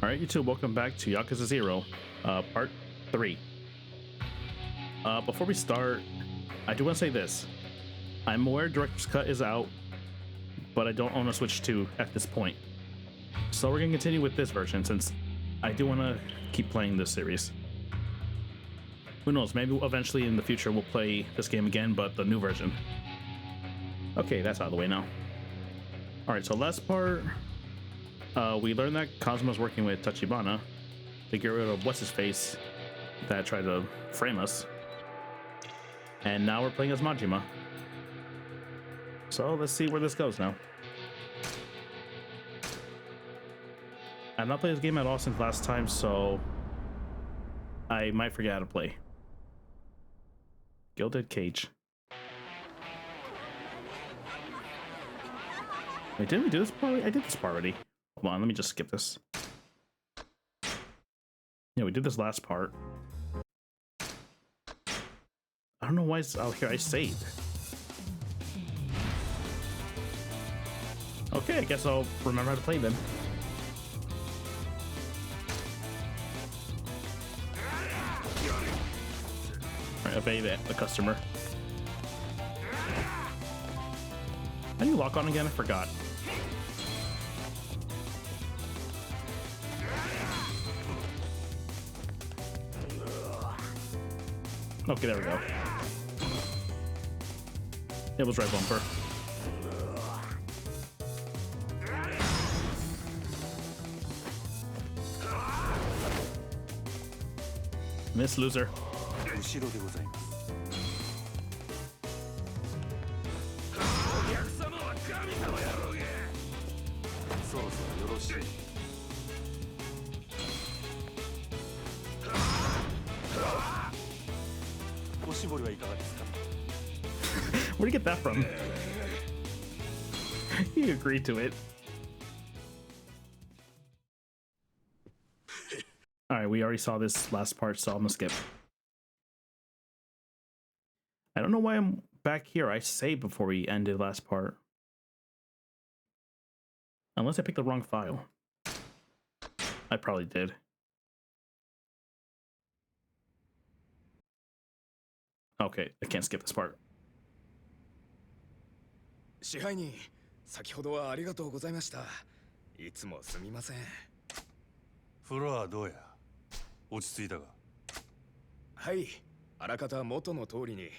Alright, YouTube, welcome back to Yakuza 0, part 3. Before we start, I do want to say this. I'm aware Director's Cut is out, but I don't own a Switch 2 at this point. So we're going to continue with this version, since I do want to keep playing this series. Who knows, maybe eventually in the future we'll play this game again, but the new version. Okay, that's out of the way now. Alright, so last part... we learned that Kazuma's working with Tachibana to get rid of what's-his-face that tried to frame us. And now we're playing as Majima. So let's see where this goes now. I've not played this game at all since last time, so I might forget how to play. Gilded Cage. Wait, didn't we do this part? I did this part already. Hold on, let me just skip this. Yeah, we did this last part. I don't know why it's out here. I saved. Okay, I guess I'll remember how to play then. Alright, obey the customer. How do you lock on again? I forgot. Okay, there we go. It was right bumper. Miss loser. Where'd you get that from? You agreed to it. Alright, we already saw this last part, so I'm gonna skip. I don't know why I'm back here. I saved before we ended last part. Unless I picked the wrong file. I probably did. Okay, I can't skip this part. 支配人、先ほどはありがとうございました。いつもすみません。風呂はどうや？落ち着いたか？はい、あらかた元の通りに。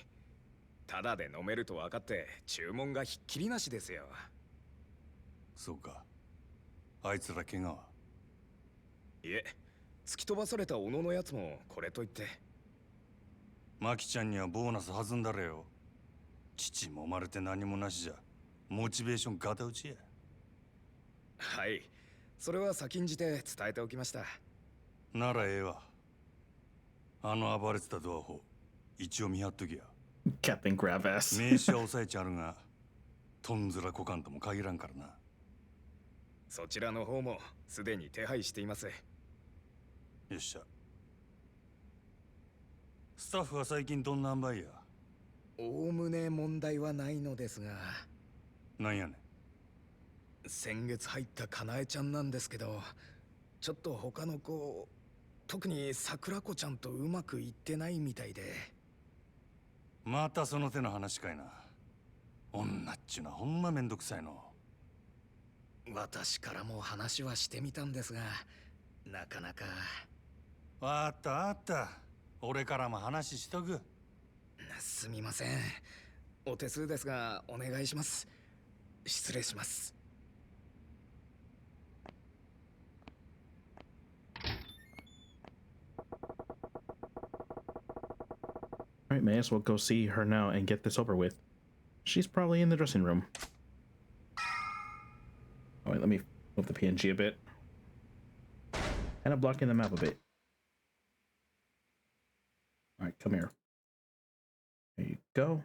ただで飲めると分かって注文がひっきりなしですよ。そうか。あいつら怪我は？いえ、突き飛ばされた小野のやつもこれと言って。マキちゃんにはボーナス弾んだれよ。父もまれて何もなしじゃ。モチベーションガタ打ちや。はい、それは先んじて伝えておきました。ならええわ。あの暴れてたドアホ、一応見張っときや。Captain Gravass。名刺は押さえちゃるが、とんずらこかんとも限らんからな。そちらの方もすでに手配しています。よっしゃ。スタッフは最近どんな塩梅や？おおむね問題はないのですが。なんやねん。先月入ったかなえちゃんなんですけど、ちょっと他の子、特に桜子ちゃんとうまくいってないみたいで。またその手の話かいな。女っちゅうのはほんまめんどくさいの。私からも話はしてみたんですが、なかなか。わかったわかった。俺からも話しとく。すみません。お手数ですがお願いします。失礼します。Alright, may as well go see her now and get this over with. She's probably in the dressing room. Alright, let me move the PNG a bit. Kind of blocking the map a bit. Alright, come here. There you go.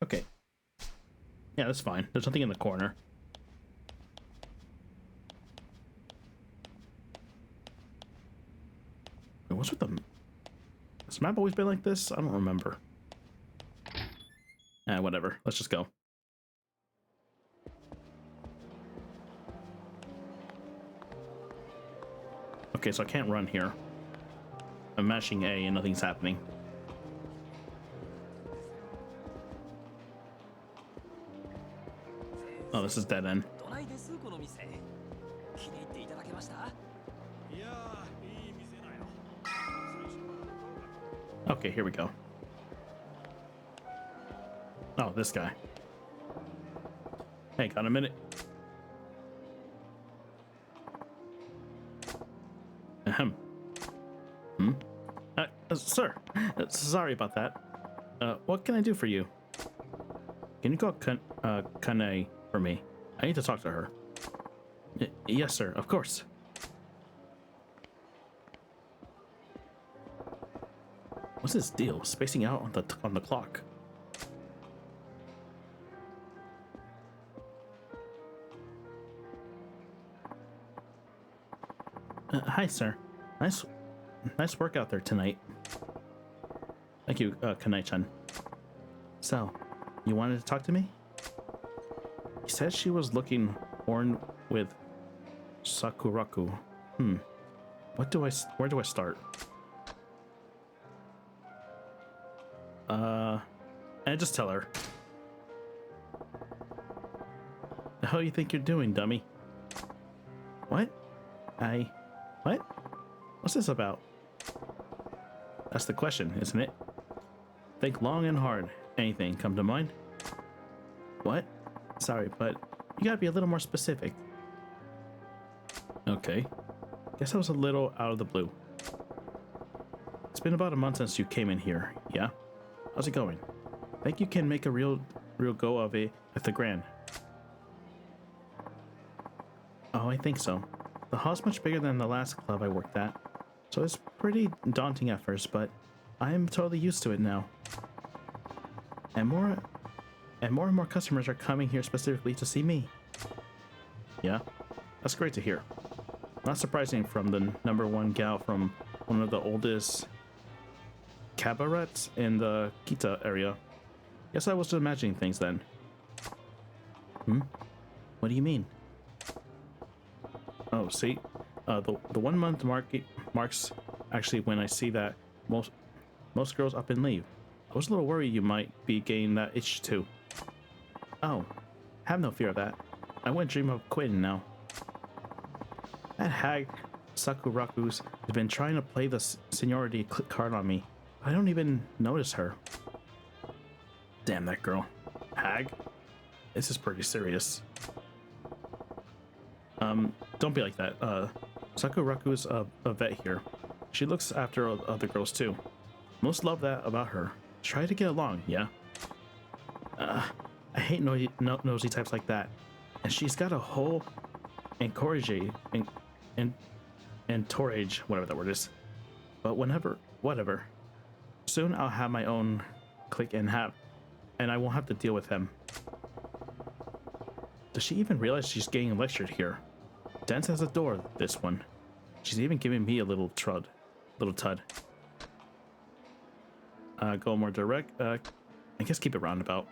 Okay. Yeah, that's fine. There's nothing in the corner. Wait, what's with the... Has the map always been like this? I don't remember. Whatever. Let's just go. Okay, so I can't run here. I'm mashing A and nothing's happening. Oh, this is dead end. Okay, here we go. Oh, this guy. Hey, got a minute? Ahem. Sir, sorry about that. What can I do for you? Can you call Kane for me? I need to talk to her. Yes, sir, of course. What's this deal? Spacing out on the clock. Hi, sir. Nice work out there tonight. Thank you, Kanai-chan. So, you wanted to talk to me? He said she was looking born with Sakuraku. Where do I start? And just tell her. The hell you think you're doing, dummy? What? What? What's this about? That's the question, isn't it? Think long and hard. Anything come to mind? What? Sorry, but you gotta be a little more specific. Okay. Guess I was a little out of the blue. It's been about a month since you came in here, yeah? How's it going? Think you can make a real go of it at the Grand? Oh, I think so. The hall's much bigger than the last club I worked at, so it's pretty daunting at first, but I'm totally used to it now. And more and more customers are coming here specifically to see me. Yeah, that's great to hear. Not surprising from the #1 gal from one of the oldest cabarets in the Kita area. Guess I was just imagining things then. What do you mean? Oh, see, the 1 month marks actually when I see that most girls up and leave. I was a little worried you might be getting that itch too. Oh, have no fear of that. I wouldn't dream of quitting now. That hag Sakuraku's has been trying to play the seniority card on me. I don't even notice her. Damn that girl. Hag? This is pretty serious. Don't be like that. Sakuraku's a vet here. She looks after other girls too. Most love that about her. Try to get along, yeah? I hate nosy types like that. And she's got a whole encourage and torage, whatever that word is. But whatever. Soon I'll have my own clique and I won't have to deal with him. Does she even realize she's getting lectured here? Dance has a door, this one. She's even giving me a little tud. Go more direct. I guess keep it roundabout.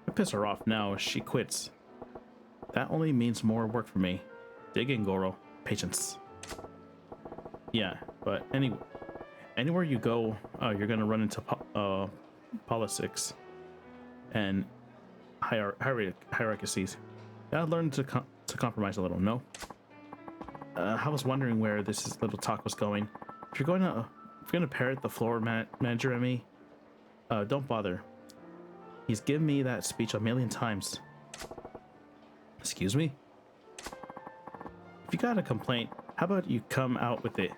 I piss her off now. She quits. That only means more work for me. Dig in, Goro. Patience. Yeah, but anywhere you go, you're gonna run into politics and hierarchies. Gotta learn to compromise a little. No. I was wondering where this little talk was going. If you're gonna parrot the floor manager at me, don't bother. He's given me that speech a million times. Excuse me? If you got a complaint, how about you come out with it?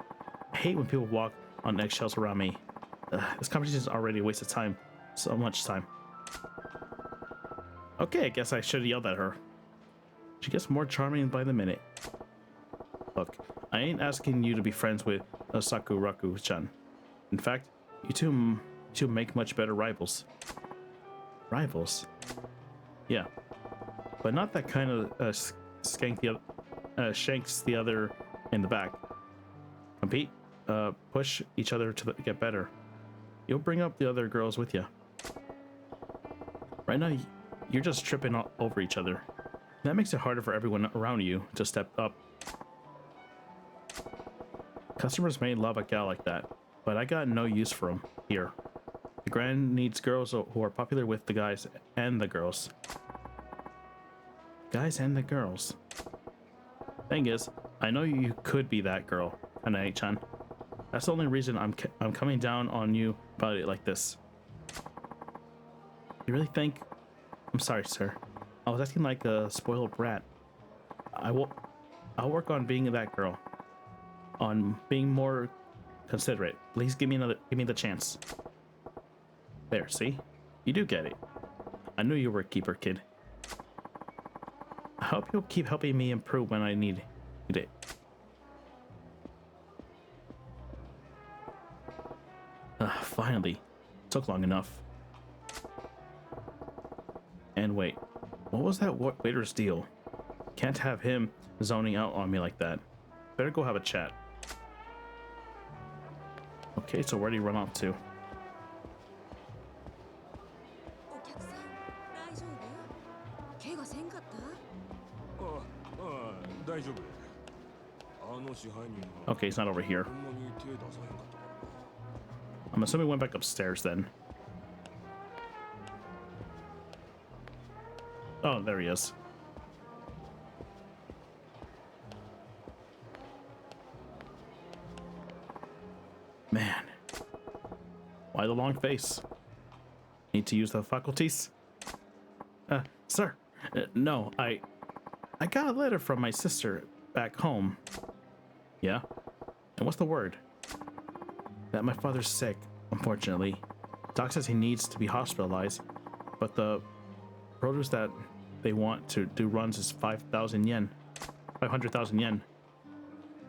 I hate when people walk on eggshells around me. This conversation is already a waste of time. So much time. Okay, I guess I should have yelled at her. She gets more charming by the minute. Look, I ain't asking you to be friends with Sakuraku-chan. In fact, you two make much better rivals. Rivals? Yeah. But not that kind of shanks the other in the back. Compete, push each other to get better. You'll bring up the other girls with you. Right now, you're just tripping all over each other. That makes it harder for everyone around you to step up Customers may love a gal like that, but I got no use for him here. The Grand needs girls who are popular with the guys and the girls. Guys and the girls. Thing is, I know you could be that girl, Kanae-chan. That's the only reason I'm coming down on you about it like this. You really think? I'm sorry, sir. I was acting like a spoiled brat. I'll work on being that girl. On being more considerate. Please give me the chance. There, see? You do get it. I knew you were a keeper, kid. I hope you'll keep helping me improve when I need it. Finally. Took long enough. And wait, what was that waiter's deal? Can't have him zoning out on me like that. Better go have a chat. Okay, so where do you run off to? お客さん、大丈夫？怪我せんかった？大丈夫。あの支配人は Okay, he's not over here. ほんまに手出さへんかったからな。 I'm assuming we went back upstairs then. Oh, there he is. Man. Why the long face? Need to use the faculties? Sir. No, I got a letter from my sister back home. Yeah? And what's the word? That my father's sick, unfortunately. Doc says he needs to be hospitalized, but the produce that they want to do runs is 5,000 yen. 500,000 yen.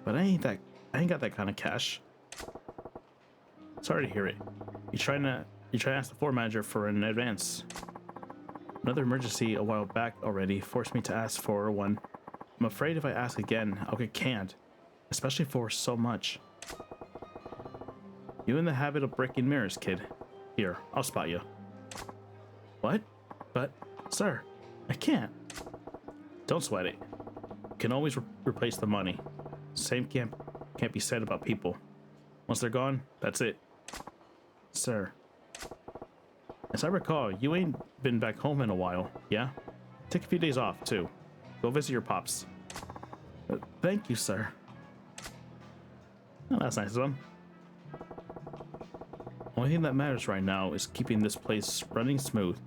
But I ain't got that kind of cash. Sorry to hear it. You trying to ask the floor manager for an advance. Another emergency a while back already forced me to ask for one. I'm afraid if I ask again, I'll get canned, especially for so much. You in the habit of breaking mirrors, kid. Here, I'll spot you. What? But, sir, I can't. Don't sweat it. You can always replace the money. Same can't be said about people. Once they're gone, that's it. Sir. As I recall, you ain't been back home in a while, yeah? Take a few days off, too. Go visit your pops. Thank you, sir. Oh, that's nice of him. Only thing that matters right now is keeping this place running smooth.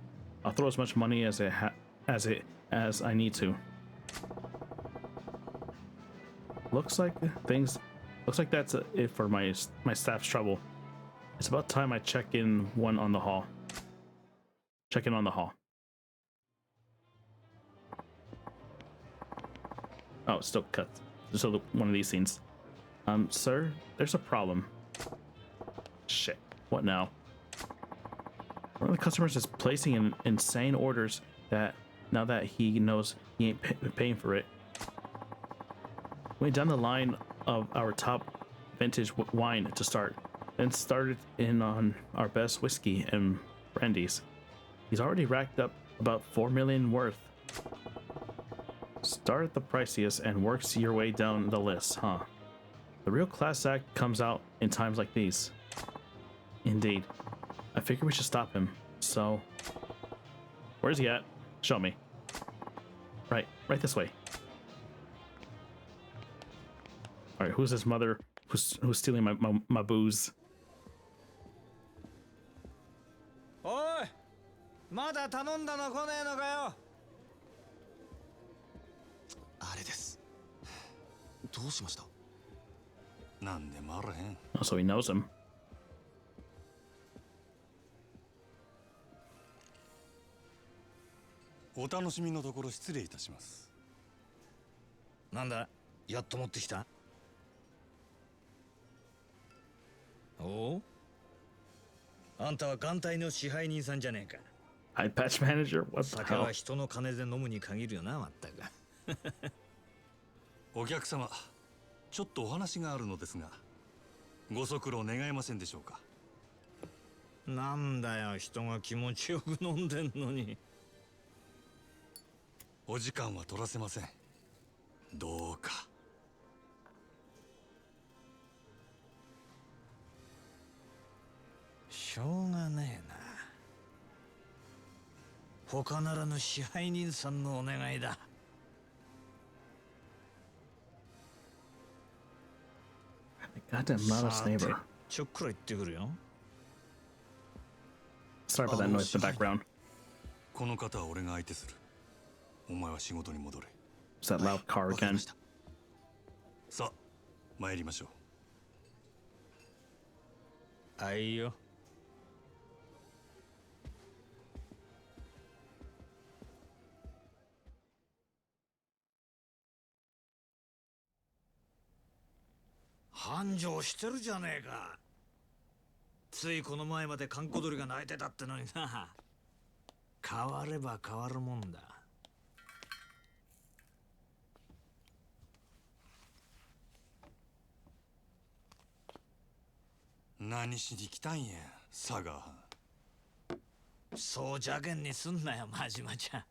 I'll throw as much money as I need to. Looks like that's it for my staff's trouble. It's about time I check in on the hall. Check in on the hall. Oh, still cut. Still one of these scenes. Sir, there's a problem. Shit. What now? One of the customers is placing in insane orders that now that he knows he ain't paying for it. Went down the line of our top vintage wine to start, then started in on our best whiskey and brandies. He's already racked up about 4 million worth. Start at the priciest and works your way down the list, huh? The real class act comes out in times like these. Indeed. I figure we should stop him, so... Where's he at? Show me. Right this way. Alright, who's this mother who's stealing my booze? おい、まだ頼んだの来ねえのかよ。あれです。どうしました？なんでもあらへん。 Oh, so he knows him. お楽しみのところ失礼いたします。なんだ、やっと持ってきた。おう、あんたは艦隊の支配人さんじゃねえか。Hi, patch manager. What the 酒は hell? 人の金で飲むに限るよな、まったく。お客様、ちょっとお話があるのですが、ご足労願えませんでしょうか。なんだよ、人が気持ちよく飲んでんのに。お時間は取らせません。どうか。しょうがねえな。他ならぬ支配人さんのお願いだ。Goddamn loudest neighbor. ちょっくら行ってくるよ。 Sorry about that noise in the background. この方は俺が相手する。お前は仕事に戻れ。 It's that loud car わかり again. ました。さあ参りましょう。あいよ。繁盛してるじゃねえか。ついこの前まで閑古鳥が鳴いてたってのにな。変われば変わるもんだ。何しに来たんや、佐賀。そう邪険にすんなよ、真島ちゃん。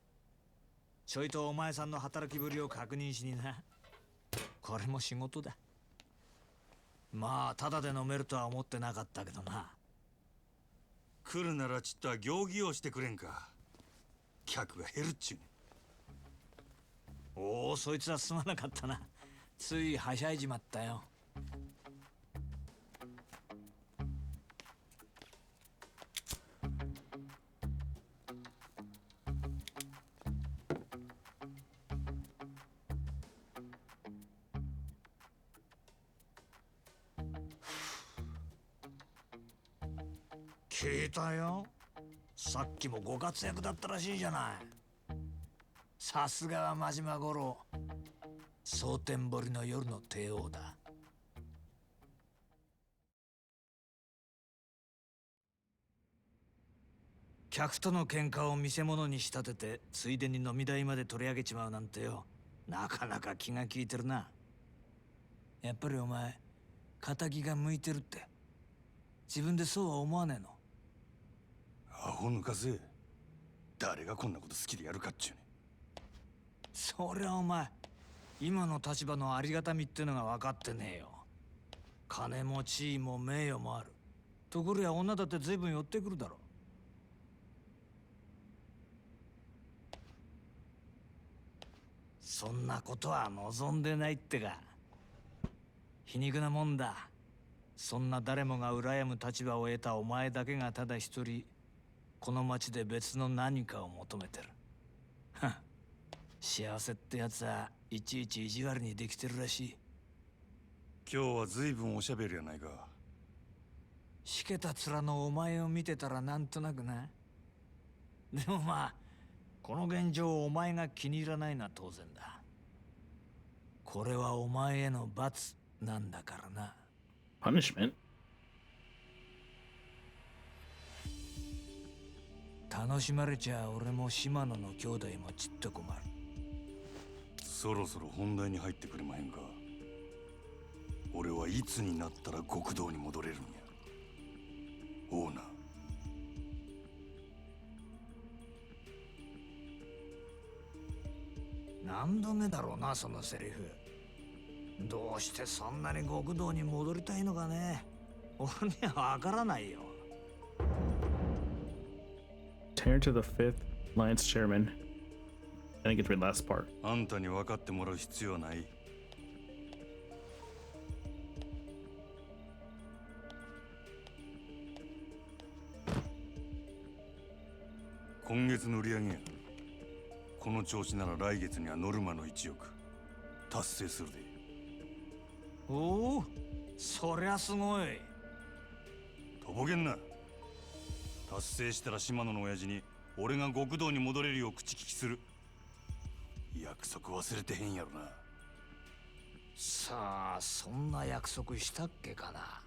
ちょいとお前さんの働きぶりを確認しにな。これも仕事だ。まあただで飲めるとは思ってなかったけどな。来るならちっとは行儀をしてくれんか。客が減るっちゅうね。おお、そいつはすまなかったな。ついはしゃいじまったよ。聞いたよ。さっきもご活躍だったらしいじゃない。さすがは真島五郎。蒼天堀の夜の帝王だ。客との喧嘩を見せ物に仕立てて、ついでに飲み代まで取り上げちまうなんてよ。なかなか気が利いてるな。やっぱりお前、仇が向いてるって。自分でそうは思わねえの？アホ抜かせ。誰がこんなこと好きでやるかっちゅうね。そりゃお前、今の立場のありがたみってのが分かってねえよ。金も地位も名誉もある。ところや女だって随分寄ってくるだろ。そんなことは望んでないってか。皮肉なもんだ。そんな誰もが羨む立場を得たお前だけがただ一人、この町で別の何かを求めてる。はっ、幸せってやつはいちいち意地悪にできてるらしい。今日は随分おしゃべりやないか。しけた面のお前を見てたらなんとなくな。でもまあ、この現状お前が気に入らないのは当然だ。これはお前への罰なんだからな。Punishment? 楽しまれちゃ俺も島野の兄弟もちっと困る。そろそろ本題に入ってくれまへんか。俺はいつになったら極道に戻れるんや。オーナー。何度目だろうな、そのセリフ。どうしてそんなに極道に戻りたいのかね。俺にはわからないよ。Turn to the fifth Alliance chairman. I think it's the last part. あんたに分かってもらう必要はない。今月の売り上げや。この調子なら来月にはノルマの1億達成するで。おお、そりゃすごい。とぼけんな。達成したら島野の親父に俺が極道に戻れるよう口利きする。約束忘れてへんやろな。さあ、そんな約束したっけかな。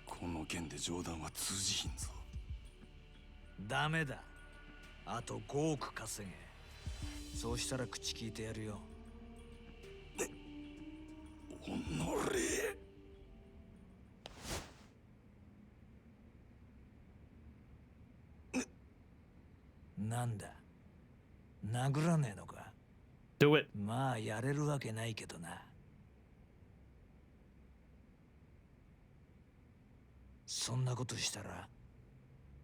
この件で冗談は通じひんぞ。ダメだ。あと5億稼げ。そうしたら口聞いてやるよ。おのれ。なんだ、殴らねえのか。 Do it. まあやれるわけないけどな。そんなことしたら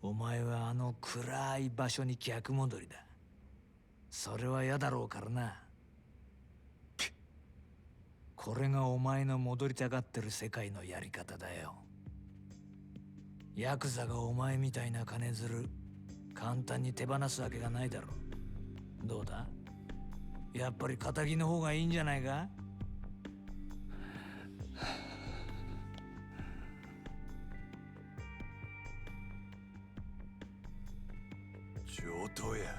お前はあの暗い場所に逆戻りだ。それは嫌だろうからな。これがお前の戻りたがってる世界のやり方だよ。ヤクザがお前みたいな金づる簡単に手放すわけがないだろう。どうだ、やっぱり仇の方がいいんじゃないか。上等や。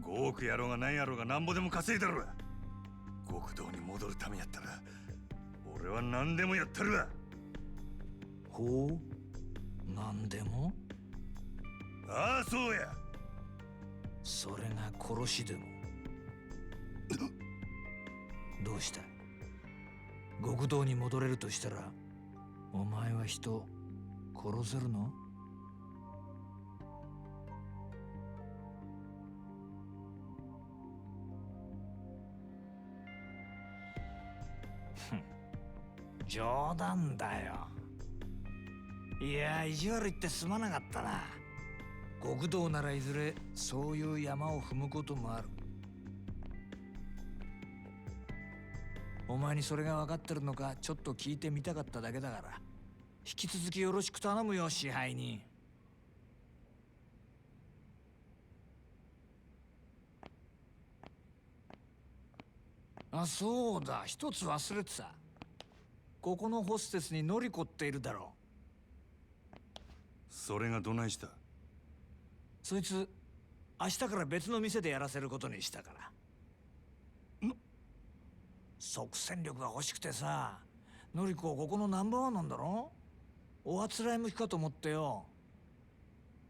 5億やろうが何やろうがなんぼでも稼いだろ。極道に戻るためやったら俺は何でもやったるわ。ほう、何でも。ああ、そうや。それが殺しでも。どうした、極道に戻れるとしたらお前は人殺せるの？冗談だよ。いや、意地悪言ってすまなかったな。極道ならいずれそういう山を踏むこともある。お前にそれが分かってるのかちょっと聞いてみたかっただけだから、引き続きよろしく頼むよ、支配人。あ、そうだ、一つ忘れてた。ここのホステスにノリコっているだろう。それがどないした？そいつ明日から別の店でやらせることにしたから。即戦力が欲しくてさ。ノリコここのナンバーワンなんだろ。おあつらい向きかと思ってよ。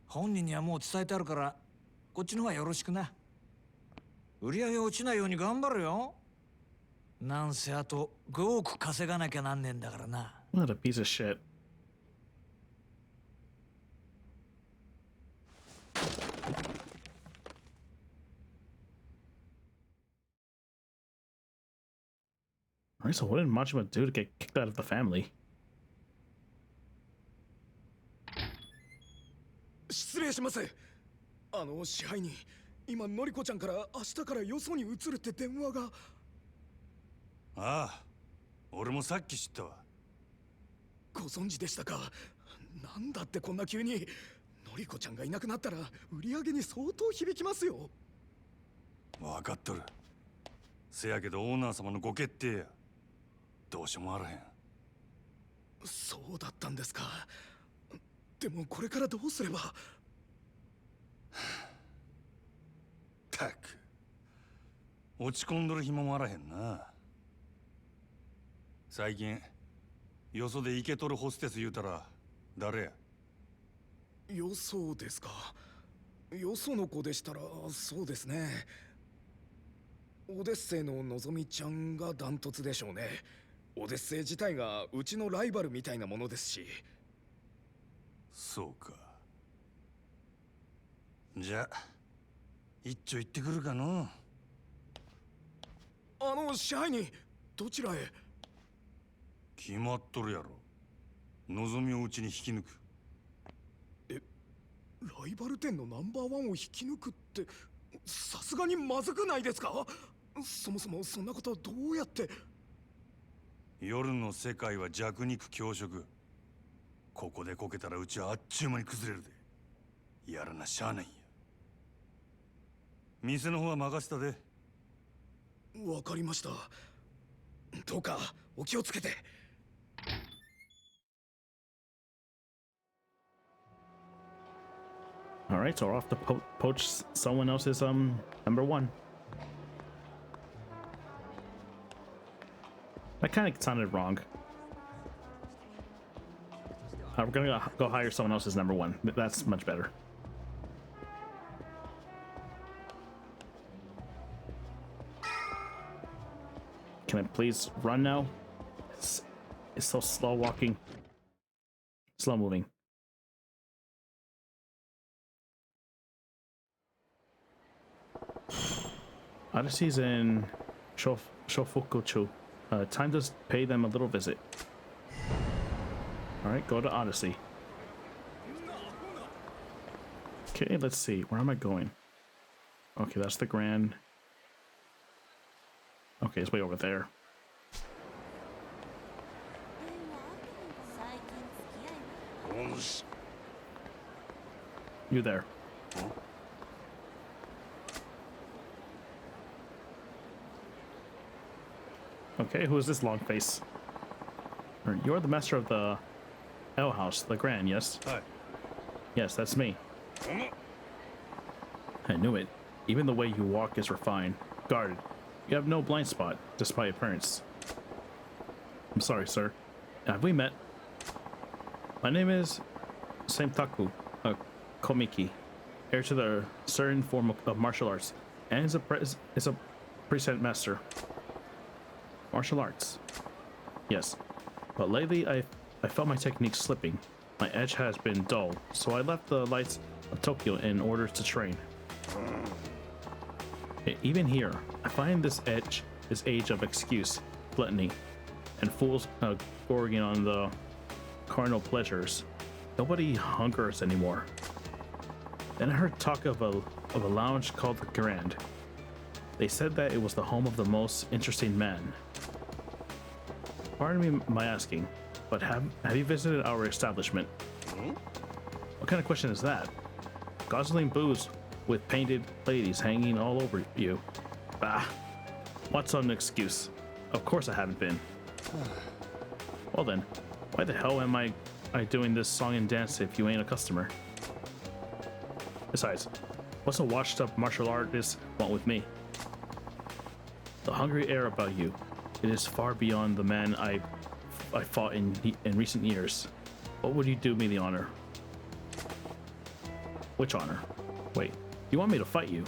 本人にはもう伝えてあるからこっちの方がよろしくな。売り上げ落ちないように頑張るよ。なんせあと5億稼がなきゃなんねんだからな。 What a piece of shit. Alright, so what did Majima do to get kicked out of the family? 失礼します。支配人、今のりこちゃんから明日からよそに移るって電話が。ああ、俺もさっき知ったわ。ご存知でしたか。なんだってこんな急に。のりこちゃんがいなくなったら売り上げに相当響きますよ。分かっとる。せやけどオーナー様のご決定や。どうしようもあらへん。そうだったんですか。でもこれからどうすれば。たく落ち込んどる暇もあらへんな。最近よそでイケとるホステス言うたら誰や？よそですか。よその子でしたらそうですね。オデッセイののぞみちゃんがダントツでしょうね。オデッセイ自体がうちのライバルみたいなものですし。そうか。じゃあ一丁行ってくるかの。支配人、どちらへ？決まっとるやろ。のぞみをうちに引き抜く。ライバル店のナンバーワンを引き抜くってさすがにまずくないですか？そもそもそんなことどうやって。夜の世界は弱肉強食。ここでこけたらうちはあっちゅう間に崩れるで。やらなしゃあないんや。店の方は任せたで。わかりました。どうかお気をつけて。Alright, so we're off to poach someone else's number one. That kind of sounded wrong. We're gonna go hire someone else's number one. That's much better. Can I please run now? It's so slow walking. Slow moving. Odyssey's in Shofukucho. Time to pay them a little visit. All right, go to Odyssey. Okay, let's see. Where am I going? Okay, that's the Grand. Okay, it's way over there. You there. Okay, who is this long face? You're the master of the L House, the Grand, yes? Hi. Yes, that's me. I knew it. Even the way you walk is refined, guarded. You have no blind spot, despite appearance. I'm sorry, sir. Have we met? My name is Semtaku Komiki, heir to the certain form of martial arts, and is a preset master. Martial arts. Yes. But lately I felt my technique slipping. My edge has been dull, so I left the lights of Tokyo in order to train. Even here, I find this age of excuse, gluttony, and fools gorging on the carnal pleasures. Nobody hungers anymore. Then I heard talk of a lounge called the Grand. They said that it was the home of the most interesting man. Pardon me my asking, but have you visited our establishment? What kind of question is that? Guzzling booze with painted ladies hanging all over you. Bah, what's an excuse? Of course I haven't been. Well then, why the hell am I doing this song and dance if you ain't a customer? Besides, what's a washed up martial artist want with me? The hungry air about you, it is far beyond the man I fought in recent years. What would you do me the honor? Which honor? Wait, you want me to fight you?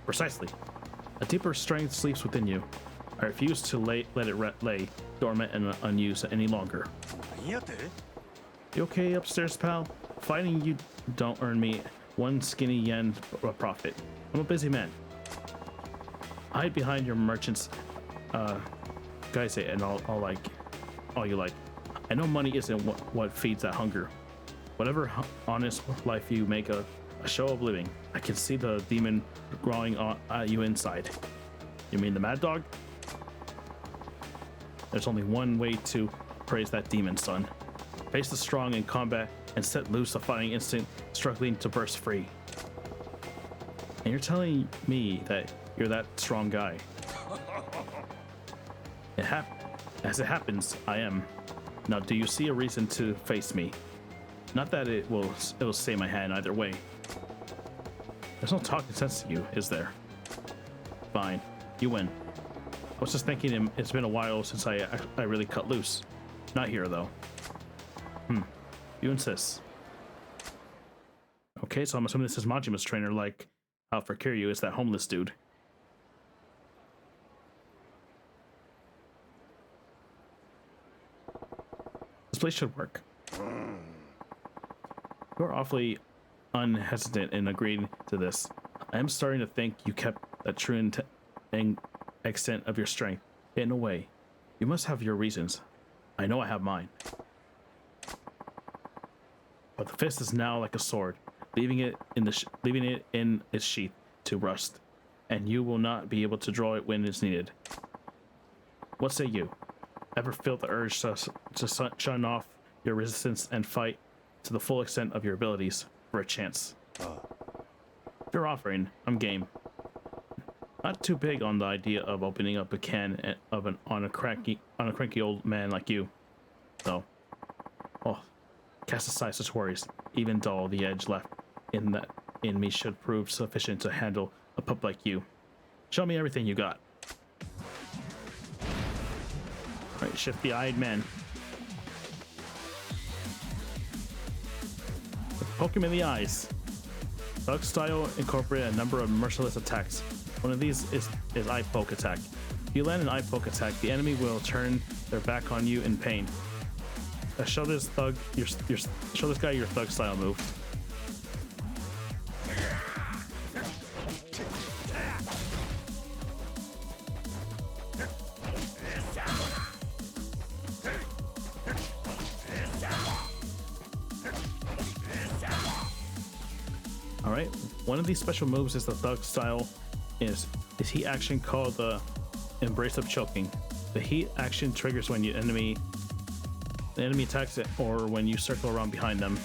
Precisely. A deeper strength sleeps within you. I refuse to let it lay dormant and unused any longer. You okay upstairs, pal? Fighting you don't earn me one skinny yen profit. I'm a busy man. Hide behind your merchants, guys, and all you like. I know money isn't what feeds that hunger. Whatever honest life you make a show of living, I can see the demon growing at you inside. You mean the mad dog? There's only one way to praise that demon, son. Face the strong in combat and set loose a fighting instinct struggling to burst free. And you're telling me that you're that strong guy. As it happens, I am. Now, do you see a reason to face me? Not that it will stay my hand either way. There's no talking sense to you, is there? Fine, you win. I was just thinking it's been a while since I really cut loose. Not here, though. You insist. Okay, so I'm assuming this is Majima's trainer, like out for Kiryu is that homeless dude. This place should work. You're awfully unhesitant in agreeing to this. I am starting to think you kept that true extent of your strength hidden away. You must have your reasons. I know I have mine. But the fist is now like a sword, leaving it in its sheath to rust, and you will not be able to draw it when it's needed. What say you? Ever feel the urge to shun off your resistance and fight to the full extent of your abilities for a chance? If you're offering, I'm game. Not too big on the idea of opening up a can on a cranky old man like you, though. Oh, cast aside such worries. Even dull, the edge left in me should prove sufficient to handle a pup like you. Show me everything you got. All right, shifty-eyed man. Poke him in the eyes. Thug style incorporate a number of merciless attacks. One of these is eye poke attack. If you land an eye poke attack, the enemy will turn their back on you in pain. Show this guy your thug style move. One of these special moves is the thug style is heat action called the embrace of choking. The heat action triggers when the enemy attacks it or when you circle around behind them.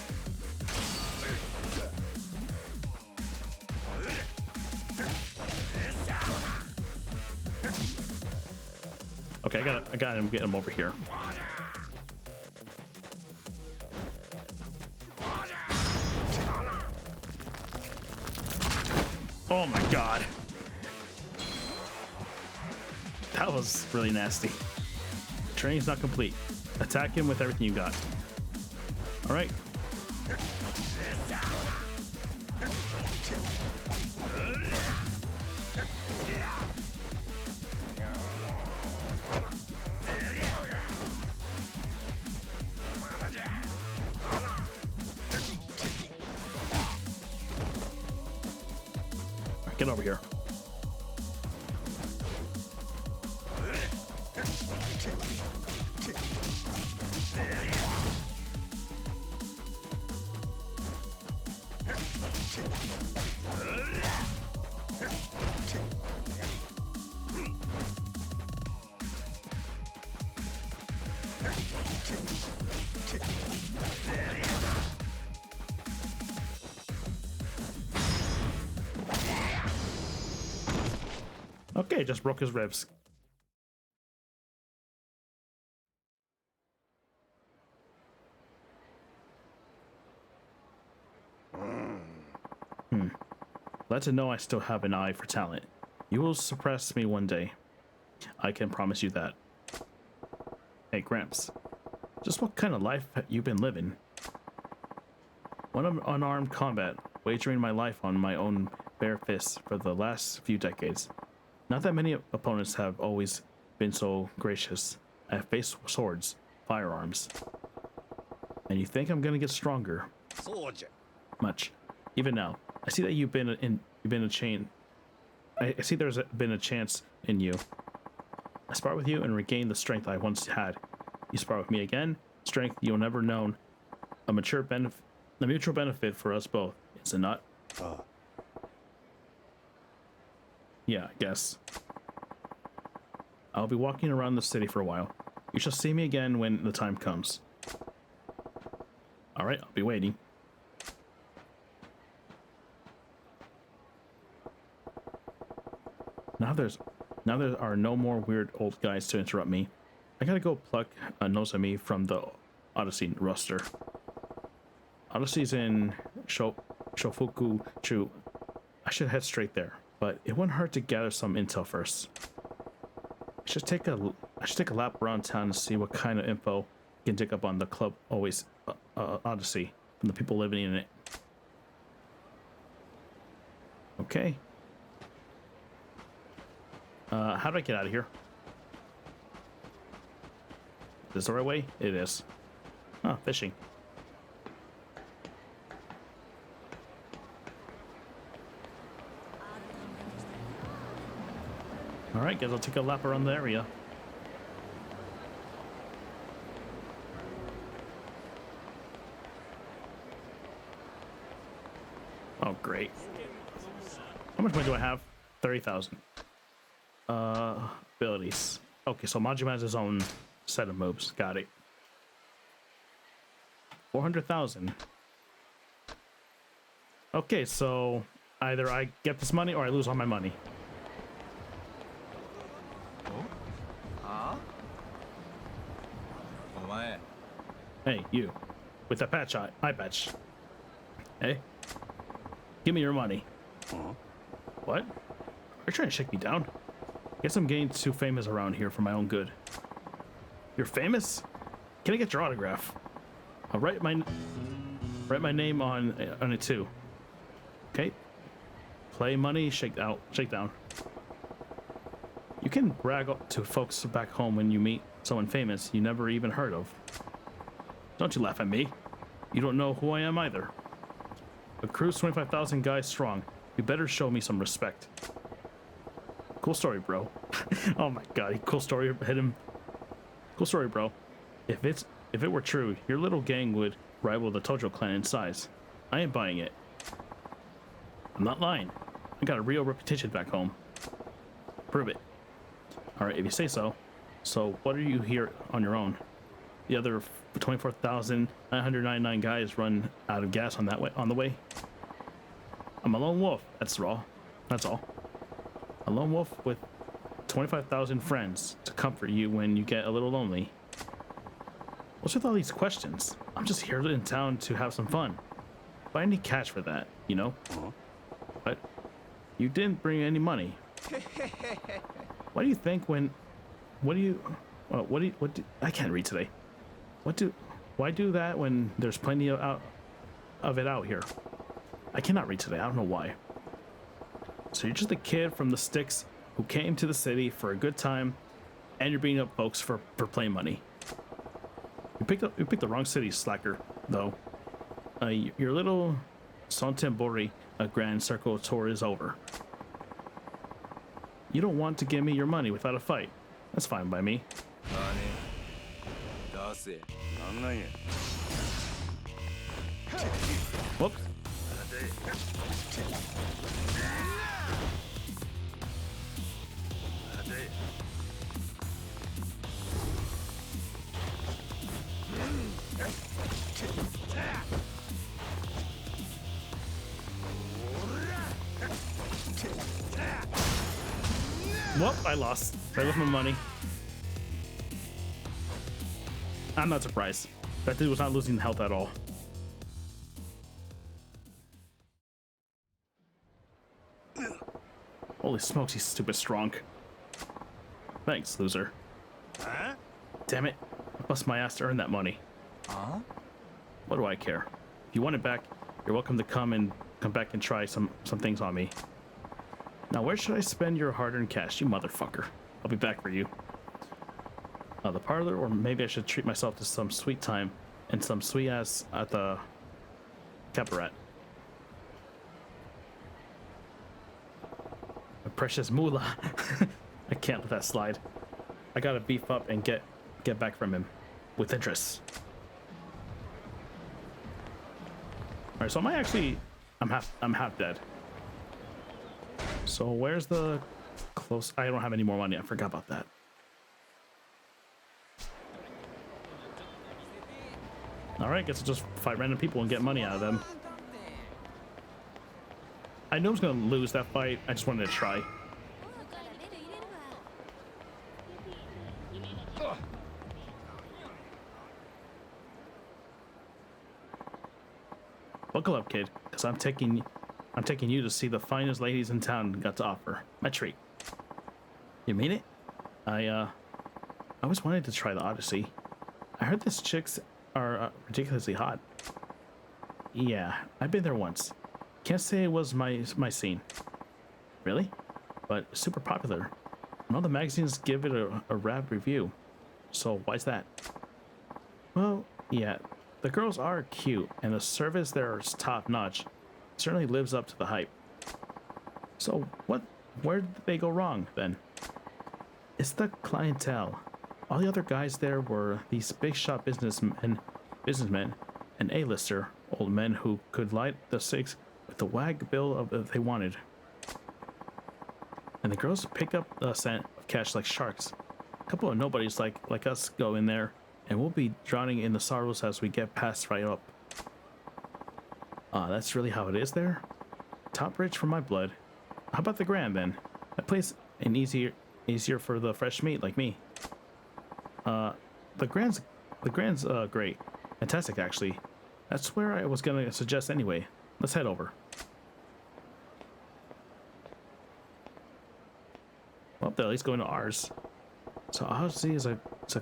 Okay, I got him. Get him over here. Oh my god. That was really nasty. Training's not complete. Attack him with everything you got. All right. Get over here. Okay, just broke his ribs. Glad to know I still have an eye for talent. You will suppress me one day. I can promise you that. Hey, Gramps. Just what kind of life have you been living? One of unarmed combat, wagering my life on my own bare fists for the last few decades. Not that many opponents have always been so gracious. I have faced swords, firearms. And you think I'm gonna get stronger? Much. Even now, I see that you've been a chain. I see there's been a chance in you. I spar with you and regain the strength I once had. You spar with me again, strength you'll never known. A mutual benefit for us both, is it not? Yeah, I guess. I'll be walking around the city for a while. You shall see me again when the time comes. Alright, I'll be waiting. Now there are no more weird old guys to interrupt me. I gotta go pluck a Nozomi from the Odyssey roster. Odyssey's in Shofuku-chu. I should head straight there, but it wouldn't hurt to gather some intel first. I should take a lap around town and see what kind of info I can dig up on the club Odyssey from the people living in it. Okay. How do I get out of here? Is this the right way? It is. Oh, fishing. Alright, guys, I'll take a lap around the area. Oh, great. How much money do I have? 30,000. Abilities. Okay, so Majima has his own set of moves. Got it. 400,000. Okay, so either I get this money or I lose all my money. Hey, you. With that patch eye patch. Hey. Give me your money. What? Are you trying to shake me down? Guess I'm getting too famous around here for my own good. You're famous? Can I get your autograph? I'll write my name on it too. Okay. Play money, shake down. You can brag to folks back home when you meet someone famous you never even heard of. Don't you laugh at me. You don't know who I am either. A crew's 25,000 guys strong. You better show me some respect. Cool story, bro. Oh my god, cool story. Hit him. Cool story, bro. If it were true, your little gang would rival the Tojo clan in size. I ain't buying it. I'm not lying. I got a real reputation back home. Prove it. Alright, if you say so. So, what are you here on your own? The other 24,999 guys run out of gas on the way. I'm a lone wolf, that's all. That's all. A lone wolf with 25,000 friends to comfort you when you get a little lonely. What's with all these questions? I'm just here in town to have some fun. But I need cash for that, you know? But you didn't bring any money. What do you think when... I can't read today. Why do that when there's plenty of it out here? I cannot read today, I don't know why. So you're just a kid from the sticks who came to the city for a good time, and you're beating up folks for plain money. You picked the wrong city, slacker, though. Your little Sontembori grand circle tour is over. You don't want to give me your money without a fight. That's fine by me. Whoops. Whoop, I lost. I left my money. I'm not surprised. That dude was not losing health at all. Holy smokes, he's stupid strong. Thanks, loser. Huh? Damn it. I bust my ass to earn that money. Huh? What do I care? If you want it back, you're welcome to come back and try some things on me. Now, where should I spend your hard-earned cash, you motherfucker? I'll be back for you. The parlor, or maybe I should treat myself to some sweet time and some sweet ass at the cabaret. My precious moolah. I can't let that slide. I gotta beef up and get back from him with interest. All right, so I'm half dead. So where's the close? I don't have any more money. I forgot about that. All right, guess I'll just fight random people and get money out of them. I knew I was gonna lose that fight. I just wanted to try. Buckle up, kid, because I'm taking you to see the finest ladies in town got to offer. My treat. You mean it? I always wanted to try the Odyssey. I heard these chicks are ridiculously hot. Yeah, I've been there once. Can't say it was my scene. Really? But super popular. And all the magazines give it a rad review. So why's that? Well, yeah, the girls are cute, and the service there is top notch. Certainly lives up to the hype. So where did they go wrong then? It's the clientele. All the other guys there were these big shot businessmen and A-lister old men who could light the cigs with the wag bill if they wanted. And the girls pick up the scent of cash like sharks. A couple of nobodies like us go in there, and we'll be drowning in the sorrows as we get passed right up. That's really how it is there? Top rich for my blood. How about the Grand then? That place ain't easier for the fresh meat like me. The Grand's great. Fantastic, actually. That's where I was gonna suggest anyway. Let's head over. Well, they'll at least go into ours. So Odyssey is a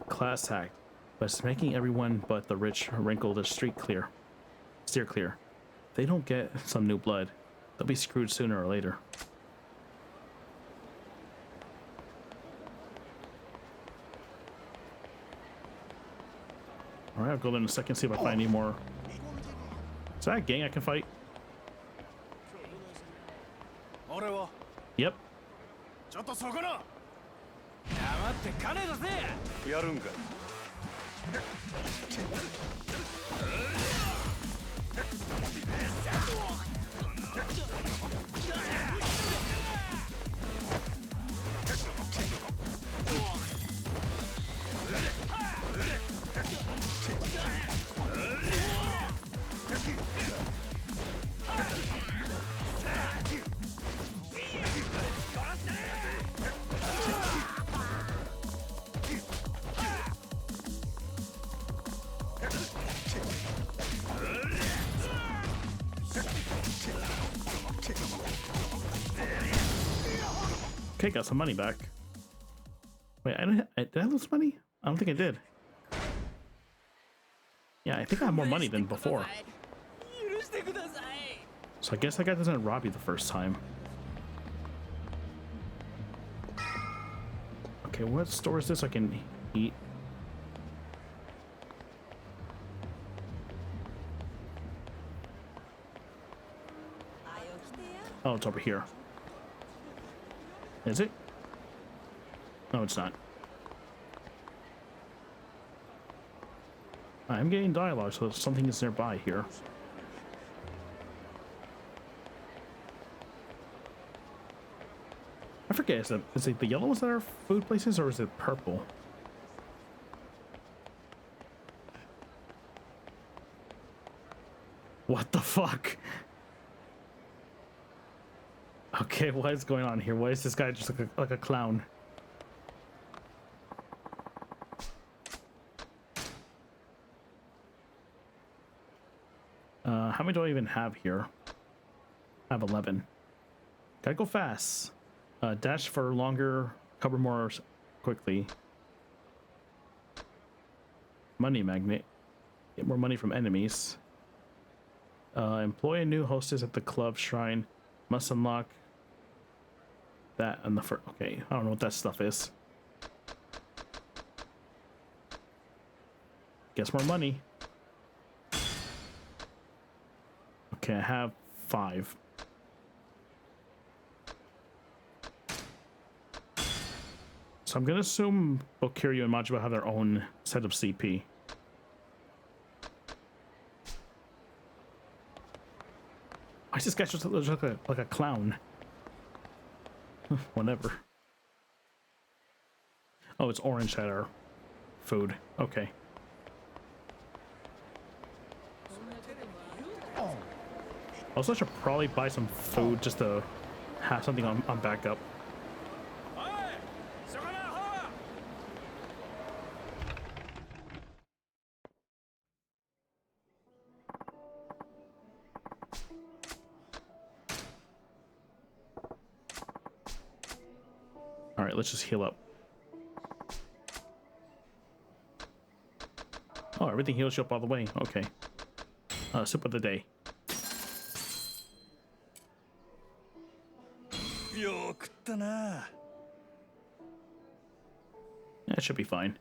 class act, but it's making everyone but the rich wrinkle the steer clear. If they don't get some new blood, they'll be screwed sooner or later. Alright, I'll go in a second, see if I find any more. Is that a gang I can fight? Yep. ちょっとそこな。黙って金出せ。やるんか。Okay, got some money back. Wait, did I lose money? I don't think I did. Yeah, I think I have more money than before. So I guess that guy doesn't rob you the first time. Okay, what store is this I can eat? Oh, it's over here. Is it? No, it's not. I'm getting dialogue, so something is nearby here. I forget, is it the yellow ones that are food places, or is it purple? What the fuck? Okay, what is going on here? Why is this guy just like a clown? How many do I even have here? I have 11. Gotta go fast. Dash for longer, cover more quickly. Money magnet. Get more money from enemies. Employ a new hostess at the club shrine. Must unlock that on the first. Okay, I don't know what that stuff is. Guess more money. Okay, I have 5. So I'm gonna assume both Kiryu and Majima have their own set of CP. Why is this guy just like a clown? Whatever. Oh, it's orange at our food. Okay. Also, I should probably buy some food just to have something on backup. All right, let's just heal up. Oh, everything heals you up all the way. Okay. Sip of the day. Yeah, it should be fine.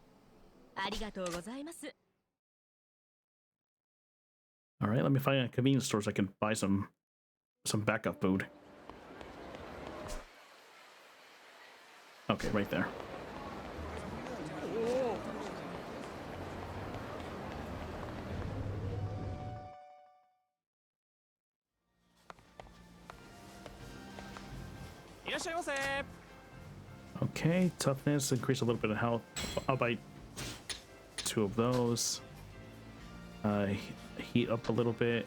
All right, let me find a convenience store so I can buy some backup food. Okay, right there. Okay, toughness, increase a little bit of health. I'll buy 2 of those. Heat up a little bit.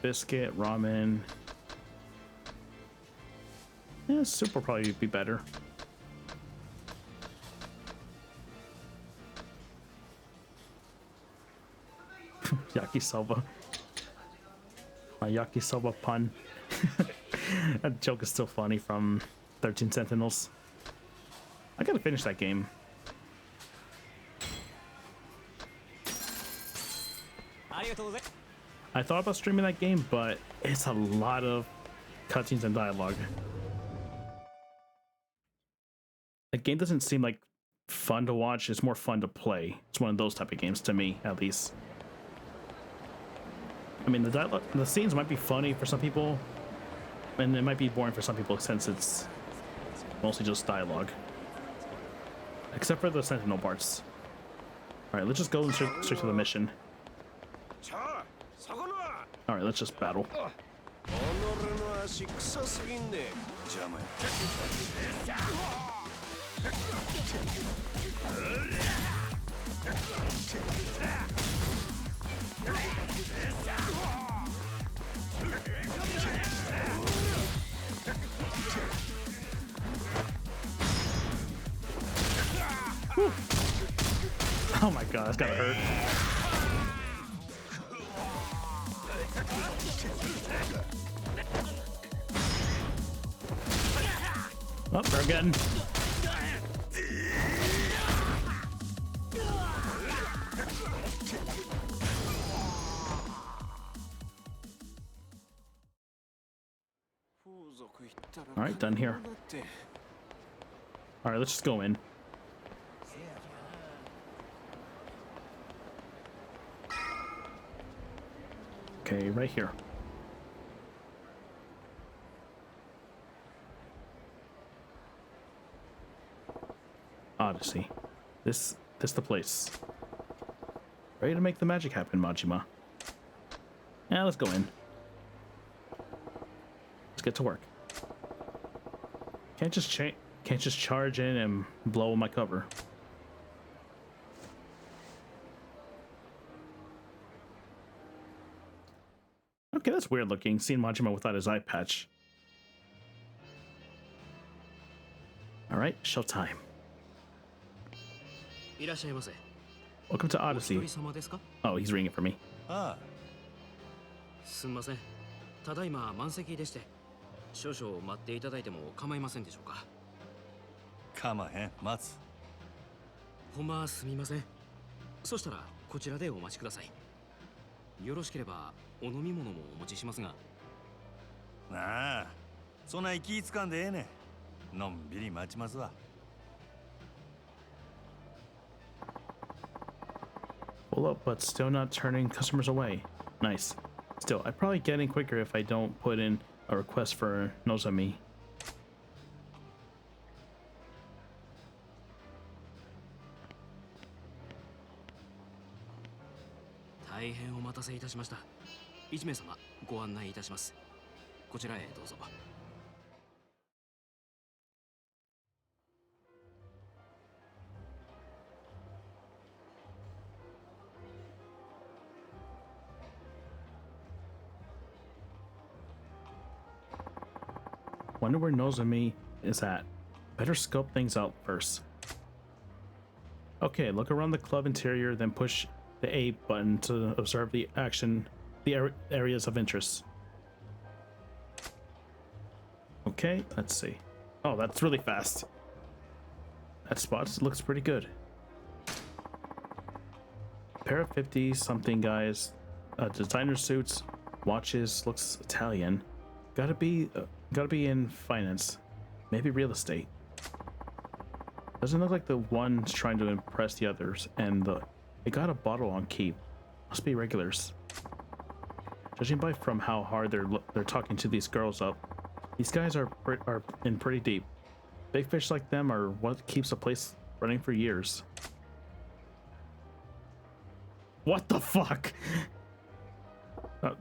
Biscuit, ramen. Yeah, soup will probably be better. Yakisoba. My yakisoba pun. That joke is still funny from 13 Sentinels. I gotta finish that game. I thought about streaming that game, but it's a lot of cutscenes and dialogue. The game doesn't seem like fun to watch, it's more fun to play. It's one of those type of games to me, at least. I mean, the dialogue, the scenes might be funny for some people, and it might be boring for some people since it's mostly just dialogue. Except for the Sentinel parts. Alright, let's just go straight to the mission. Alright, let's just battle. Whew. Oh my god, that's gotta hurt. Oh, they're again. All right, done here. All right, let's just go in. Okay, right here. Odyssey. This the place. Ready to make the magic happen, Majima. Yeah, let's go in. Let's get to work. Can't just charge in and blow my cover. Okay, that's weird looking. Seeing Majima without his eye patch. All right, showtime. いらっしゃいませ。 Welcome to お Odyssey. 一人様ですか？ Oh, he's reading it for me. あすみません。ただいま満席でして、少々待っていただいても構いませんでしょうか。あかまへん待つ。ほんますみません。そしたらこちらでお待ちください。よろしければお飲み物もお持ちしますが。なあそんな気ぃつかんでええねん。のんびり待ちますわ。Pull up, but still not turning customers away. Nice. Still, I'd probably get in quicker if I don't put in a request for Nozomi. 大変お待たせいたしました。1名様ご案内いたします。こちらへどうぞ。Wonder where Nozomi is at. Better scope things out first. Okay, look around the club interior, then push the A button to observe the action, the areas of interest. Okay, let's see. Oh, that's really fast. That spot looks pretty good. Pair of 50-something guys, designer suits, watches, looks Italian. Gotta be in finance, maybe real estate. Doesn't look like the one's trying to impress the others, and they got a bottle on keep. Must be regulars. Judging by from how hard they're talking to these girls up, these guys are in pretty deep. Big fish like them are what keeps a place running for years. What the fuck?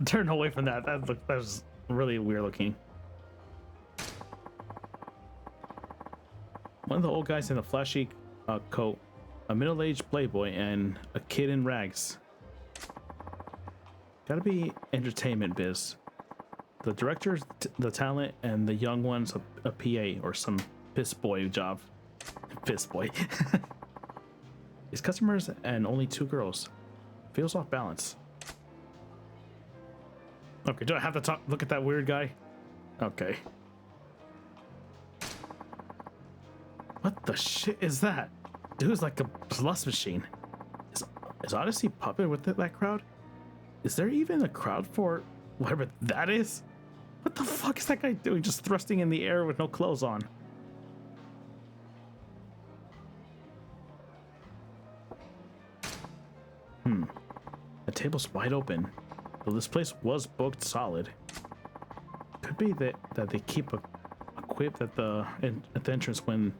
Turn away from that. That was really weird looking. One of the old guys in a flashy coat, a middle-aged playboy, and a kid in rags. Gotta be entertainment biz. The director's the talent, and the young one's a PA or some piss boy job. Piss boy. These customers and only 2 girls. Feels off balance. Okay, do I have to look at that weird guy? Okay. What the shit is that? Dude's like a plus machine. Is Odyssey popular with that crowd? Is there even a crowd for whatever that is? What the fuck is that guy doing? Just thrusting in the air with no clothes on. The table's wide open. Though this place was booked solid. Could be that they keep equipped at the entrance when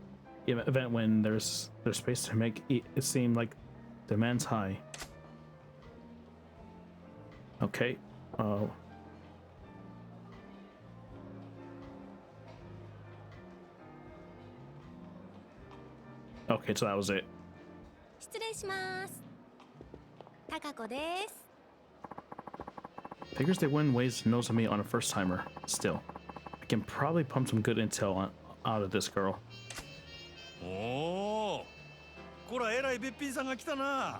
event when there's space to make it seem like demand's high. Okay. Okay, so that was it. 失礼します。高子です。 Figures they wouldn't waste Nozomi on a first timer. Still, I can probably pump some good intel out of this girl. おおこらえらいべっぴんさんが来たな。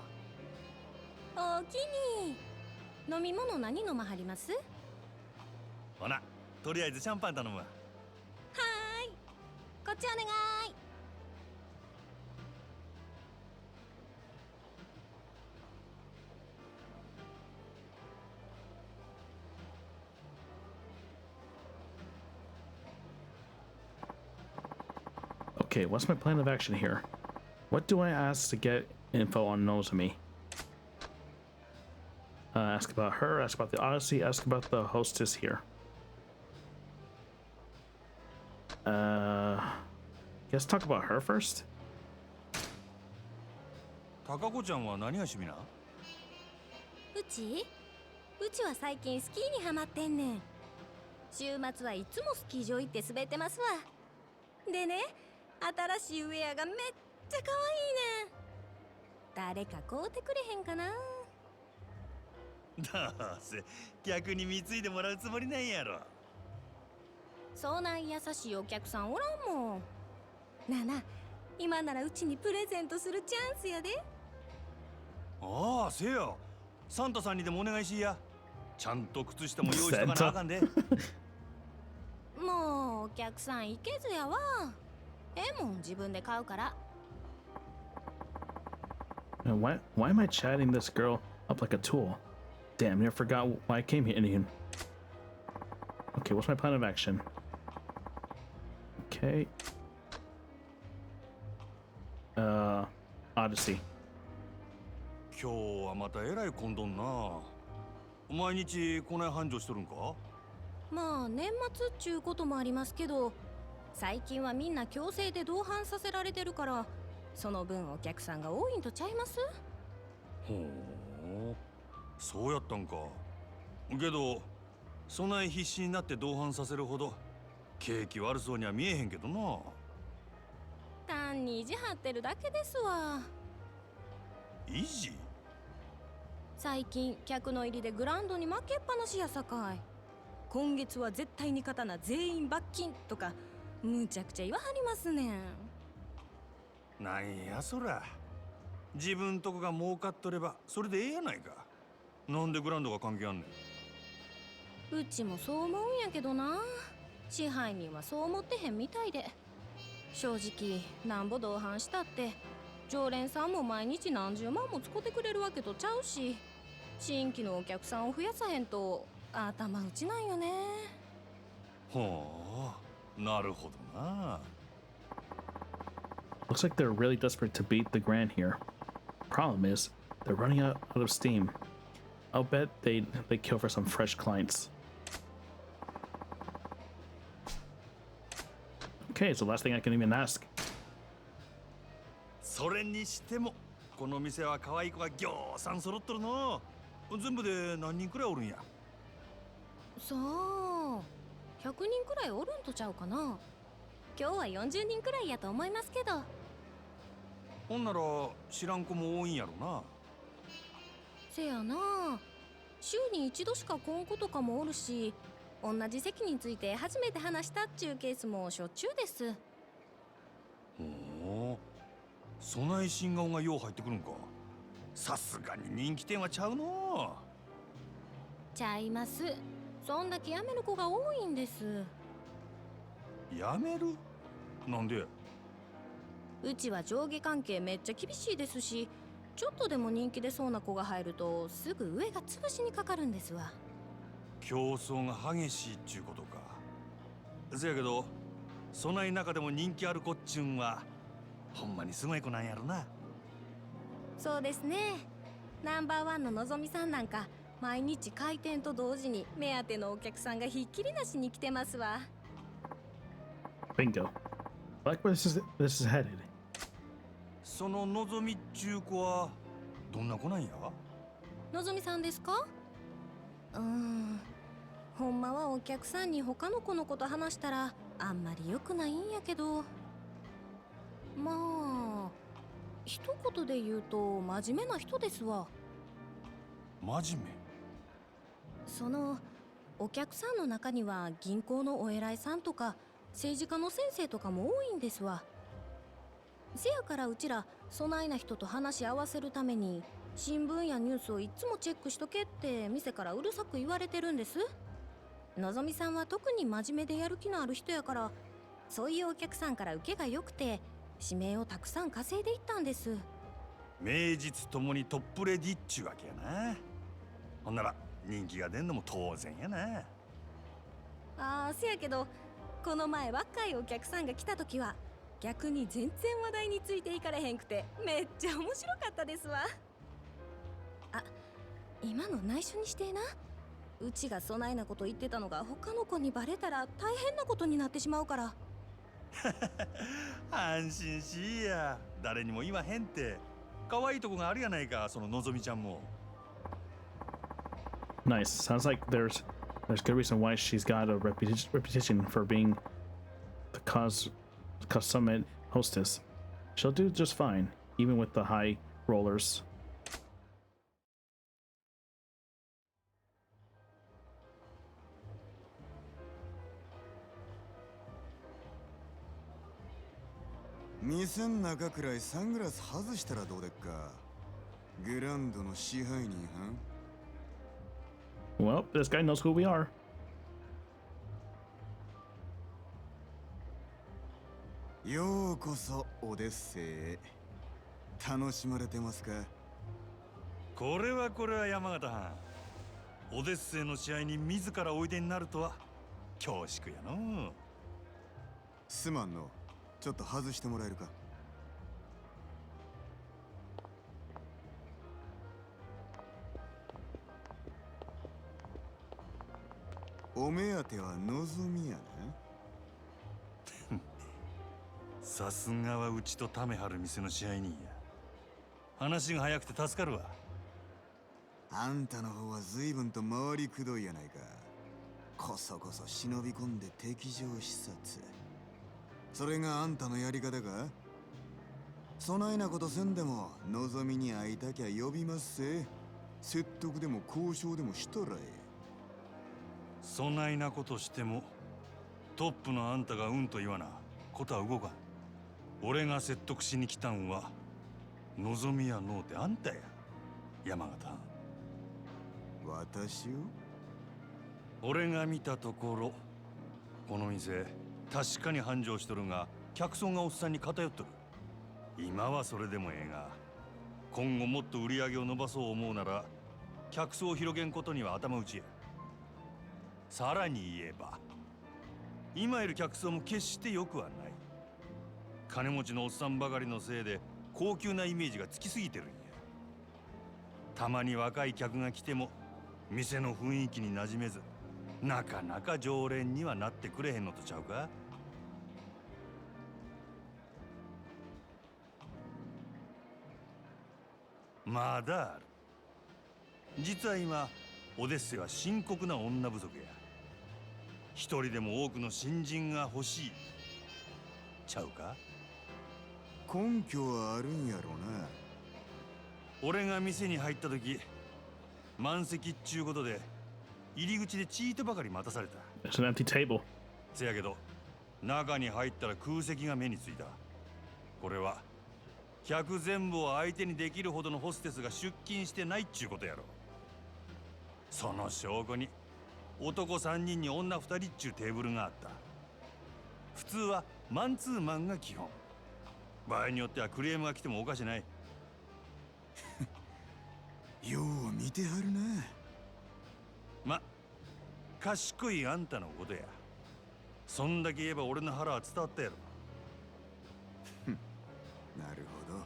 おおきに。飲み物何飲まはります？ほなとりあえずシャンパン頼むわ。はーい。こちお願い。Okay, what's my plan of action here? What do I ask to get info on Nozomi? Ask about her, ask about the Odyssey, ask about the hostess here. Let's talk about her first. 高子ちゃんは何が趣味な？うちは最近スキーにハマってんねん。週末はいつもスキー場行って滑ってますわ。でね、新しいウェアがめっちゃ可愛いねん。誰か買うてくれへんかな。どうせ逆に貢いでもらうつもりなんやろ。そんな優しいお客さんおらんもん。なあなあ、今ならうちにプレゼントするチャンスやで。ああ、せや。サンタさんにでもお願いしや。ちゃんと靴下も用意しとかなあかんで。もうお客さんいけずやわ。もん自分で買うから。Now, why am I chatting this girl up like a tool? Damn, I forgot why I came here. Okay, what's my plan of action? Okay. Odyssey. 今日はまたえらい混んどんな。毎日こない繁盛しとるんか？まあ年末っちゅうこともありますけど、最近はみんな強制で同伴させられてるから、その分お客さんが多いんとちゃいます？ほう、そうやったんか。けどそない必死になって同伴させるほど景気悪そうには見えへんけどな。単に意地張ってるだけですわ。意地？最近客の入りでグラウンドに負けっぱなしやさかい。今月は絶対に勝たな全員罰金とかむちゃくちゃ言わはりますねん。なんやそら。自分とこが儲かっとればそれでええやないか。なんでグラウンドが関係あんねん。うちもそう思うんやけどな。支配人はそう思ってへんみたいで。正直なんぼ同伴したって常連さんも毎日何十万も使ってくれるわけとちゃうし、新規のお客さんを増やさへんと頭打ちなんよね。ほう、なるほどな。Looks like they're really desperate to beat the Grand here. Problem is, they're running out of steam. I'll bet they kill for some fresh clients. Okay, so last thing I can even ask. それにしてもこの店は可愛い子がぎょうさん揃っとるの。全部で何人くらいおるんや？さあ、100人くらいおるんとちゃうかな。今日は40人くらいやと思いますけど。ほんなら知らん子も多いんやろな。せやな、週に一度しか来ん子とかもおるし、同じ席について初めて話したっちゅうケースもしょっちゅうです。ほう、そない新顔がよう入ってくるんか。さすがに人気店はちゃうの。ちゃいます。そんだけ辞める子が多いんです。やめる？なんで？うちは上下関係めっちゃ厳しいですし、ちょっとでも人気出そうな子が入るとすぐ上が潰しにかかるんですわ。競争が激しいっちゅうことか。せやけどそない中でも人気ある子っちゅうんはほんまにすごい子なんやろな。そうですね。ナンバーワンののぞみさんなんか毎日開店と同時に目当てのお客さんがひっきりなしに来てますわ。 Bingo. I like where this is headed. そののぞみっちゅう子はどんな子なんや？のぞみさんですか？ほんまはお客さんに他の子のこと話したらあんまり良くないんやけど、まあ一言で言うと真面目な人ですわ。真面そのお客さんの中には銀行のお偉いさんとか政治家の先生とかも多いんですわ。せやからうちらそないな人と話し合わせるために新聞やニュースをいつもチェックしとけって店からうるさく言われてるんです。のぞみさんは特に真面目でやる気のある人やからそういうお客さんから受けが良くて指名をたくさん稼いでいったんです。名実ともにトップレディっちゅうわけやな。ほんなら人気が出んのも当然やな。ああ、せやけどこの前若いお客さんが来た時は逆に全然話題についていかれへんくてめっちゃ面白かったですわ。あ、今の内緒にしてな。うちがそないなこと言ってたのが他の子にバレたら大変なことになってしまうから。安心しいや。誰にも言わへんって。可愛いとこがあるやないか、そののぞみちゃんも。Nice. Sounds like there's good reason why she's got a reputation for being the consummate hostess. She'll do just fine, even with the high rollers. 店ん中くらいサングラス外したらどうでっか。グランドの支配人は。Well, this guy knows who we are. ようこそオデッセイへ。楽しまれてますか。これは山形藩。オデッセイの試合に自らおいでになるとは恐縮やの。すまんの。ちょっと外してもらえるか。お目当ては望みやな。さすがはうちとためはる店の支配人や。話が早くて助かるわ。あんたの方は随分と回りくどいやないか。こそこそ忍び込んで敵情視察。それがあんたのやり方か。そないなことせんでも望みに会いたきゃ呼びますせ。説得でも交渉でもしたらええ。そないなことしてもトップのあんたがうんと言わなことは動かん。俺が説得しに来たんは望みやのうてあんたや、山形。私を。俺が見たところこの店確かに繁盛しとるが客層がおっさんに偏っとる。今はそれでもええが今後もっと売り上げを伸ばそう思うなら客層を広げんことには頭打ちや。さらに言えば今いる客層も決して良くはない。金持ちのおっさんばかりのせいで高級なイメージがつきすぎてるんや。たまに若い客が来ても店の雰囲気に馴染めずなかなか常連にはなってくれへんのとちゃうか。まだある。実は今オデッセイは深刻な女不足や。一人でも多くの新人が欲しいちゃうか。根拠はあるんやろな。俺が店に入った時満席っちゅうことで入り口でチートばかり待たされた。 There's an empty table. せやけど中に入ったら空席が目についた。これは客全部を相手にできるほどのホステスが出勤してないっちゅうことやろ。その証拠に男3人に女2人っちゅうテーブルがあった。普通はマンツーマンが基本。場合によってはクレームが来てもおかしない。よう見てはるな。ま、賢いあんたのことや。そんだけ言えば俺の腹は伝わったやろ。なるほど。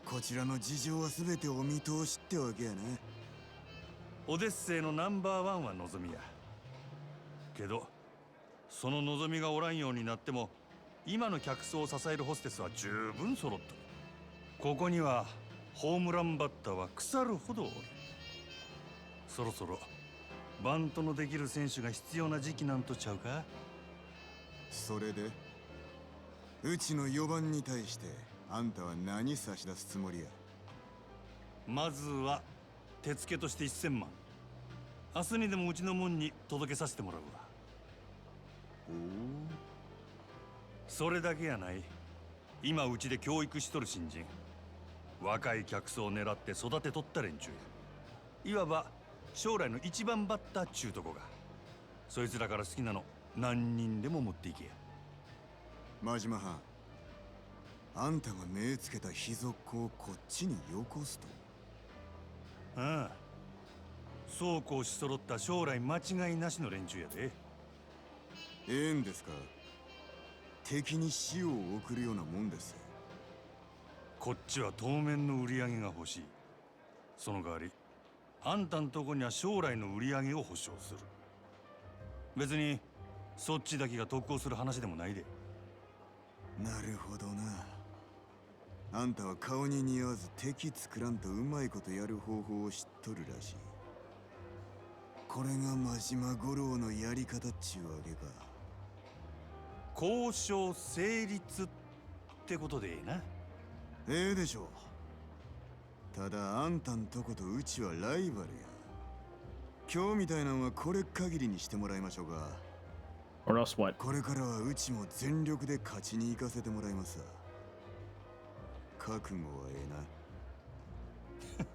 こちらの事情は全てお見通しってわけやな。オデッセイのナンバーワンは望みや。けどその望みがおらんようになっても今の客層を支えるホステスは十分揃っとる。ここにはホームランバッターは腐るほどおる。そろそろバントのできる選手が必要な時期なんとちゃうか。それでうちの4番に対してあんたは何差し出すつもりや。まずは手付けとして1000万。明日にでもうちの門に届けさせてもらうわ。おお。それだけやない。今うちで教育しとる新人、若い客層を狙って育てとった連中や。いわば将来の一番バッターっちゅうとこが。そいつらから好きなの何人でも持っていけや。真島藩、あんたが目つけた秘族をこっちによこすと。ああ、そうこうし揃った将来間違いなしの連中やで。ええんですか。敵に死を送るようなもんです。こっちは当面の売り上げが欲しい。その代わりあんたんとこには将来の売り上げを保証する。別にそっちだけが特攻する話でもないで。なるほどな。あんたは顔に似合わず敵作らんとうまいことやる方法を知っとるらしい。これが真島五郎のやり方っちゅうわけか。交渉成立ってことでええな。ええでしょう。ただあんたんとことうちはライバルや。今日みたいなのはこれ限りにしてもらいましょうか。 Or else what? これからはうちも全力で勝ちに行かせてもらいますわ。覚悟はええな。好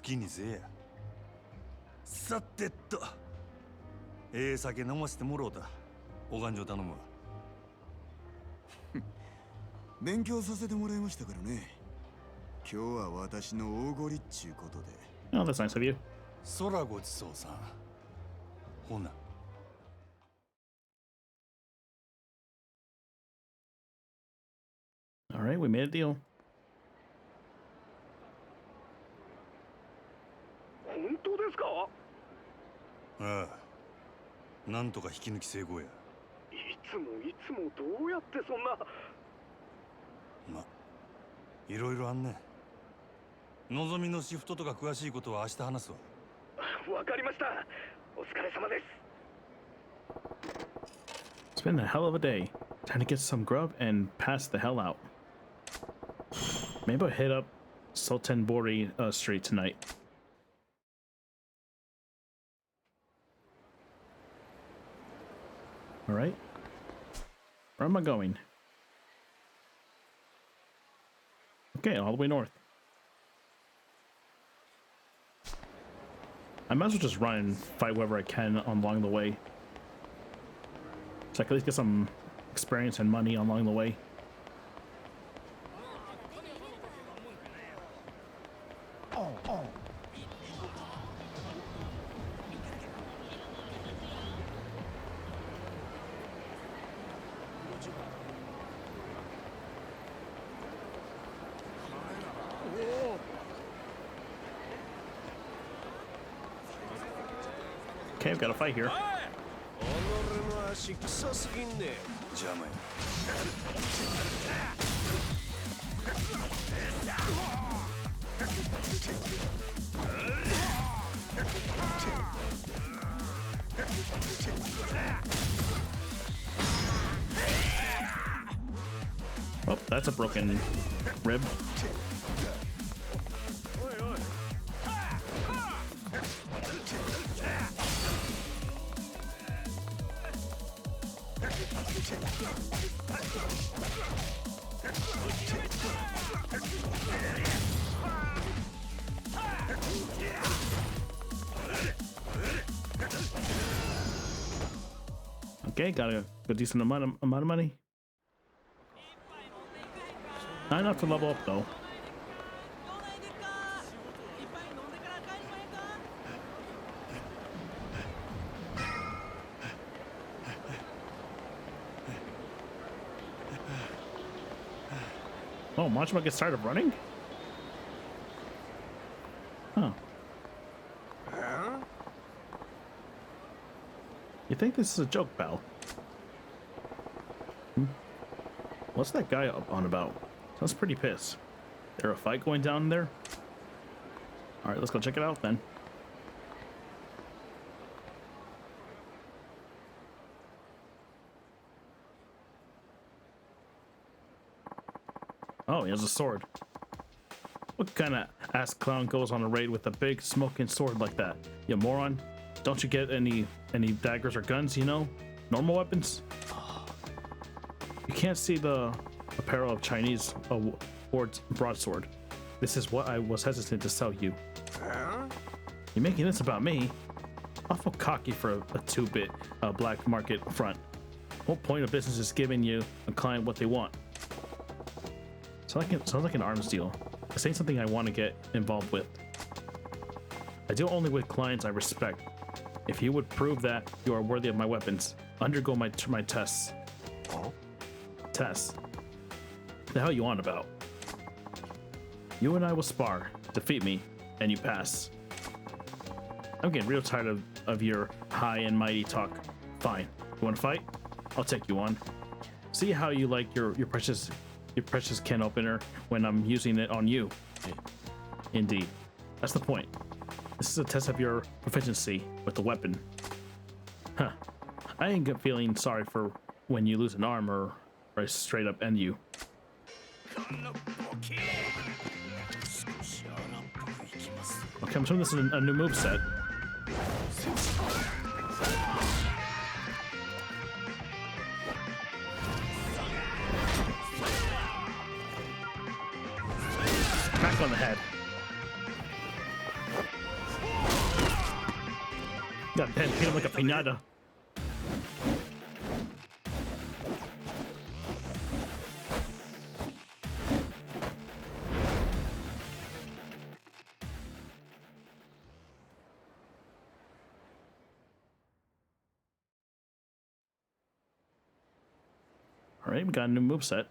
きにせえや。さてと、ええ酒飲ませてもろうた。お勘定頼むわ。勉強させてもらいましたからね。今日は私の大ごりっちゅうことで。 Oh, that's nice of you. 空ごちそうさん。ほな。All right, we made a deal. 本当ですか？ああ、なんとか引き抜き成功や。いつもどうやってそんな。ま、いろいろあんね。のぞみのシフトとか詳しいことは明日話すわ。わかりました。お疲れ様です。 It's been a hell of a day. Time to get some grub and pass the hell out. Maybe I'll hit up Sultanbori Street tonight. All right. Where am I going? Okay, all the way north. I might as well just run and fight whoever I can along the way. So I can at least get some experience and money along the way. Okay, I've got a fight here. 邪魔や。Oh, that's a broken rib. Okay, got a decent amount of money. Not enough to level up though. Oh, Majima gets tired of running? Huh. You think this is a joke, pal? What's that guy up on about? Sounds pretty pissed. There a fight going down there? Alright, let's go check it out then. Oh, he has a sword. What kind of ass clown goes on a raid with a big smoking sword like that? You moron. Don't you get any daggers or guns, you know? Normal weapons? You can't see the apparel of Chinese broadsword. This is what I was hesitant to sell you. You're making this about me? Awful cocky for a 2-bit black market front. What point of business is giving you a client what they want? Sounds like an arms deal. This ain't something I want to get involved with. I deal only with clients I respect. If you would prove that you are worthy of my weapons, undergo my tests. Tests? The hell you on about? You and I will spar, defeat me, and you pass. I'm getting real tired of your high and mighty talk. Fine. You want to fight? I'll take you on. See how you like your precious can opener when I'm using it on you. Indeed. That's the point. This is a test of your proficiency with the weapon. Huh. I ain't feeling sorry for when you lose an arm or I straight up end you. Okay, I'm assuming this is a new moveset. Back on the head. Got hit him like a piñata. All right, we got a new moveset.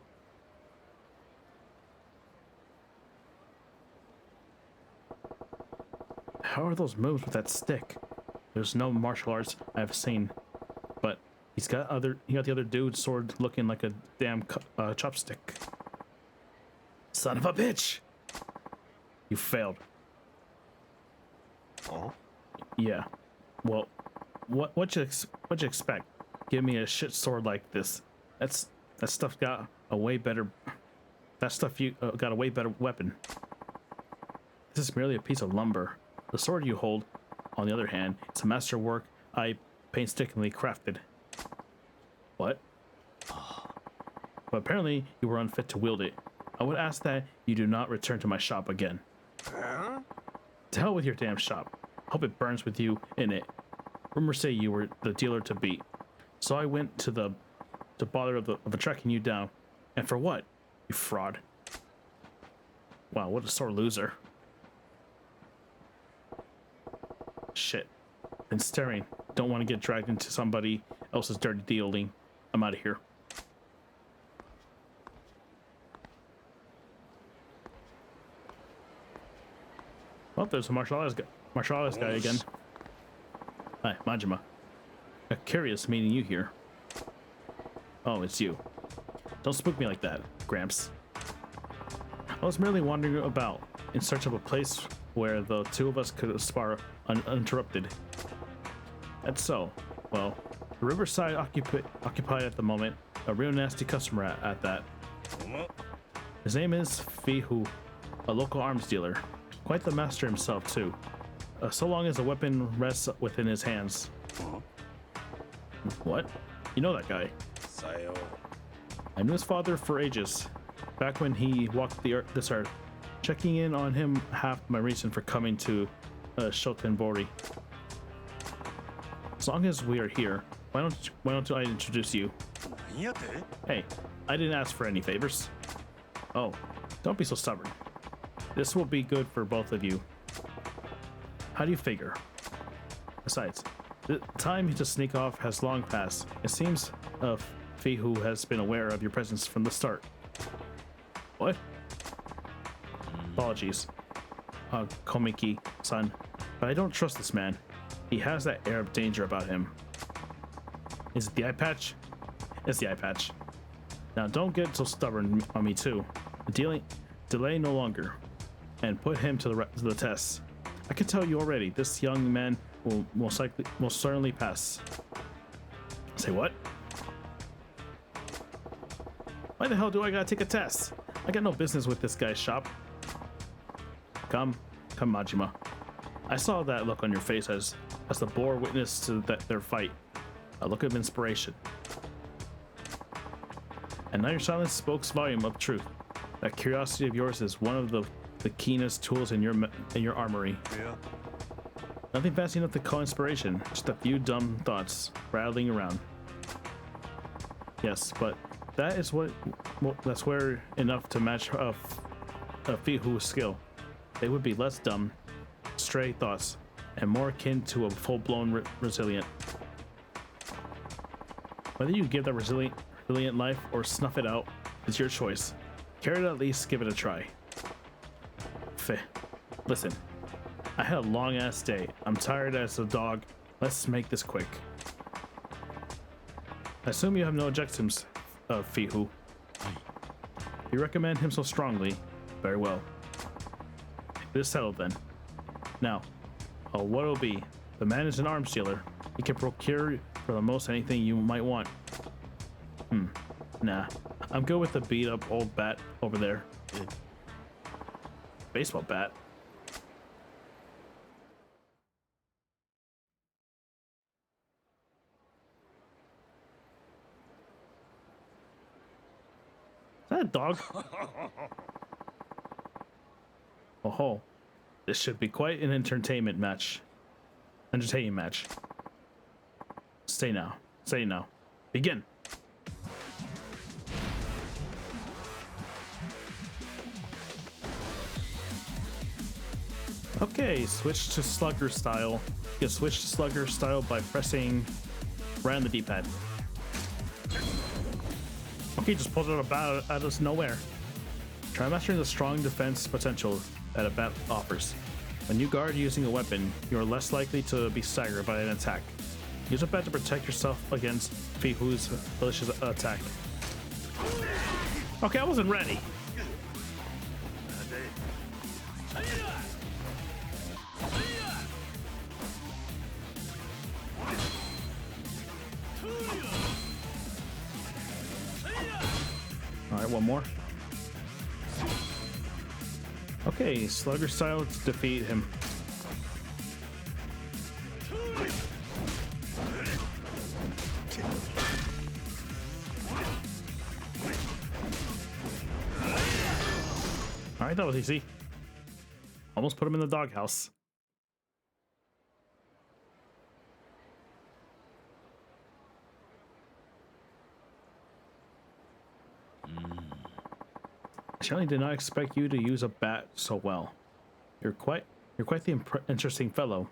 How are those moves with that stick? There's no martial arts I've seen, but he got the other dude's sword looking like a damn chopstick. Son of a bitch! You failed. Oh? Yeah. Well, what you expect? Give me a shit sword like this. That stuff got a way better. That stuff you got a way better weapon. This is merely a piece of lumber. The sword you hold, on the other hand, it's a masterwork I painstakingly crafted. What? But apparently you were unfit to wield it. I would ask that you do not return to my shop again. To hell with your damn shop. Hope it burns with you in it. Rumors say you were the dealer to beat. So I went to bother of tracking you down. And for what? You fraud. Wow, what a sore loser. Shit. Been staring. Don't want to get dragged into somebody else's dirty dealing. I'm out of here. Well, there's a martial arts guy again. Hi, Majima. Curious meeting you here. Oh, it's you. Don't spook me like that, Gramps. I was merely wandering about in search of a place where the two of us could spar uninterrupted. That's so. Well, the riverside occupied at the moment. A real nasty customer at that. His name is Fihu, a local arms dealer. Quite the master himself, too. So long as the weapon rests within his hands. What? You know that guy? I knew his father for ages. Back when he walked this earth. Checking in on him half my reason for coming to Ch.3&4. As long as we are here, why don't I introduce you? Hey, I didn't ask for any favors. Oh, don't be so stubborn. This will be good for both of you. How do you figure? Besides, the time to sneak off has long passed. It seems Fihu has been aware of your presence from the start. What? Apologies, Komiki-san, but I don't trust this man. He has that air of danger about him. Is it the eye patch? It's the eye patch. Now don't get so stubborn on me too. Delay no longer, and put him to the test. I can tell you already, this young man will most certainly pass. Say what? Why the hell do I gotta take a test? I got no business with this guy's shop. Come, Majima. I saw that look on your face as the bore witness to their fight. A look of inspiration. And now your silence spoke volume of truth. That curiosity of yours is one of the keenest tools in your armory. Yeah. Nothing fancy enough to call inspiration, just a few dumb thoughts rattling around. Yes, but that is that's where enough to match a Fihu's skill. They would be less dumb, stray thoughts, and more akin to a full-blown resilient. Whether you give that resilient life or snuff it out is your choice. Care to at least give it a try. Listen, I had a long-ass day. I'm tired as a dog. Let's make this quick. I assume you have no objections, Fihu. You recommend him so strongly. Very well. It is settled then. Now, what will be? The man is an arms dealer. He can procure for the most anything you might want. Nah. I'm good with the beat up old bat over there. Baseball bat. Is that a dog? Oh, this should be quite an entertainment match. Entertaining match. Stay now. Begin. Okay, switch to slugger style. You can switch to slugger style by pressing right on the D-pad. Okay, just pulled out a bat out of nowhere. Try mastering the strong defense potential that a bat offers. When you guard using a weapon, you are less likely to be staggered by an attack. Use a bat to protect yourself against Fihu's malicious attack. Okay, I wasn't ready. Alright, one more. Okay, slugger style to defeat him. Alright, that was easy. Almost put him in the doghouse. I certainly did not expect you to use a bat so well. You're quite the interesting fellow.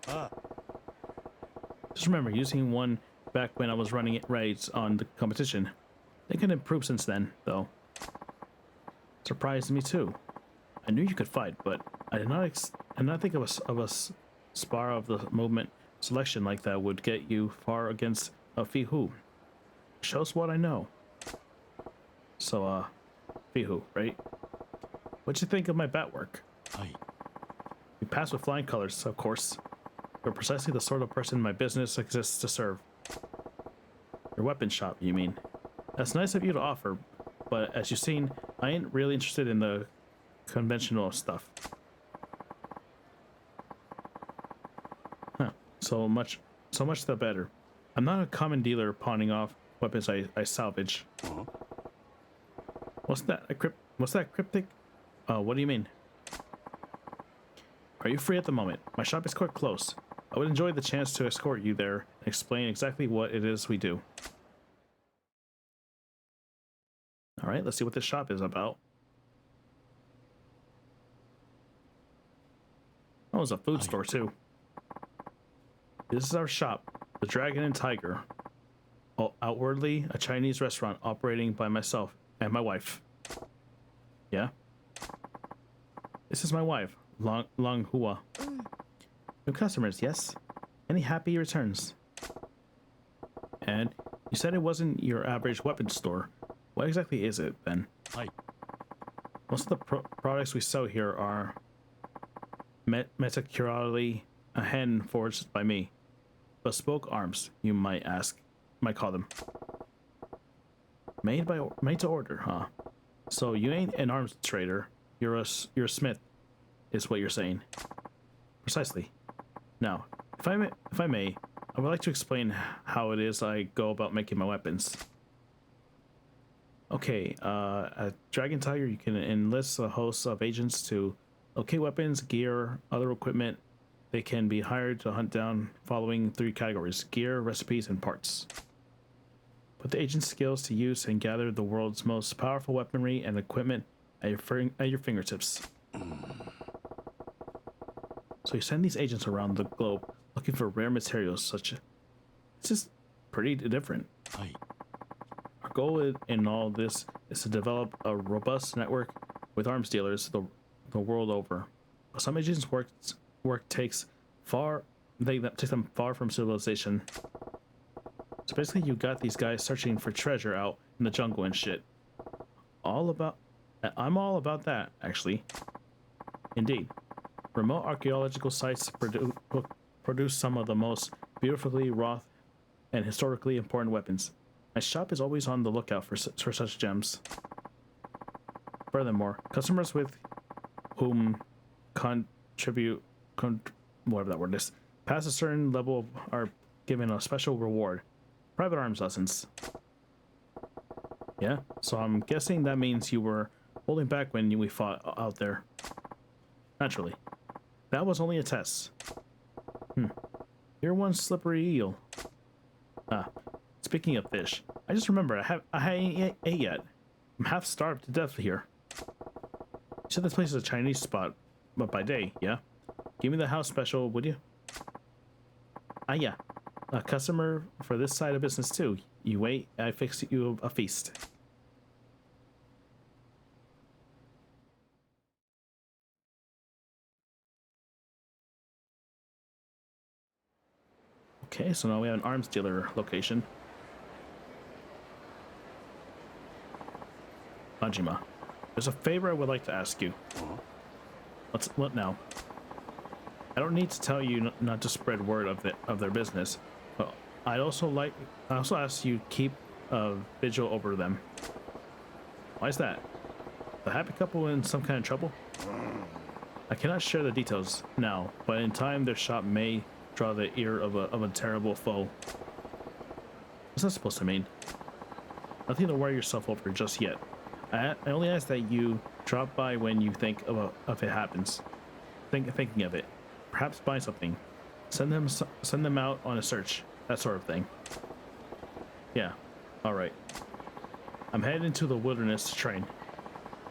Just remember, using one back when I was running raids on the competition. They can improve since then, though. Surprised me too. I knew you could fight, but I did not think of a spar of the movement selection like that would get you far against a Fihu. Shows what I know. So, Fihu, right? What'd you think of my bat work? You passed with flying colors, of course. You're precisely the sort of person my business exists to serve. Your weapon shop, you mean? That's nice of you to offer, but as you've seen, I ain't really interested in the conventional stuff. Huh. So much the better. I'm not a common dealer pawning off weapons I salvage. What's that cryptic? What do you mean? Are you free at the moment? My shop is quite close. I would enjoy the chance to escort you there and explain exactly what it is we do. Alright, let's see what this shop is about. Oh, it's a food store too. This is our shop, the Dragon and Tiger. Outwardly, a Chinese restaurant operating by myself and my wife. Yeah? This is my wife, Long Hua. New customers, yes? Any happy returns? And you said it wasn't your average weapons store. What exactly is it, then? Most of the products we sell here are meticulously hand forged by me. Bespoke arms, you might call them. Made to order, huh? So you ain't an arms trader. You're a smith, is what you're saying. Precisely. Now, if I may, I would like to explain how it is I go about making my weapons. Okay, at Dragon Tiger, you can enlist a host of agents to locate weapons, gear, other equipment. They can be hired to hunt down following 3 categories: gear, recipes, and parts. Put the agent's skills to use and gather the world's most powerful weaponry and equipment at your fingertips. So you send these agents around the globe looking for rare materials such. It's just pretty different. Aye. Our goal in all this is to develop a robust network with arms dealers the world over. But some agents' work takes them far from civilization. So basically, you got these guys searching for treasure out in the jungle and shit. I'm all about that, actually. Indeed. Remote archaeological sites produce some of the most beautifully wrought and historically important weapons. My shop is always on the lookout for such gems. Furthermore, customers with whom whatever that word is, past a certain level are given a special reward. Private arms lessons. Yeah, so I'm guessing that means you were holding back when we fought out there. Naturally. That was only a test. You're one slippery eel. Speaking of fish, I just remembered I ain't ate yet. I'm half starved to death here. You said this place is a Chinese spot, but by day, yeah? Give me the house special, would you? Yeah. A customer for this side of business too. You wait, I fix you a feast. Okay, so now we have an arms dealer location. Majima, there's a favor I would like to ask you. What now? I don't need to tell you not to spread word of their business, but I also ask you keep a vigil over them. Why is that? The happy couple in some kind of trouble? I cannot share the details now, but in time their shop may draw the ear of a terrible foe. What's that supposed to mean? Nothing to worry yourself over just yet. I only ask that you drop by when you think of it happens. Thinking of it. Perhaps buy something. Send them out on a search. That sort of thing. Yeah. Alright. I'm headed into the wilderness to train.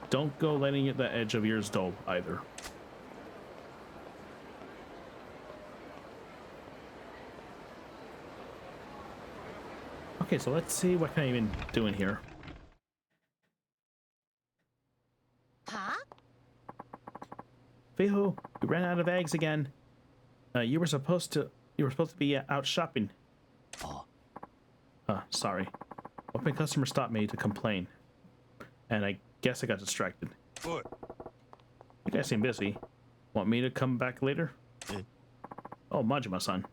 Don't go letting the edge of yours dull either. Okay, so let's see what can I even do in here. Huh? Fihu, you ran out of eggs again. You were supposed to be out shopping. Sorry. Open customer stopped me to complain, and I guess I got distracted. What? You guys seem busy. Want me to come back later? Oh, Majima-san.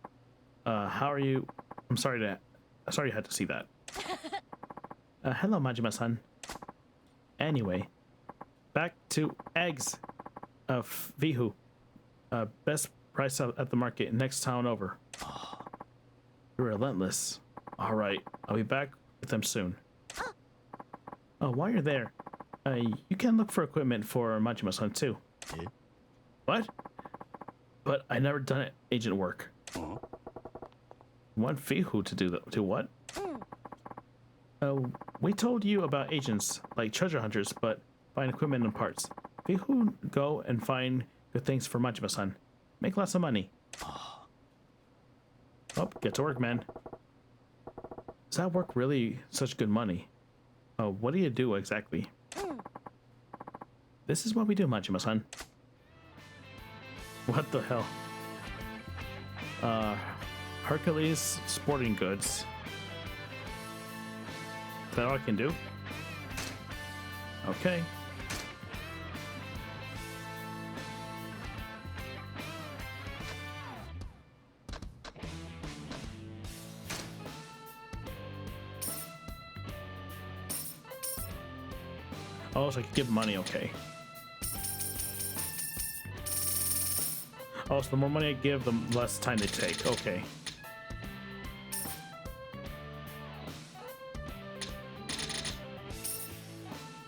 How are you? I'm sorry you had to see that. Hello, Majima-san. Anyway, back to eggs. Vihu. Best price at the market next town over. You're relentless. Alright, I'll be back with them soon. Oh, while you're there, you can look for equipment for Majima-san too. What? But I never done agent work. Want Vihu to do that? To what? We told you about agents, like treasure hunters, but find equipment and parts. Vihu go and find good things for Majima-san. Make lots of money. Oh, get to work, man. Is that work really such good money? What do you do exactly? This is what we do, Majima-san. What the hell? Hercules Sporting Goods. Is that all I can do? Okay. Oh, so I can give money, okay. Oh, so the more money I give, the less time they take, okay.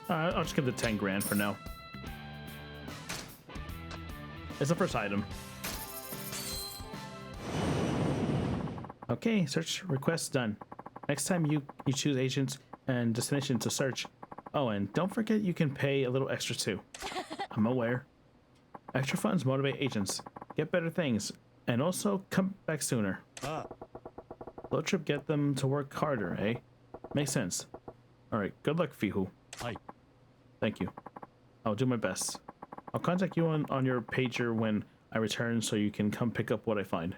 I'll just give the 10 grand for now. It's the first item. Okay, search request done. Next time you choose agents and destination to search. Oh, and don't forget you can pay a little extra too. I'm aware. Extra funds motivate agents, get better things, and also come back sooner. Slow trip get them to work harder, eh? Makes sense. Alright, good luck, Fihu. Hi. Thank you. I'll do my best. I'll contact you on your pager when I return so you can come pick up what I find.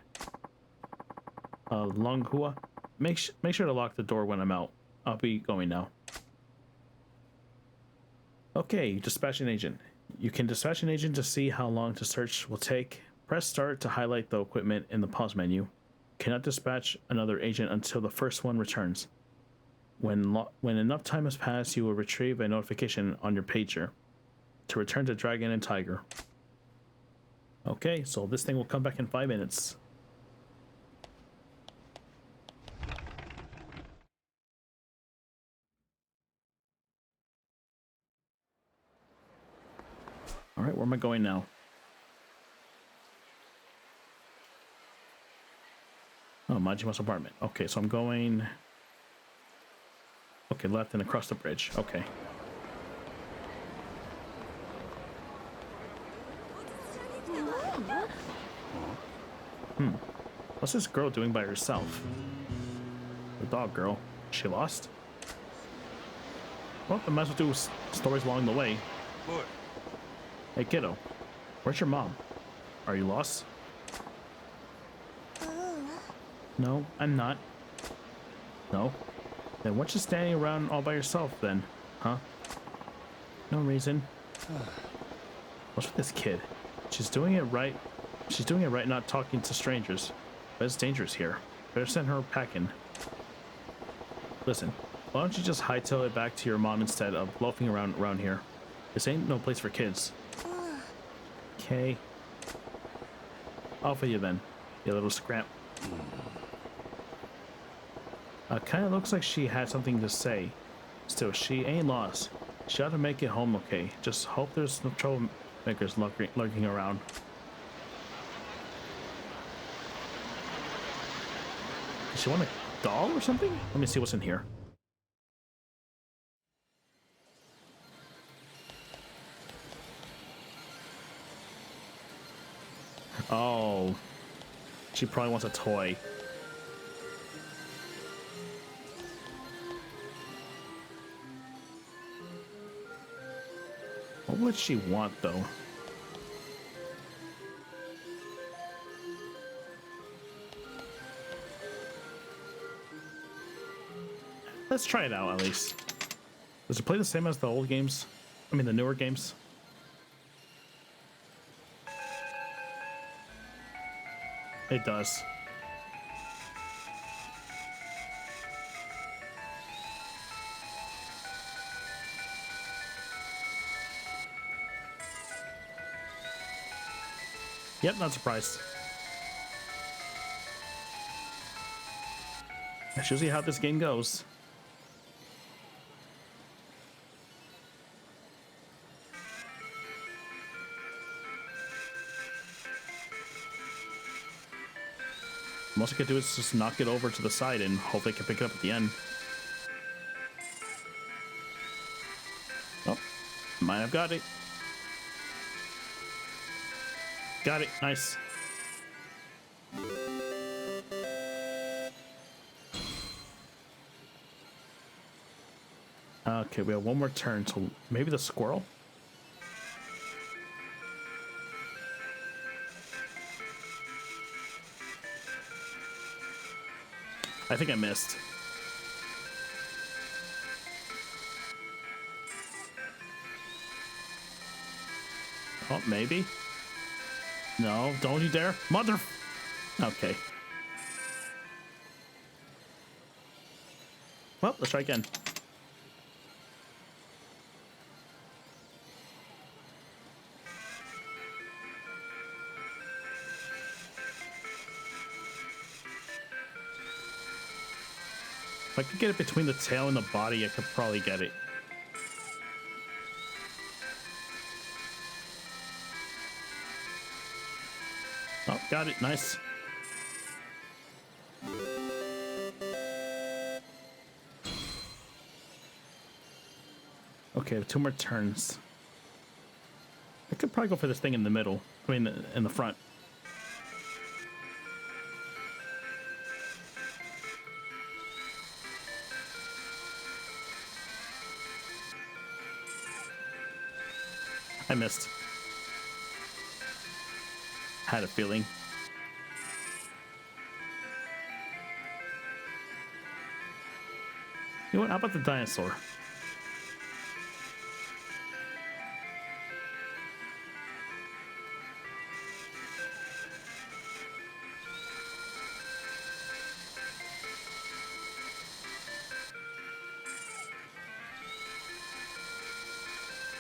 Longhua, make sure to lock the door when I'm out. I'll be going now. Okay, dispatch an agent. You can dispatch an agent to see how long to search will take. Press start to highlight the equipment in the pause menu. Cannot dispatch another agent until the first one returns. When enough time has passed, you will retrieve a notification on your pager to return to Dragon and Tiger. Okay, so this thing will come back in 5 minutes. Alright, where am I going now? Oh, Majima's apartment. Okay, so I'm going... Okay, left and across the bridge. Okay. What's this girl doing by herself? The dog girl. She lost? Well, I might as well do stories along the way. Boy. Hey, kiddo. Where's your mom? Are you lost? No, I'm not. No? Then what's you standing around all by yourself then? Huh? No reason. What's with this kid? She's doing it right. She's doing it right not talking to strangers. But it's dangerous here. Better send her packing. Listen, why don't you just hightail it back to your mom instead of loafing around here? This ain't no place for kids. Okay. Off with you then, you little scrap. Kinda looks like she had something to say. Still, she ain't lost. She ought to make it home okay. Just hope there's no troublemakers lurking around. Does she want a doll or something? Let me see what's in here. Oh. She probably wants a toy. What would she want, though? Let's try it out, at least. Does it play the same as the old games? I mean, the newer games? It does. Yep, not surprised. That's usually how this game goes. Most I could do is just knock it over to the side and hope they can pick it up at the end. Oh, might have got it. Got it, nice. Okay, we have one more turn, so maybe the squirrel? I think I missed. Oh, maybe? No, don't you dare. Mother... Okay. Well, let's try again. If I could get it between the tail and the body, I could probably get it. Oh, got it. Nice. Okay, 2 more turns. I could probably go for this thing in the middle. I mean, in the front. I missed. Had a feeling. You know what? How about the dinosaur?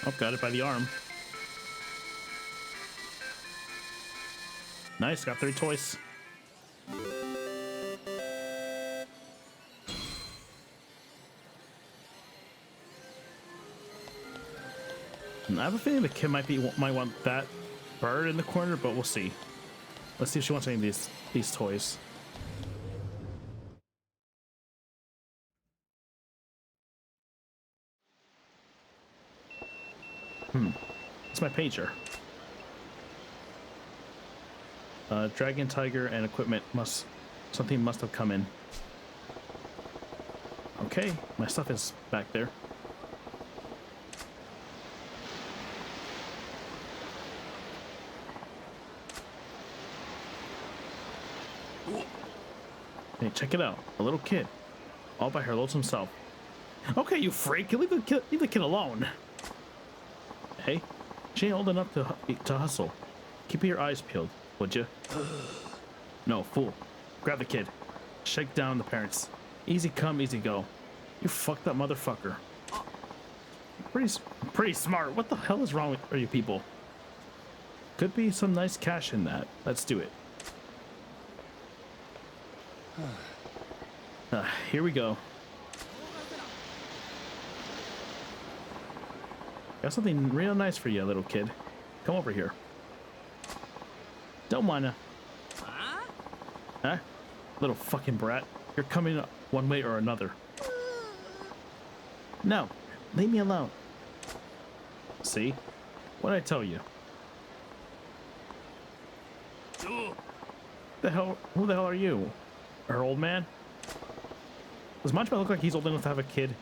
Oh, got it by the arm. Nice, got 3 toys. I have a feeling the kid might want that bird in the corner, but we'll see. Let's see if she wants any of these toys. It's my pager. Dragon, tiger, and equipment something must have come in. Okay, my stuff is back there. Hey, check it out. A little kid. All by her lonesome self. Okay, you freak. Leave the kid alone. Hey, she ain't old enough to hustle. Keep your eyes peeled, would you? No, fool. Grab the kid. Shake down the parents. Easy come, easy go. You fucked up motherfucker. Pretty smart. What the hell is wrong with you people? Could be some nice cash in that. Let's do it. Here we go. Got something real nice for you, little kid. Come over here. Don't wanna. Huh? Little fucking brat. You're coming up one way or another. No, leave me alone. See? What'd I tell you? Who the hell are you? Her old man? Does Majima look like he's old enough to have a kid?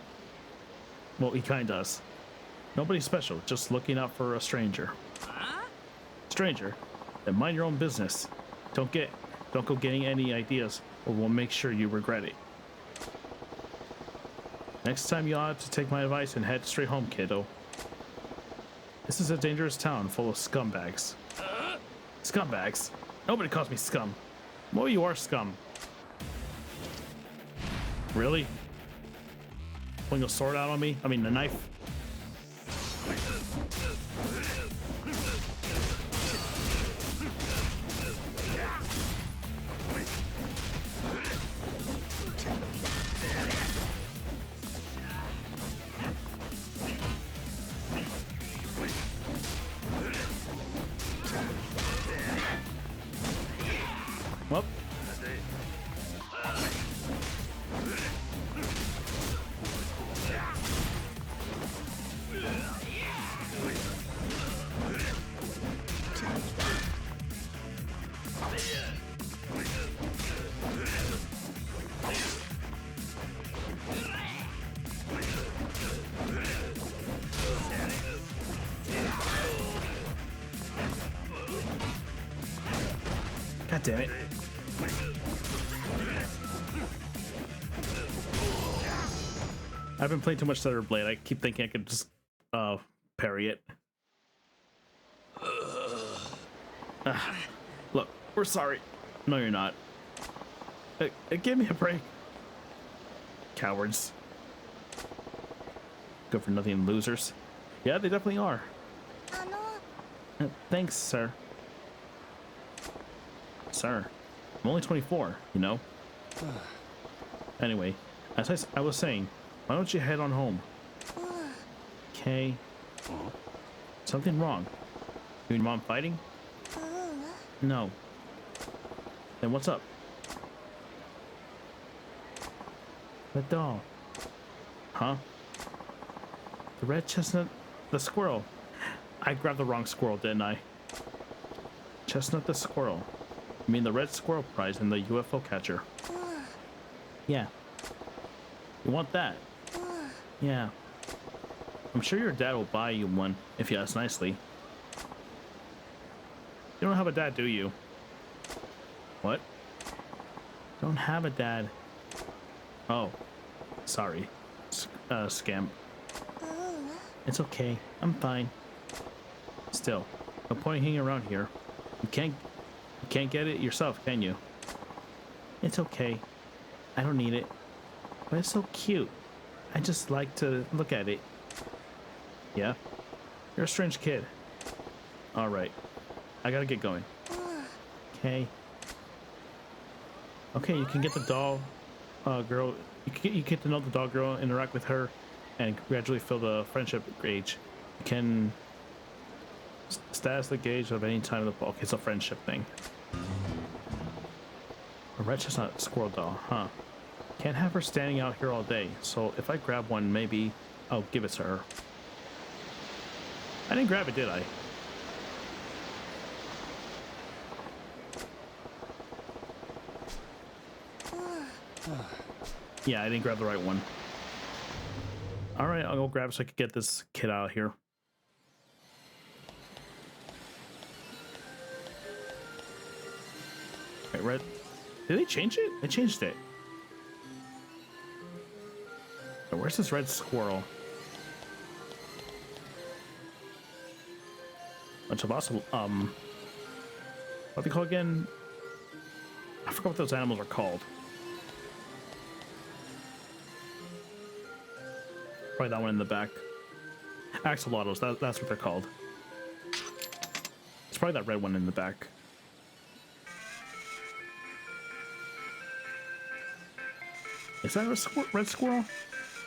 Well, he kinda does. Nobody special, just looking out for a stranger. Stranger? Then mind your own business. Don't go getting any ideas, or we'll make sure you regret it. Next time you ought to take my advice and head straight home, kiddo. This is a dangerous town full of scumbags. Scumbags? Nobody calls me scum. Well, you are scum. Really? Pulling a sword out on me? I mean, the knife. Well. God damn it. I've been playing too much Thunder Blade. I keep thinking I could just parry it. Look, we're sorry. No, you're not. Give me a break. Cowards. Good for nothing losers. Yeah, they definitely are. Thanks, sir. Sir, I'm only 24, you know? Anyway, as I was saying, why don't you head on home? Okay. Something wrong? You and Mom fighting? No. Then what's up? The doll. Huh? The red chestnut, the squirrel. I grabbed the wrong squirrel, didn't I? Chestnut the squirrel. You mean the red squirrel prize in the UFO catcher? Yeah. You want that? Yeah. I'm sure your dad will buy you one if you ask nicely. You don't have a dad, do you? What? Don't have a dad. Oh. Sorry. Scamp. It's okay. I'm fine. Still, no point hanging around here. You can't get it yourself, can you? It's okay. I don't need it. But it's so cute. I just like to look at it. Yeah? You're a strange kid. Alright. I gotta get going. Okay. Okay, you can get the doll girl. You get to know the doll girl, interact with her, and gradually fill the friendship gauge. You can status the gauge of any time of the ball. Okay, it's a friendship thing. A red chestnut squirrel doll, huh? Can't have her standing out here all day, so if I grab one, maybe I'll give it to her. I didn't grab it, did I? Yeah, I didn't grab the right one. Alright, I'll go grab it so I can get this kid out of here. Wait, red. Did they change it? They changed it. Where's this red squirrel? Bunch of awesome, what they call again? I forgot what those animals are called. Probably that one in the back. Axolotls, that's what they're called. It's probably that red one in the back. Is that a red squirrel?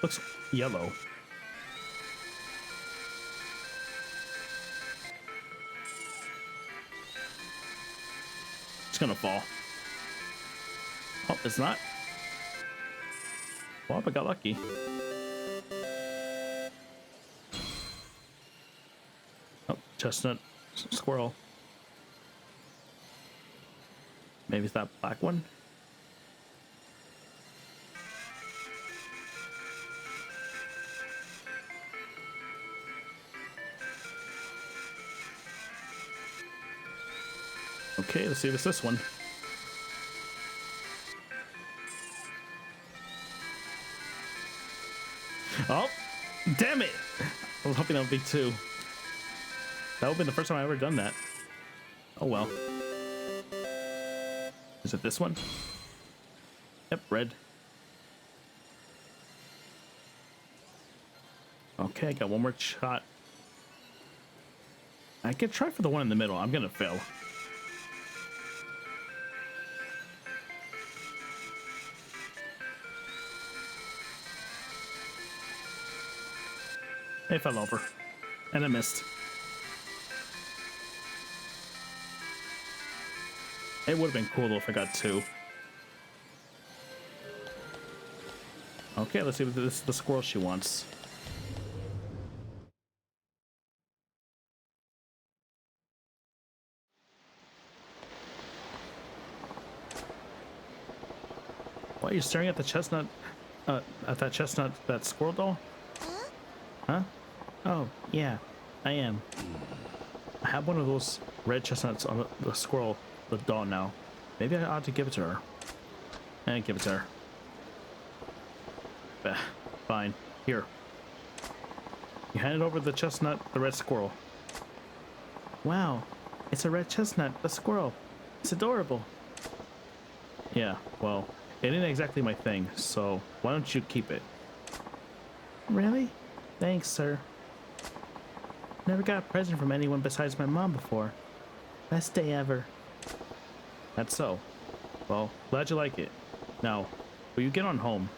Looks yellow. It's gonna fall. Oh, it's not. Well, I got lucky. Oh, chestnut squirrel. Maybe it's that black one. Okay, let's see if it's this one. Oh, damn it! I was hoping that would be two. That would be the first time I've ever done that. Oh well. Is it this one? Yep, red. Okay, I got one more shot. I could try for the one in the middle. I'm gonna fail. It fell over. And I missed. It would have been cool though if I got two. Okay, let's see if this is the squirrel she wants. Why are you staring at the chestnut? That squirrel doll? Huh? Oh, yeah, I am. I have one of those red chestnuts on the squirrel, the doll now. Maybe I ought to give it to her. And give it to her. Fine. Here. You handed over the chestnut, the red squirrel. Wow, it's a red chestnut, a squirrel. It's adorable. Yeah, well, it ain't exactly my thing, so why don't you keep it? Really? Thanks, sir. Never got a present from anyone besides my mom before. Best day ever. That's so. Well, glad you like it. Now, will you get on home?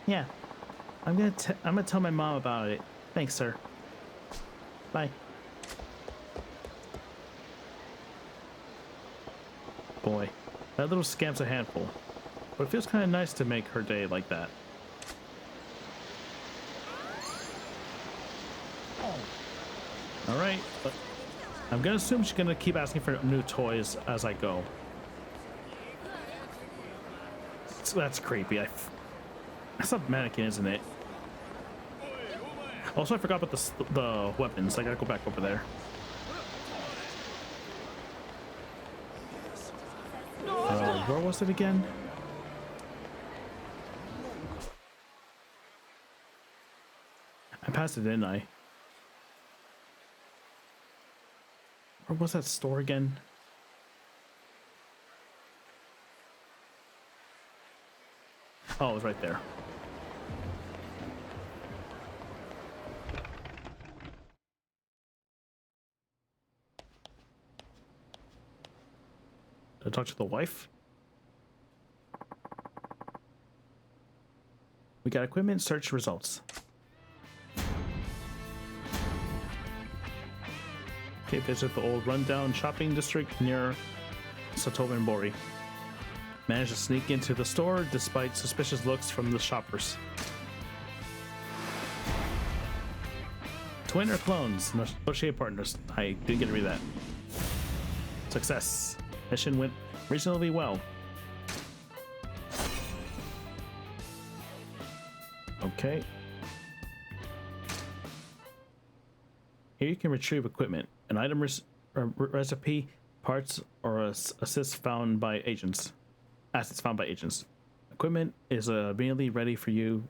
Yeah. I'm gonna tell my mom about it. Thanks, sir. Bye. Boy, that little scamp's a handful. But it feels kind of nice to make her day like that. All right, but I'm gonna assume she's gonna keep asking for new toys as I go. So that's creepy. That's a mannequin, isn't it? Also, I forgot about the weapons. I gotta go back over there. Where was it again? I passed it, didn't I? Where was that store again? Oh, it was right there. Did I talk to the wife? We got equipment search results. Okay, visit the old rundown shopping district near Satobenbori. Managed to sneak into the store despite suspicious looks from the shoppers. Twin or clones? Negotiate partners. I didn't get to read that. Success. Mission went reasonably well. Okay. Here you can retrieve equipment, an item recipe, parts, or assets found by agents. Equipment is immediately ready for you.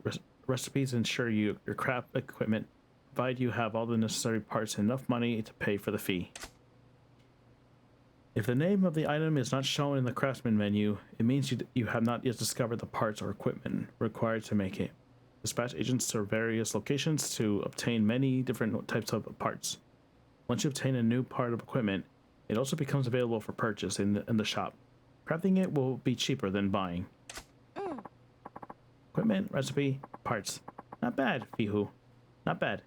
Recipes ensure your craft equipment, provide you have all the necessary parts and enough money to pay for the fee. If the name of the item is not shown in the craftsman menu, it means you have not yet discovered the parts or equipment required to make it. Dispatch agents to various locations to obtain many different types of parts. Once you obtain a new part of equipment, it also becomes available for purchase in the shop. Crafting it will be cheaper than buying. Equipment, recipe, parts. Not bad, Fihu. Not bad.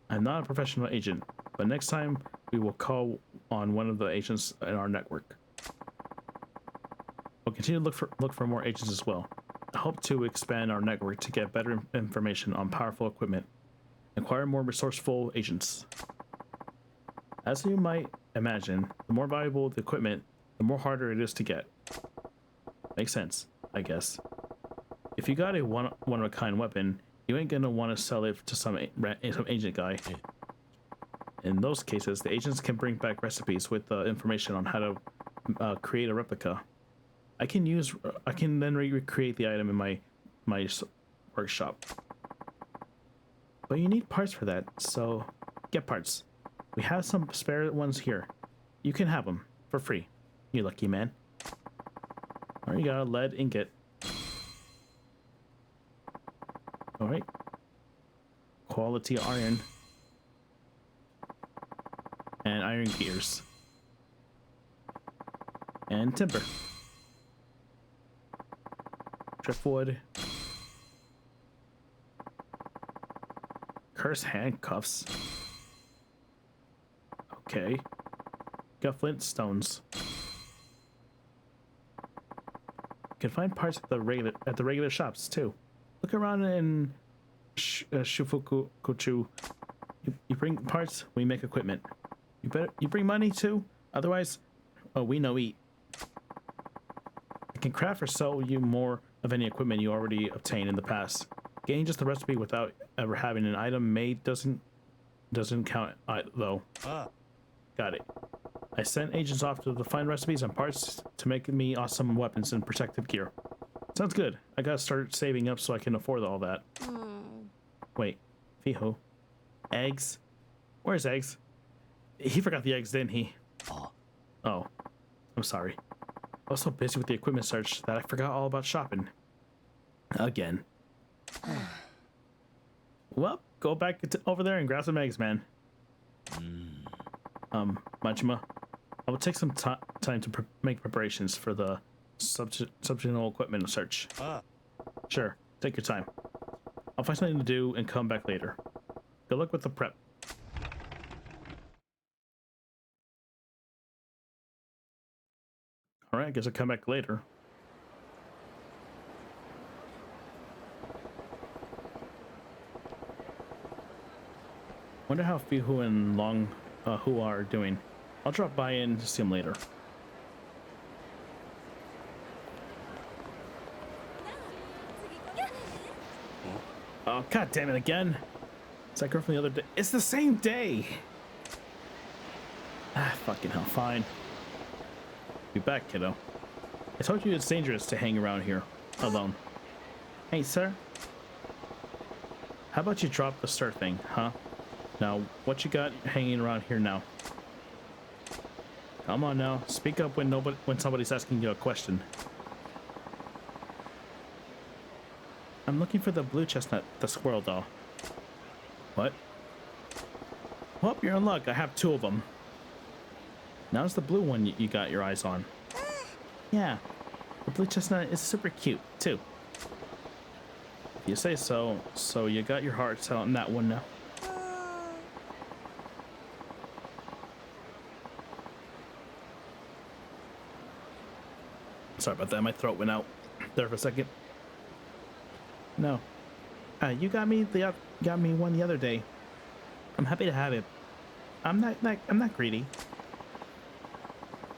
I'm not a professional agent, but next time we will call on one of the agents in our network. We'll continue to look for more agents as well. I hope to expand our network to get better information on powerful equipment. Acquire more resourceful agents. As you might imagine, the more valuable the equipment, the more harder it is to get. Makes sense, I guess. If you got a one-of-a-kind weapon, you ain't gonna want to sell it to some agent guy. In those cases, the agents can bring back recipes with information on how to create a replica. I can then recreate the item in my workshop. But you need parts for that, so get parts. We have some spare ones here. You can have them for free. You lucky man. Alright, you got a lead ingot. Alright. Quality iron. And iron gears. And timber. Driftwood. Curse handcuffs. Okay. Got flint stones. You can find parts at the regular shops too. Look around in Shufukuchu. You bring parts, we make equipment. You bring money too. Otherwise, we no eat. I can craft or sell you more of any equipment you already obtained in the past. Getting just the recipe without ever having an item made doesn't count though. Got it. I sent agents off to find recipes and parts to make me awesome weapons and protective gear. Sounds good. I gotta start saving up so I can afford all that. Wait, Fiho. Eggs? Where's eggs? He forgot the eggs, didn't he? Oh. I'm sorry. I was so busy with the equipment search that I forgot all about shopping. Again. Well, go back over there and grab some eggs, man. Majima, I will take some time to make preparations for the subgenal equipment search. Sure, take your time. I'll find something to do and come back later. Good luck with the prep. Alright, I guess I'll come back later. Wonder how Fihu and Long Who are doing. I'll drop by and see them later. Oh, god damn it again. It's that girl from the other day. It's the same day. Ah, fucking hell, fine. Be back, kiddo. I told you it's dangerous to hang around here alone. Hey, sir. How about you drop the sir thing, huh? Now, what you got hanging around here now? Come on now, speak up when somebody's asking you a question. I'm looking for the blue chestnut, the squirrel doll. What? Well, you're in luck. I have 2 of them. Now's the blue one you got your eyes on. Yeah, the blue chestnut is super cute, too. If you say so, so you got your heart set on that one now. Sorry about that, my throat went out there for a second. No. You got me one the other day. I'm happy to have it. I'm not greedy.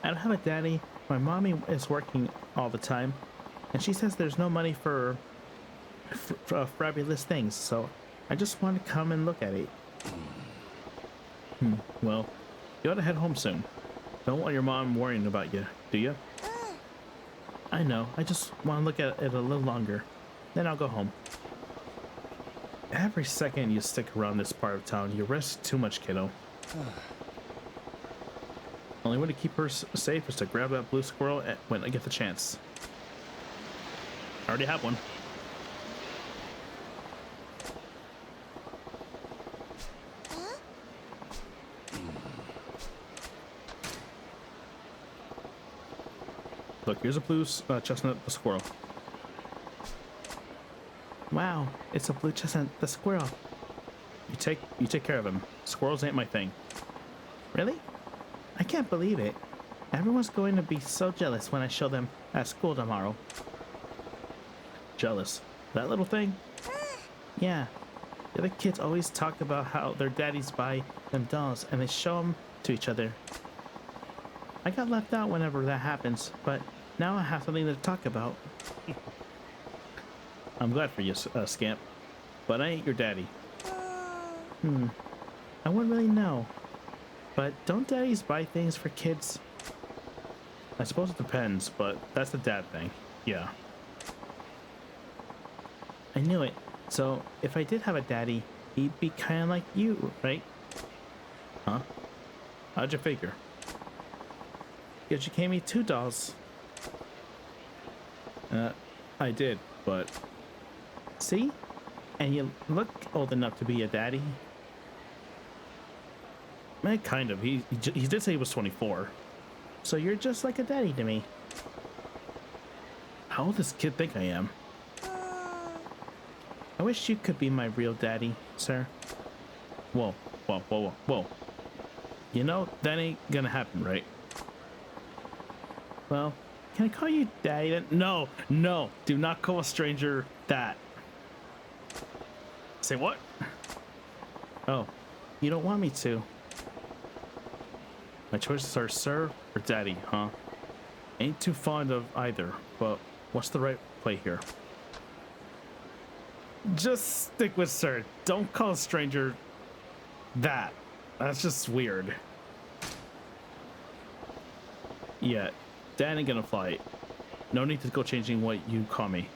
I don't have a daddy. My mommy is working all the time, and she says there's no money for fabulous things, so I just want to come and look at it. Well, you ought to head home soon. Don't want your mom worrying about you, do you? I know. I just want to look at it a little longer. Then I'll go home. Every second you stick around this part of town, you risk too much, kiddo. Only way to keep her safe is to grab that blue squirrel when I get the chance. I already have one. Look, here's a blue chestnut the squirrel. Wow, it's a blue chestnut the squirrel. You take care of him. Squirrels ain't my thing. Really? I can't believe it. Everyone's going to be so jealous when I show them at school tomorrow. Jealous? That little thing? Yeah. The other kids always talk about how their daddies buy them dolls and they show them to each other. I got left out whenever that happens, but now I have something to talk about. I'm glad for you, Scamp, but I ain't your daddy. I wouldn't really know, but don't daddies buy things for kids? I suppose it depends, but that's the dad thing. Yeah. I knew it. So if I did have a daddy, he'd be kind of like you, right? Huh? How'd you figure? Because you gave me 2 dolls. I did, but... See? And you look old enough to be a daddy. Kind of. He did say he was 24. So you're just like a daddy to me. How old does this kid think I am? I wish you could be my real daddy, sir. Whoa, whoa, whoa, whoa, whoa. You know, that ain't gonna happen, right? Well, can I call you daddy then? No, no, do not call a stranger that. Say what? Oh, you don't want me to. My choices are sir or daddy, huh? Ain't too fond of either, but what's the right play here? Just stick with sir. Don't call a stranger that. That's just weird. Yeah, dad ain't gonna fly. No need to go changing what you call me.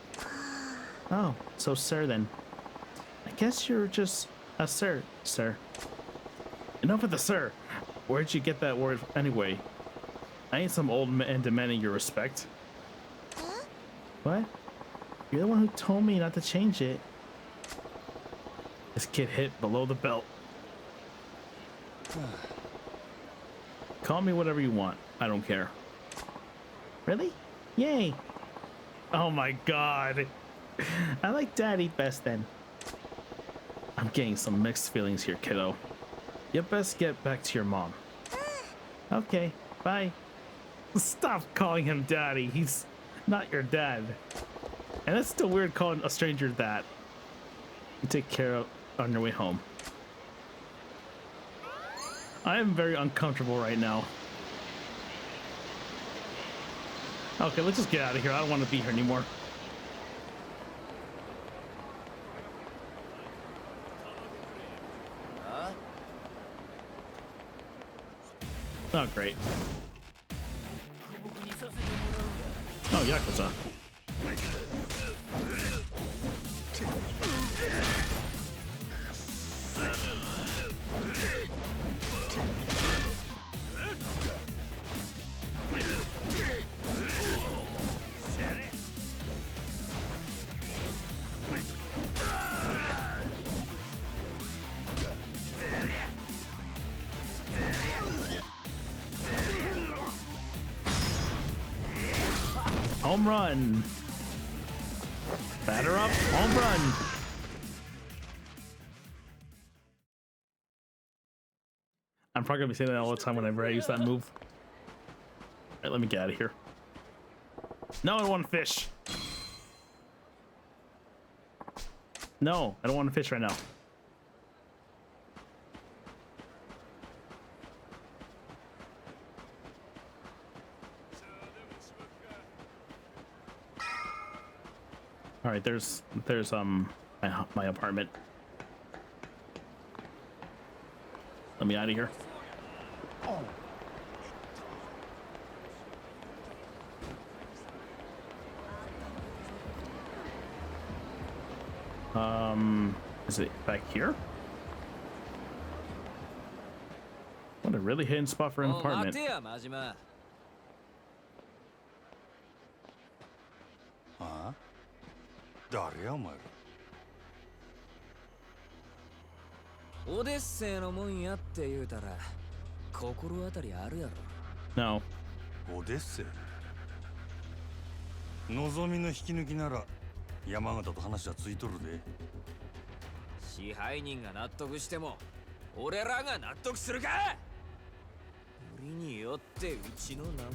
Oh, so sir then. I guess you're just a sir. Enough of the sir. Where'd you get that word anyway? I ain't some old man demanding your respect. What? You're the one who told me not to change it. This kid hit below the belt. Call me whatever you want. I don't care. Really? Yay. Oh my god. I like daddy best then. I'm getting some mixed feelings here, kiddo. You best get back to your mom. Okay, bye. Stop calling him daddy. He's not your dad. And it's still weird calling a stranger that. You take care of on your way home. I am very uncomfortable right now. Okay, let's just get out of here. I don't want to be here anymore. Oh, great. Oh, Yakuza. Home run. Batter up. Home run. I'm probably gonna be saying that all the time whenever I use that move. All right, let me get out of here. No, I don't want to fish. No, I don't want to fish right now. All right, there's my apartment. Let me out of here. Is it back here? What a really hidden spot for an apartment. 待てや真島。ああ誰やお前ら。オデッセイのもんやって言うたら心当たりあるやろ。 No. オデッセイ。望みの引き抜きなら山形と話はついとるで。支配人が納得しても俺らが納得するか。売りによってうちのナンバー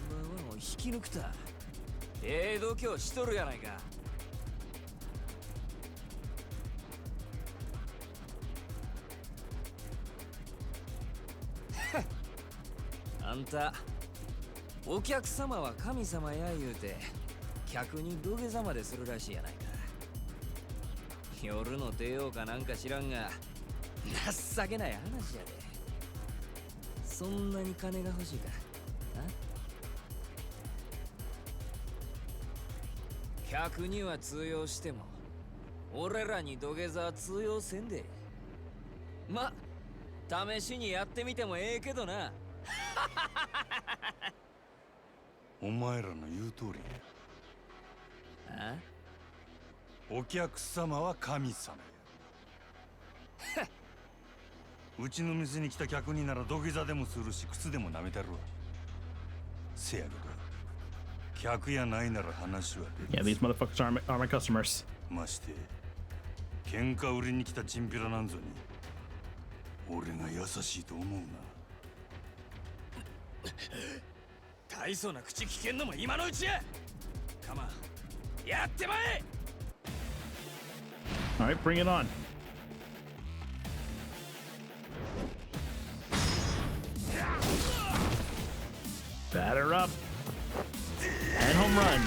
ワンを引き抜くた。度胸しとるやないか。あんたお客様は神様や言うて客に土下座までするらしいやないか。夜の帝王かなんか知らんが情けない話やで。そんなに金が欲しいか。客には通用しても俺らに土下座は通用せんで。ま、試しにやってみてもええけどな。お前らの言う通りや。お客様は神様や。うちの店に来た客になら土下座でもするし靴でも舐めたるわ。せやけど客やないなら話は別。 Yeah, these motherfuckers are my customers. まして喧嘩売りに来たチンピラなんぞに俺が優しいと思うな。大層な口聞けんのも今のうちや。カマンやってまえ。 All right, bring it on. Batter up. And home run.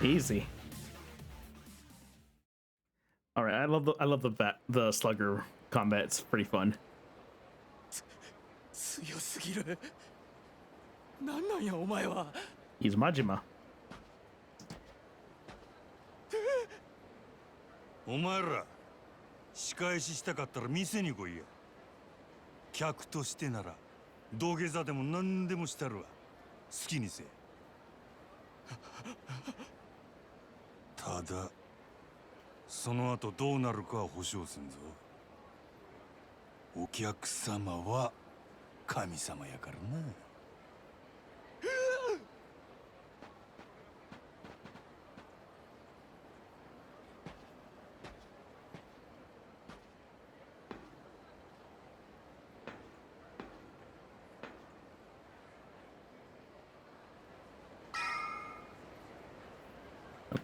Easy. All right, I love the slugger combat. It's pretty fun. 強すぎる。なんなんやお前は。 He's Majima. お前ら仕返ししたかったら店に来いや。客としてなら土下座でも何でもしたるわ。好きにせえ。ただその後どうなるかは保証せんぞ。お客様は神様やからな。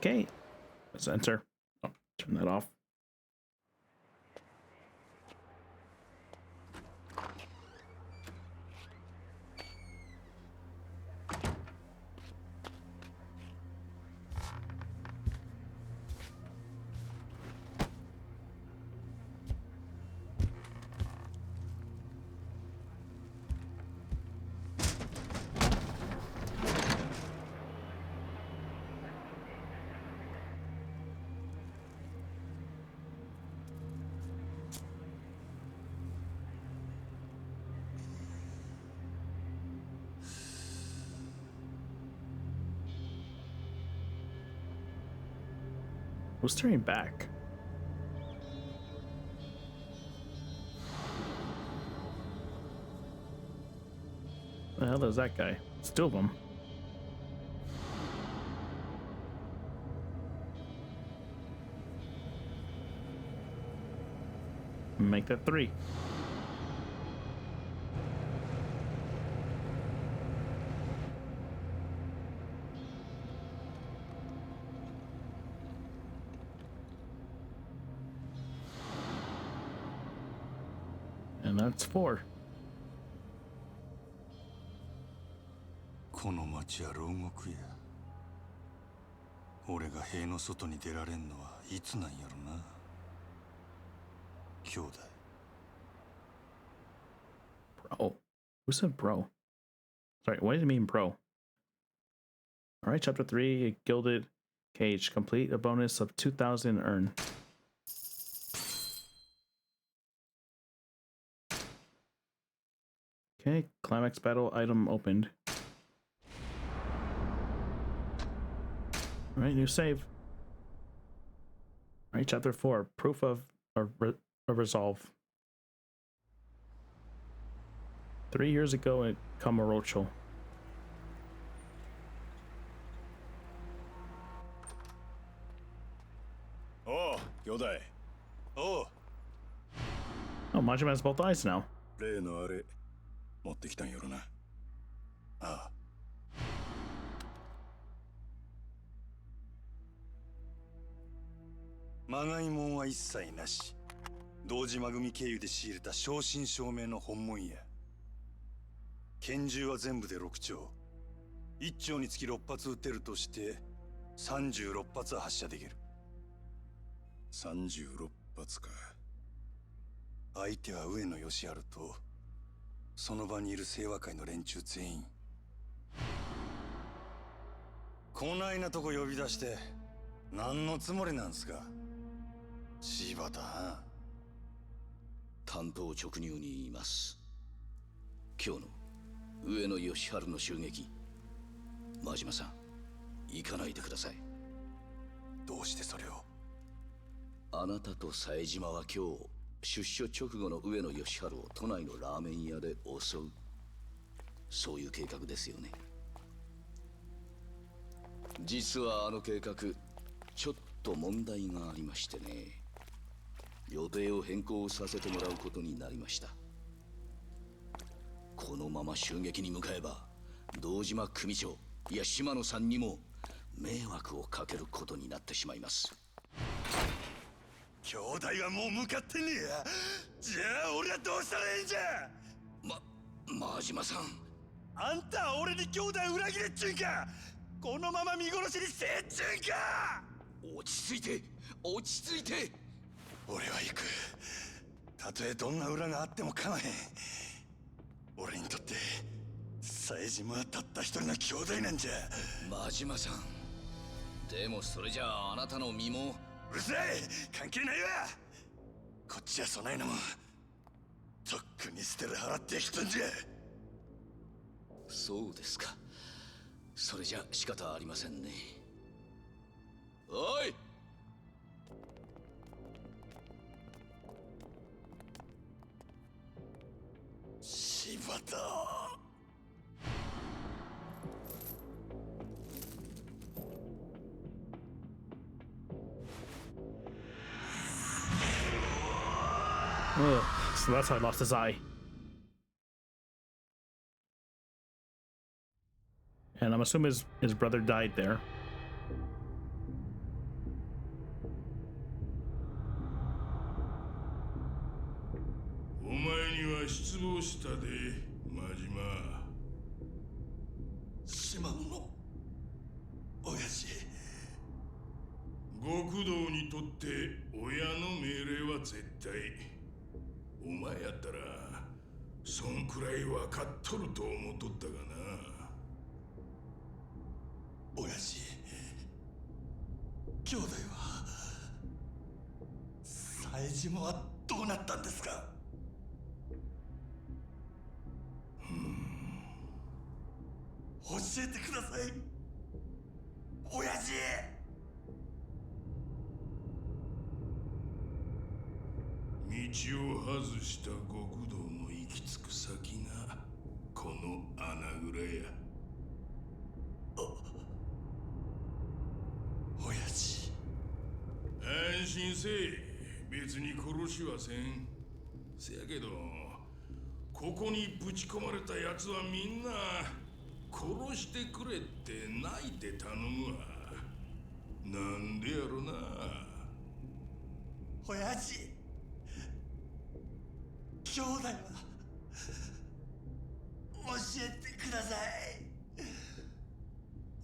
Okay, let's enter. Oh, turn that off. Who's turning back? The hell is that guy? It's two of them. Make that 3. And that's 4. この町は牢獄や。俺が塀の外に出られんのはいつなんやろな。兄弟。Bro. Who said bro? Sorry, what does it mean, bro? Alright, chapter 3, Gilded Cage. Complete a bonus of 2,000 earn. Okay, climax battle item opened. Alright, new save. Alright, chapter 4, proof of a resolve. 3 years ago at Kamurocho. Oh, 兄弟。おう。 Oh, Majima has both eyes now. 例のあれ持ってきたんやろな。ああ。まがいもんは一切なし。堂島組経由で仕入れた正真正銘の本物や。拳銃は全部で6丁。1丁につき6発撃てるとして36発は発射できる。36発か。相手は上野義治とその場にいる清和会の連中全員。こないなとこ呼び出して何のつもりなんすか、柴田。単刀直入に言います。今日の上野義治の襲撃、真島さん行かないでください。どうしてそれを。あなたと冴島は今日出所直後の上野義治を都内のラーメン屋で襲う、そういう計画ですよね。実はあの計画ちょっと問題がありましてね、予定を変更させてもらうことになりました。このまま襲撃に向かえば堂島組長、いや島野さんにも迷惑をかけることになってしまいます。兄弟はもう向かってねえや。じゃあ俺はどうしたらええんじゃ。真島さん、あんたは俺に兄弟裏切れっちゅうんか。このまま見殺しにせえっちゅうんか。落ち着いて落ち着いて。俺は行く。たとえどんな裏があっても構へん。俺にとって冴島はたった一人の兄弟なんじゃ。真島さん、でもそれじゃああなたの身も。うるさい、関係ないわ。こっちはそないのもとっくに捨てる払ってきたんじゃ。そうですか。それじゃ仕方ありませんね。おい、柴田。Ugh, so that's how I lost his eye. And I'm assuming his brother died there. は失望したで、真島。島野の親父。極道にとって親の命令は絶対。お前やったらそんくらい分かっとると思っとったがな。親父、兄弟は冴島はどうなったんですか？教えてください、親父。道を外した極道の行き着く先がこの穴蔵や。親父、安心せえ。別に殺しはせん。せやけどここにぶち込まれたやつはみんな殺してくれって泣いて頼むわ。なんでやろな。親父、兄弟は教えてください、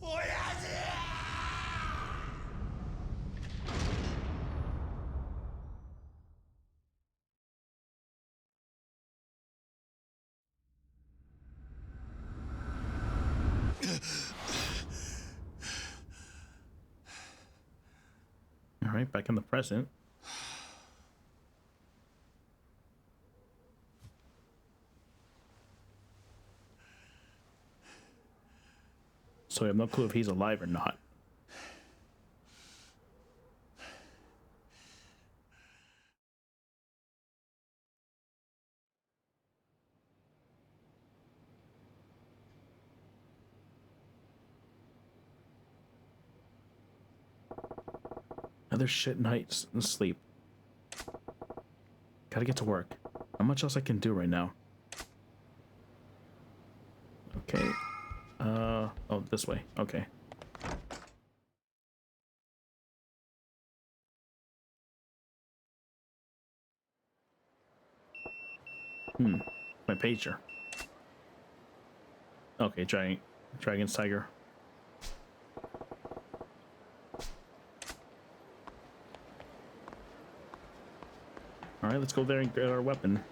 親父。All right, back in the present. So we have no clue if he's alive or not. Another shit night and sleep. Gotta get to work. Not much else I can do right now. Okay. Oh, this way. Okay. My pager. Okay, Dragon's Tiger. Alright, let's go there and get our weapon.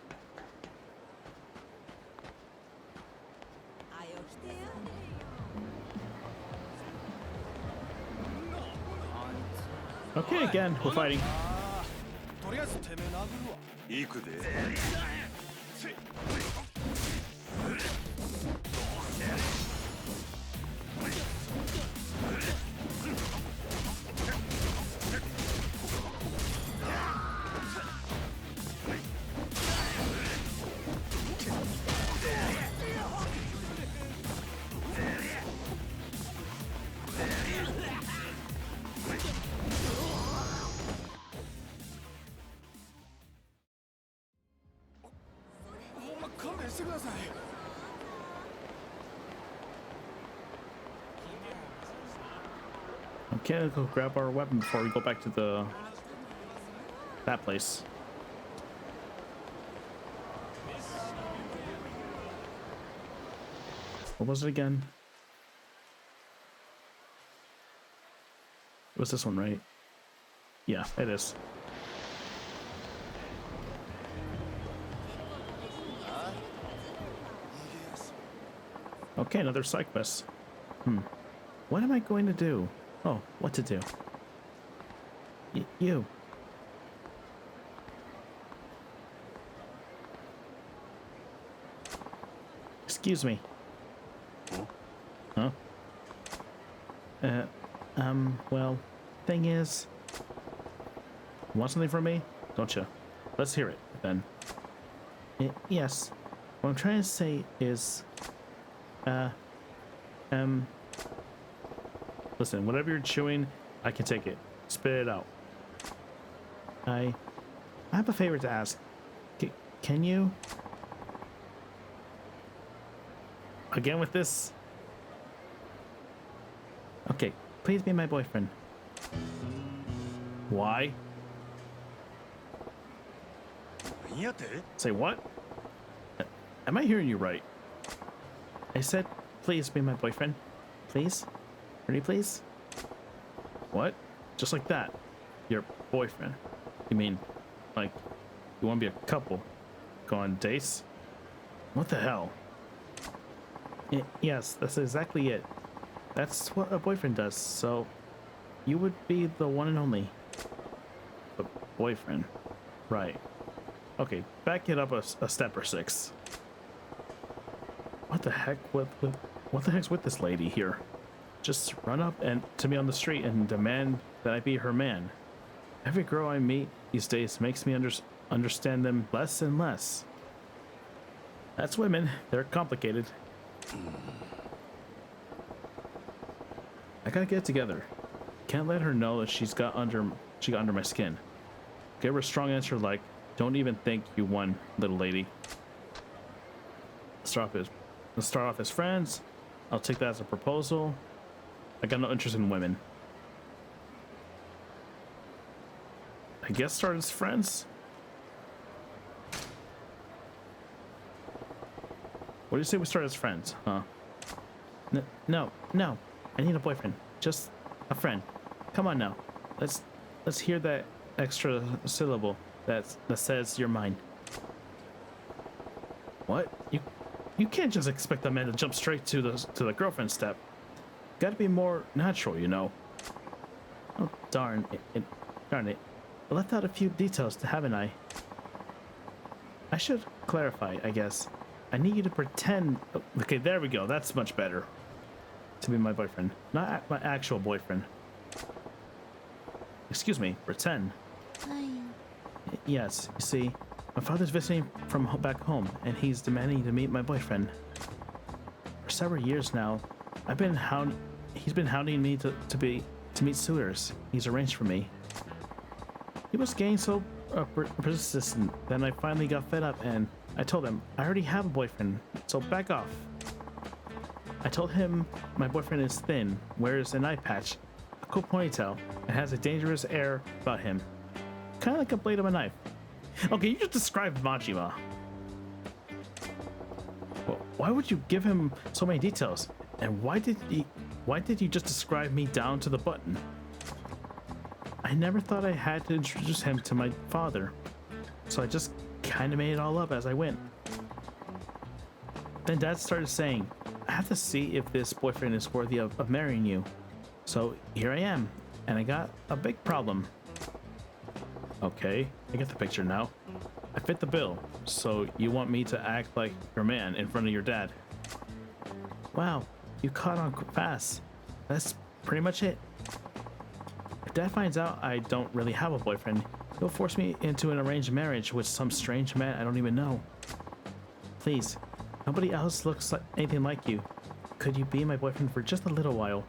Okay, again, we're fighting. 行くで。勘弁してください。 Okay, let's go grab our weapon before we go back to that place. What was it again? It was this one, right? Yeah, it is. Okay, another side quest. What am I going to do? Oh, what to do? You. Excuse me. Huh? Well, thing is... Want something from me? Don't you? Let's hear it, then. Yes. What I'm trying to say is... Listen, whatever you're chewing, I can take it. Spit it out. I have a favor to ask. Can you... Again with this? Okay, please be my boyfriend. Why? Say what? Am I hearing you right? I said, please be my boyfriend. Please? Pretty please? What? Just like that? Your boyfriend? You mean, like, you want to be a couple? Go on dates? What the hell? Yes, that's exactly it. That's what a boyfriend does, so you would be the one and only. The boyfriend. Right. Okay, back it up a step or six. What the heck what the heck's with this lady here? Just run up and to me on the street and demand that I be her man. Every girl I meet these days makes me understand them less and less. That's women. They're complicated. I gotta get it together. Can't let her know that she got under my skin. Give her a strong answer like, don't even think you won, little lady. Let's start off as friends. I'll take that as a proposal. I got no interest in women. I guess start as friends? What do you say we start as friends, huh? No. I need a boyfriend. Just a friend. Come on now. Let's hear that extra syllable that says you're mine. What? You can't just expect a man to jump straight to the girlfriend step. Gotta be more natural, you know. Oh darn it. I left out a few details, haven't I? I should clarify, I guess. I need you to pretend. Okay, there we go. That's much better. To be my boyfriend, not my actual boyfriend. Excuse me, pretend. Yes, you see, my father's visiting from back home, and he's demanding to meet my boyfriend. For several years now, he's been hounding me to meet suitors he's arranged for me. He was getting so persistent, then I finally got fed up and I told him I already have a boyfriend, so back off. I told him my boyfriend is thin, wears an eye patch, a cool ponytail, and has a dangerous air about him. Kind of like a blade of a knife. Okay, you just described Majima. Well, why would you give him so many details? And why did you just describe me down to the button? I never thought I had to introduce him to my father, so I just kind of made it all up as I went. Then Dad started saying, I have to see if this boyfriend is worthy of marrying you. So here I am, and I got a big problem. Okay, I get the picture now. I fit the bill, so you want me to act like your man in front of your dad. Wow, you caught on fast. That's pretty much it. If Dad finds out I don't really have a boyfriend, he'll force me into an arranged marriage with some strange man I don't even know. Please, nobody else looks like anything like you. Could you be my boyfriend for just a little while?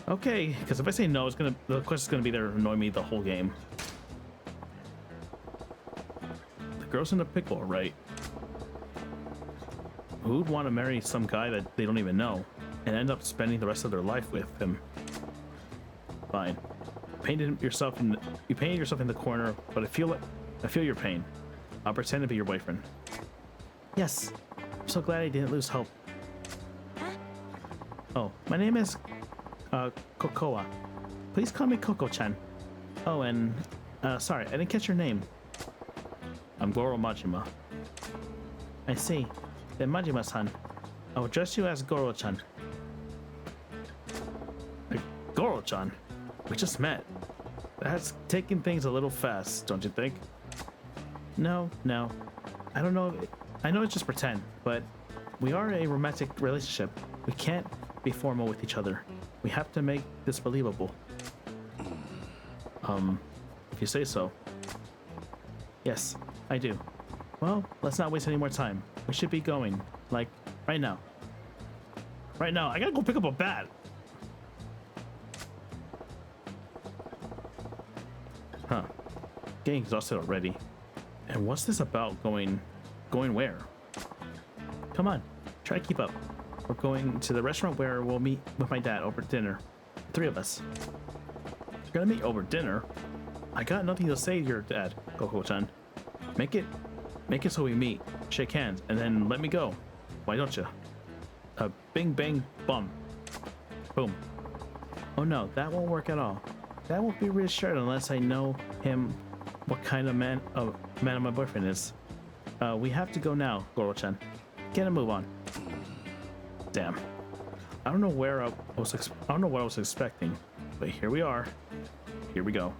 Okay, because if I say no, the question's gonna be there to annoy me the whole game. The girl's in a pickle, right? Who'd want to marry some guy that they don't even know and end up spending the rest of their life with him? Fine. You painted yourself in the corner, but I feel your pain. I'll pretend to be your boyfriend. Yes. I'm so glad I didn't lose hope. Oh, my name is Kokoa. Please call me Koko-chan. Oh, and sorry, I didn't catch your name. I'm Goro Majima. I see. Then Majima-san, I will address you as Goro-chan. Goro-chan? We just met. That's taking things a little fast, don't you think? No. I don't know. I know it's just pretend, but we are a romantic relationship. We can't be formal with each other. We have to make this believable. If you say so. Yes, I do. Well, let's not waste any more time. We should be going, like, right now. Right now, I gotta go pick up a bat. Huh. Getting exhausted already. And what's this about going where? Come on, try to keep up. We're going to the restaurant where we'll meet with my dad over dinner. The three of us. We're gonna meet over dinner? I got nothing to say to your dad, Koko-chan. Make it Make it so we meet, shake hands, and then let me go. Why don't you? Bing bang bum. Boom. Oh no, that won't work at all. That won't be reassured unless I know him, what kind of man my boyfriend is. We have to go now, Goro-chan. Get a move on. Damn. I don't know where I don't know what I was expecting, but here we are. Here we go.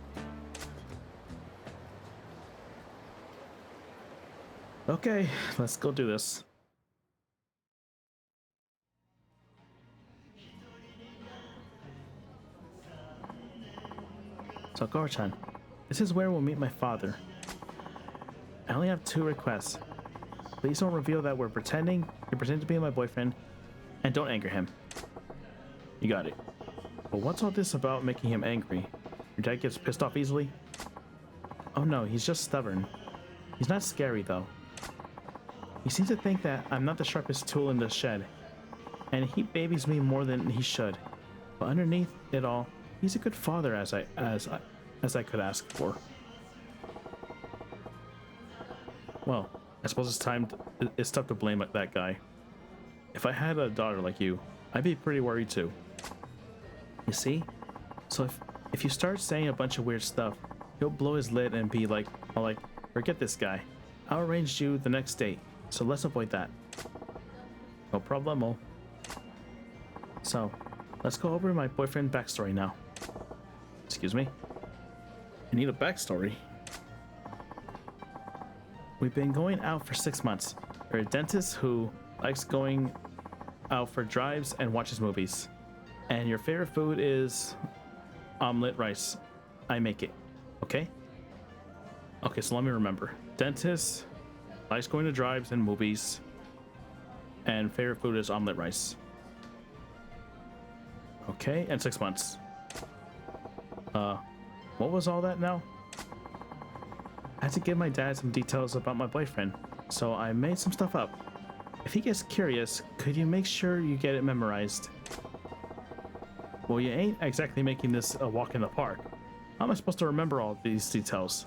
Okay, let's go do this. So Goro-chan, this is where we'll meet my father. I only have 2 requests. Please don't reveal that you're pretending to be my boyfriend, and don't anger him. You got it. But what's all this about making him angry? Your dad gets pissed off easily? Oh no, he's just stubborn. He's not scary though. He seems to think that I'm not the sharpest tool in the shed, and he babies me more than he should. But underneath it all, he's a good father as I could ask for. Well, I suppose it's tough to blame that guy. If I had a daughter like you, I'd be pretty worried too. You see? So if you start saying a bunch of weird stuff, he'll blow his lid and be like, forget this guy. I'll arrange you the next date, so let's avoid that. No problemo. So, let's go over my boyfriend backstory now. Excuse me? I need a backstory? We've been going out for 6 months. You're a dentist who likes going out for drives and watches movies. And your favorite food is omelet rice. I make it. Okay? Okay, so let me remember. Dentist likes going to drives and movies. And favorite food is omelet rice. Okay, and 6 months. What was all that now? I had to give my dad some details about my boyfriend, so I made some stuff up. If he gets curious, could you make sure you get it memorized? Well, you ain't exactly making this a walk in the park. How am I supposed to remember all these details?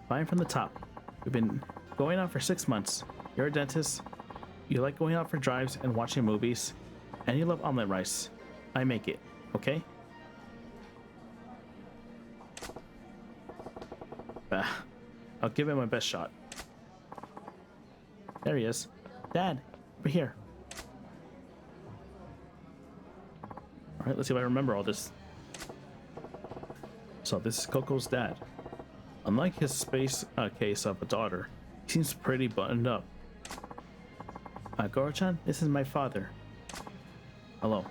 Fine from the top. We've been going out for 6 months. You're a dentist. You like going out for drives and watching movies. And you love omelet rice. I make it, okay? I'll give it my best shot. There he is. Dad, over here. Alright, let's see if I remember all this. So this is Coco's dad. Unlike his space case of a daughter, he seems pretty buttoned up. Goro-chan, this is my father. Hello.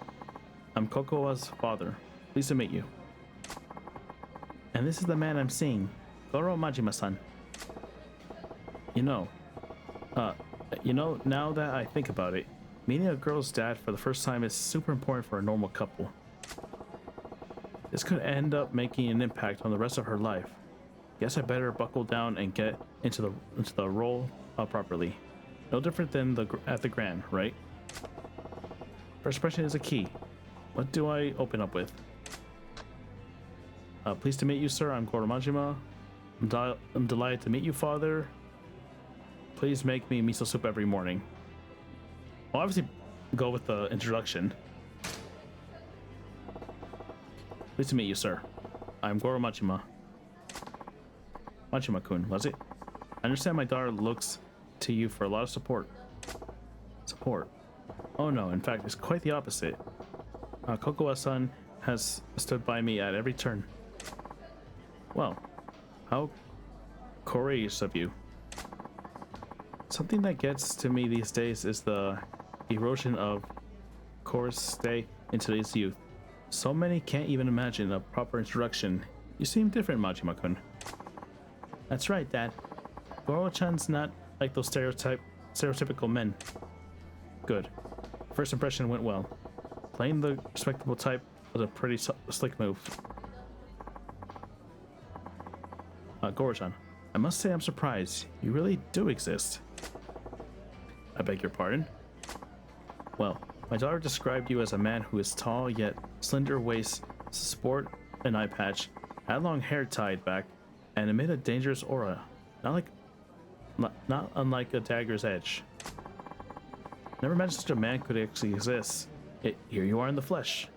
I'm Coco's father. Pleased to meet you. And this is the man I'm seeing. Goro Majima-san. Now that I think about it, meeting a girl's dad for the first time is super important for a normal couple. This could end up making an impact on the rest of her life. Guess I better buckle down and get into the role properly. No different than at the Grand, right? First impression is a key. What do I open up with? Pleased to meet you, sir. I'm Goro Majima. I'm delighted to meet you, father. Please make me miso soup every morning. I'll obviously go with the introduction. Pleased to meet you, sir. I'm Goro Majima. Majima-kun, was it? I understand my daughter looks to you for a lot of support. Support? Oh no, in fact, it's quite the opposite. Cocoa-san has stood by me at every turn. Well, how courageous of you. Something that gets to me these days is the erosion of chorus in today's youth. So many can't even imagine a proper introduction. You seem different, Majima-kun. That's right, Dad. Goro-chan's not like those stereotypical men. Good. First impression went well. Playing the respectable type was a pretty slick move. Goro-chan, I must say I'm surprised. You really do exist. I beg your pardon? Well, my daughter described you as a man who is tall yet slender waist, sport an eye patch, had long hair tied back, and emit a dangerous aura. not unlike a dagger's edge. Never imagined such a man could actually exist. Here you are in the flesh.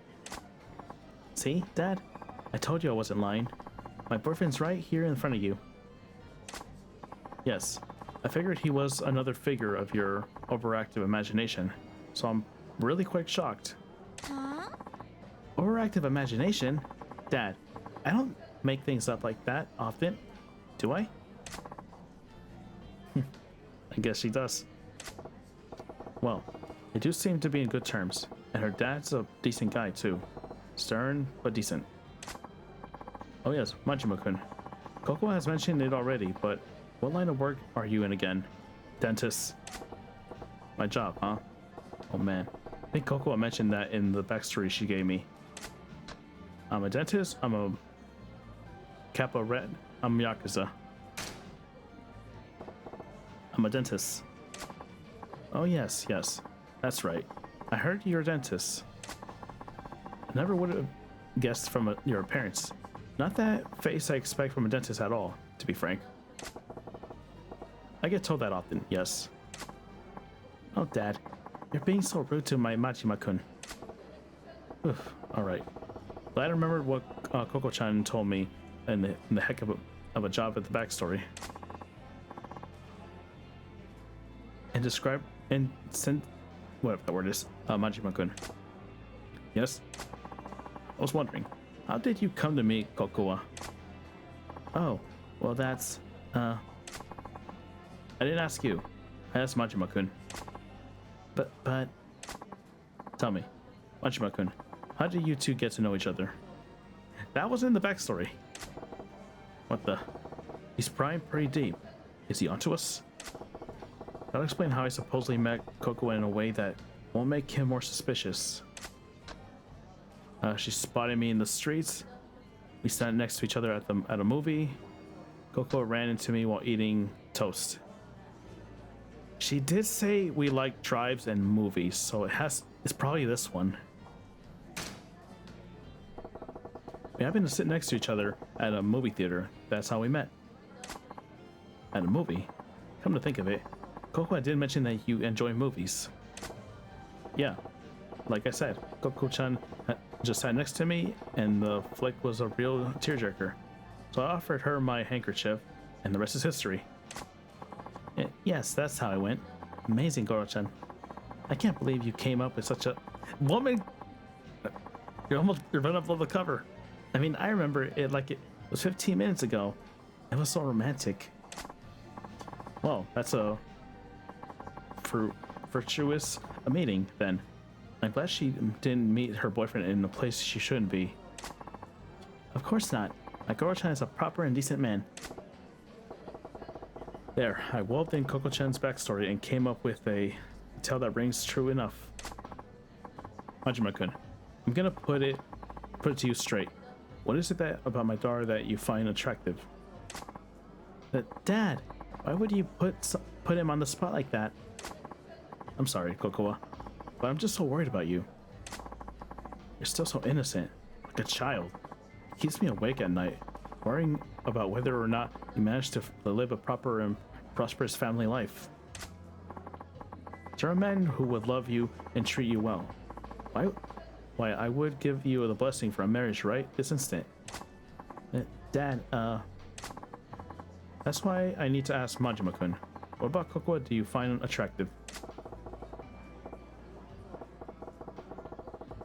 See, Dad? I told you I wasn't lying. My boyfriend's right here in front of you. Yes, I figured he was another figure of your overactive imagination, so I'm really quite shocked. Huh? Overactive imagination? Dad, I don't make things up like that often, do I? I guess she does. Well, they do seem to be in good terms, and her dad's a decent guy too. Stern, but decent. Oh yes, Majima-kun. Coco has mentioned it already, but what line of work are you in again? Dentist. My job, huh? Oh man. I think Coco mentioned that in the backstory she gave me. I'm a dentist, I'm a Kappa Red, I'm Yakuza. I'm a dentist. Oh yes, that's right. I heard you're a dentist. I never would have guessed from your appearance. Not that face I expect from a dentist at all, to be frank. I get told that often, yes. Oh, Dad, you're being so rude to my Majima-kun. Oof, alright. Glad I remembered what Coco-chan told me in the heck of a job at the backstory. And describe and send whatever that word is, Majima-kun. Yes? I was wondering, how did you come to me, Kokoa? Oh, well that's, I didn't ask you. I asked Majima-kun. But, tell me, Majima-kun, how did you two get to know each other? That was in the backstory. What the? He's prying pretty deep. Is he onto us? That'll explain how I supposedly met Kokoa in a way that won't make him more suspicious. She spotted me in the streets. We sat next to each other at a movie. Kokoa ran into me while eating toast. She did say we like tribes and movies, so it's probably this one. We happened to sit next to each other at a movie theater. That's how we met. At a movie? Come to think of it, Kokoa did mention that you enjoy movies. Yeah, like I said, Coco-chan just sat next to me, and the flick was a real tearjerker. So I offered her my handkerchief, and the rest is history. Yes, that's how I went. Amazing, Goro-chan. I can't believe you came up with such a woman. You're right up on the cover. I mean, I remember it like it was 15 minutes ago. It was so romantic. Well, that's a virtuous meeting then. I'm glad she didn't meet her boyfriend in a place she shouldn't be. Of course not. My Goro-chan is a proper and decent man. There, I wove in Coco-chan's backstory and came up with a tale that rings true enough. Majima-kun, I'm gonna put it to you straight. What is it about my daughter that you find attractive? Dad, why would you put him on the spot like that? I'm sorry, Kokoa, but I'm just so worried about you. You're still so innocent, like a child. It keeps me awake at night, worrying about whether or not you manage to live a proper and prosperous family life. There are men who would love you and treat you well. Why, I would give you the blessing for a marriage right this instant. Dad, that's why I need to ask Majima-kun. What about Kokoa do you find attractive?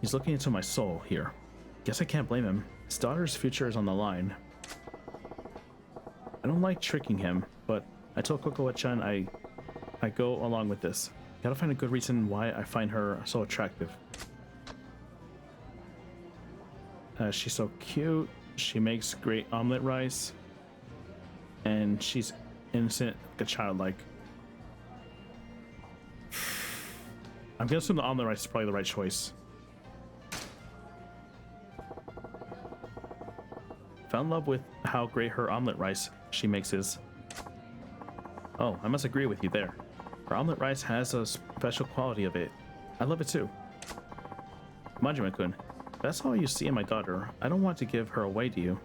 He's looking into my soul here. Guess I can't blame him. His daughter's future is on the line. I don't like tricking him, but I told Kokoa-chan I go along with this. Gotta find a good reason why I find her so attractive. She's so cute, she makes great omelet rice, and she's innocent, like a childlike. I'm gonna assume the omelet rice is probably the right choice. Fell in love with how great her omelet rice she makes is. Oh, I must agree with you there. Her omelet rice has a special quality of it. I love it too. Majima-kun, that's all you see in my daughter. I don't want to give her away to you.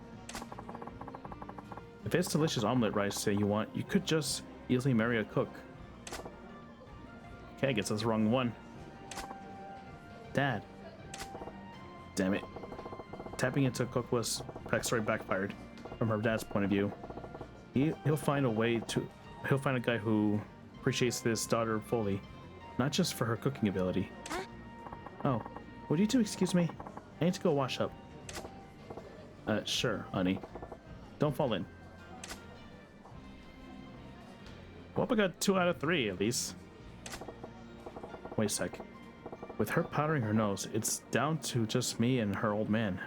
If it's delicious omelet rice that you want, you could just easily marry a cook. Okay, I guess that's the wrong one. Dad. Damn it. Tapping into a cook was backstory backfired from her dad's point of view. He'll find a way to... He'll find a guy who appreciates this daughter fully, not just for her cooking ability. Oh, would you two excuse me? I need to go wash up. Sure, honey. Don't fall in. Well, we got 2 out of 3 at least. Wait a sec. With her powdering her nose, it's down to just me and her old man.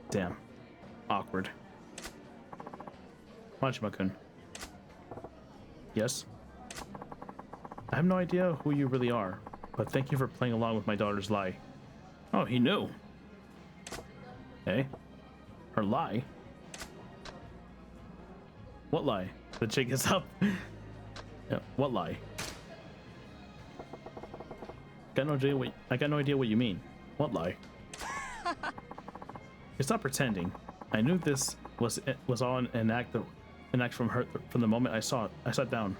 Damn. Awkward. Majima-kun. Yes? I have no idea who you really are, but thank you for playing along with my daughter's lie. Oh, he knew. Eh? Her lie? What lie? The jig is up. Yeah, what lie? I got no idea what you mean. What lie? It's not pretending. I knew this was all an act from her from the moment I sat down.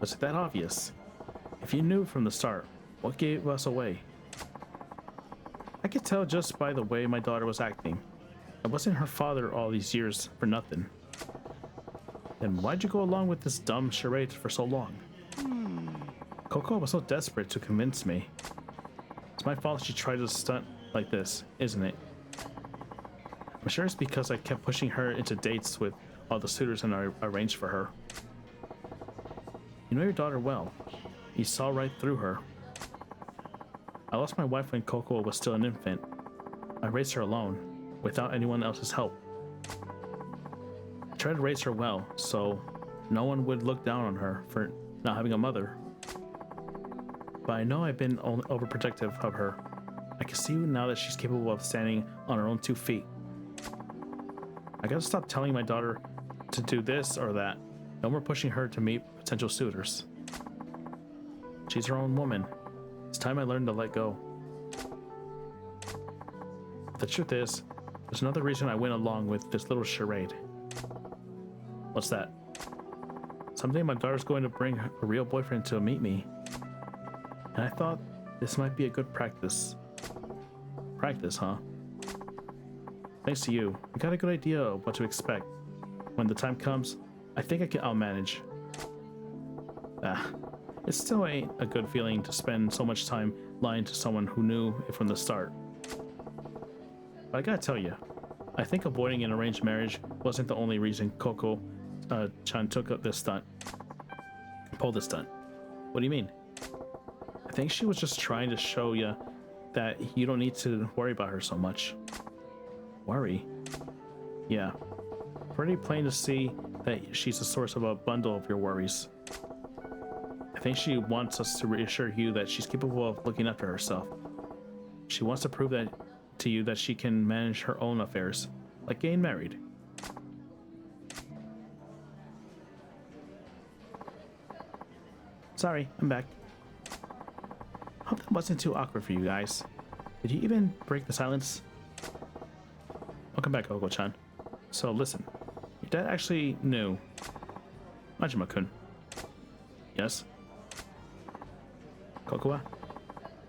Was it that obvious? If you knew from the start, what gave us away? I could tell just by the way my daughter was acting. I wasn't her father all these years for nothing. Then why'd you go along with this dumb charade for so long? Coco was so desperate to convince me. It's my fault she tried to stunt like this, isn't it? I'm sure it's because I kept pushing her into dates with all the suitors and I arranged for her. You know your daughter well. You saw right through her. I lost my wife when Coco was still an infant. I raised her alone, without anyone else's help. I tried to raise her well, so no one would look down on her for not having a mother. But I know I've been overprotective of her. I can see now that she's capable of standing on her own 2 feet. I gotta stop telling my daughter to do this or that. No more pushing her to meet potential suitors. She's her own woman. It's time I learned to let go. The truth is, there's another reason I went along with this little charade. What's that? Someday my daughter's going to bring a real boyfriend to meet me. And I thought this might be a good practice. Practice, huh? Thanks to you, I got a good idea of what to expect. When the time comes, I think I'll manage. It still ain't a good feeling to spend so much time lying to someone who knew it from the start. But I gotta tell you, I think avoiding an arranged marriage wasn't the only reason Coco-chan took up this stunt. Pulled this stunt. What do you mean? I think she was just trying to show you that you don't need to worry about her so much. Worry? Yeah. Pretty plain to see that she's the source of a bundle of your worries. I think she wants us to reassure you that she's capable of looking after herself. She wants to prove that to you that she can manage her own affairs, like getting married. Sorry, I'm back. Hope that wasn't too awkward for you guys. Did you even break the silence? Welcome back, Oko-chan. So listen, your dad actually knew. Majima-kun. Yes? Kokoa?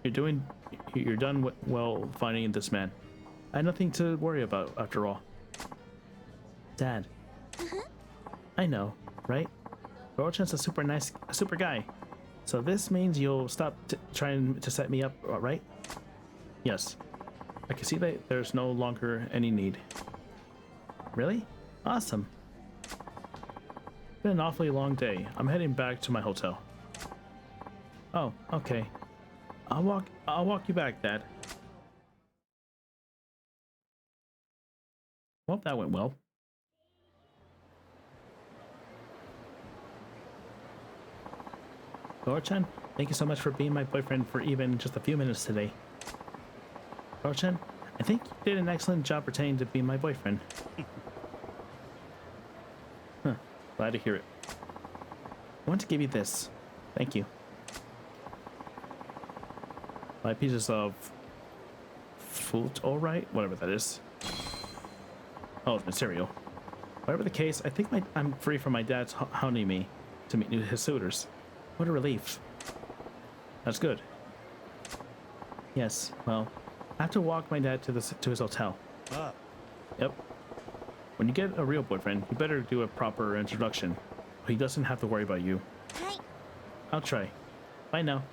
You're done well finding this man. I had nothing to worry about after all. Dad. I know, right? Goro-chan's a super guy. So this means you'll stop trying to set me up, right? Yes. I can see that there's no longer any need. Really? Awesome. Been an awfully long day. I'm heading back to my hotel. Oh, okay. I'll walk you back, Dad. Well, that went well. Goro-chan, thank you so much for being my boyfriend for even just a few minutes today. Goro-chan, I think you did an excellent job pretending to be my boyfriend. Huh, glad to hear it. I want to give you this. Thank you. 5 pieces of food, alright? Whatever that is. Oh, it's material. Whatever the case, I think I'm free from my dad's hounding me to meet his suitors. What a relief. That's good. Yes, well, I have to walk my dad to his hotel. Ah. Yep. When you get a real boyfriend, you better do a proper introduction. He doesn't have to worry about you. Hi. I'll try. Bye now.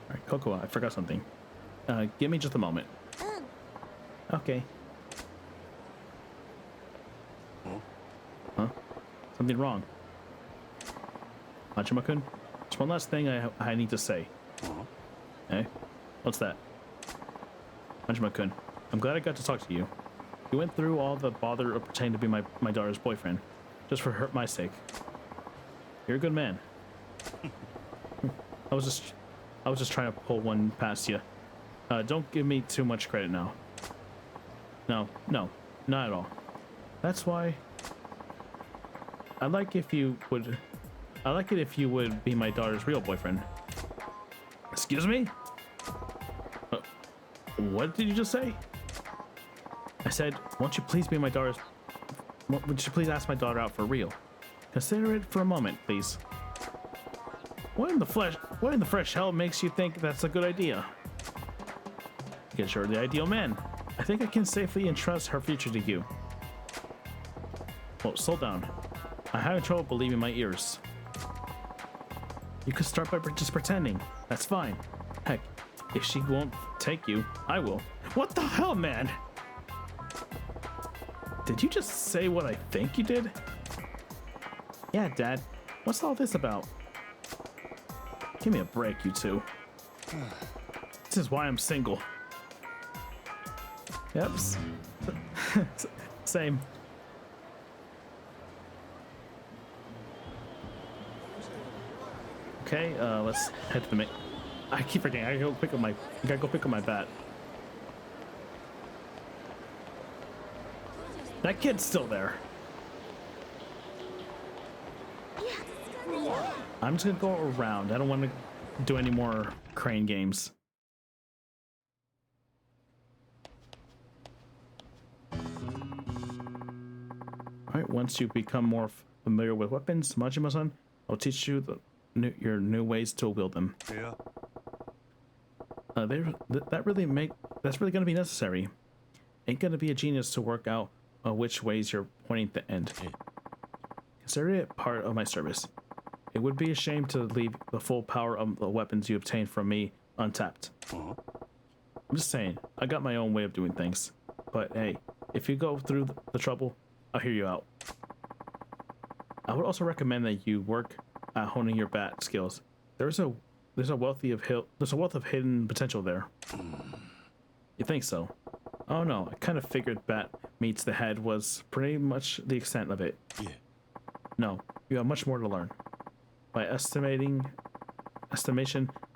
Alright, Coco, I forgot something. Give me just a moment. Okay. Huh? Something wrong. Majima-kun, there's one last thing I need to say. Hey? What's that? Majima-kun, I'm glad I got to talk to you. You went through all the bother of pretending to be my daughter's boyfriend, just for my sake. You're a good man. I was just trying to pull one past you. Don't give me too much credit now. No, not at all. That's why I'd like it if you would be my daughter's real boyfriend. Excuse me? What did you just say? I said, won't you please be my daughter's... Would you please ask my daughter out for real? Consider it for a moment, please. What in the fresh hell makes you think that's a good idea? Because you're the ideal man. I think I can safely entrust her future to you. Oh, slow down. I'm having trouble believing my ears. You could start by just pretending. That's fine. Heck, if she won't take you, I will. What the hell, man? Did you just say what I think you did? Yeah, Dad. What's all this about? Give me a break, you two. This is why I'm single. Yep. Same. Okay, let's head to the main. I keep forgetting. I gotta go pick up my bat. That kid's still there. I'm just gonna go around. I don't want to do any more crane games. Alright, once you become more familiar with weapons, Majima-san, I'll teach you your new ways to wield them. Yeah. That's really gonna be necessary. Ain't gonna be a genius to work out which ways you're pointing the end. Consider it part of my service. It would be a shame to leave the full power of the weapons you obtain from me untapped. I'm just saying, I got my own way of doing things. But hey, if you go through the trouble, I'll hear you out. I would also recommend that you work at honing your bat skills. There's a wealth of hidden potential there. You think so? Oh no, I kind of figured bat meets the head was pretty much the extent of it. Yeah. No, you have much more to learn. By estimation,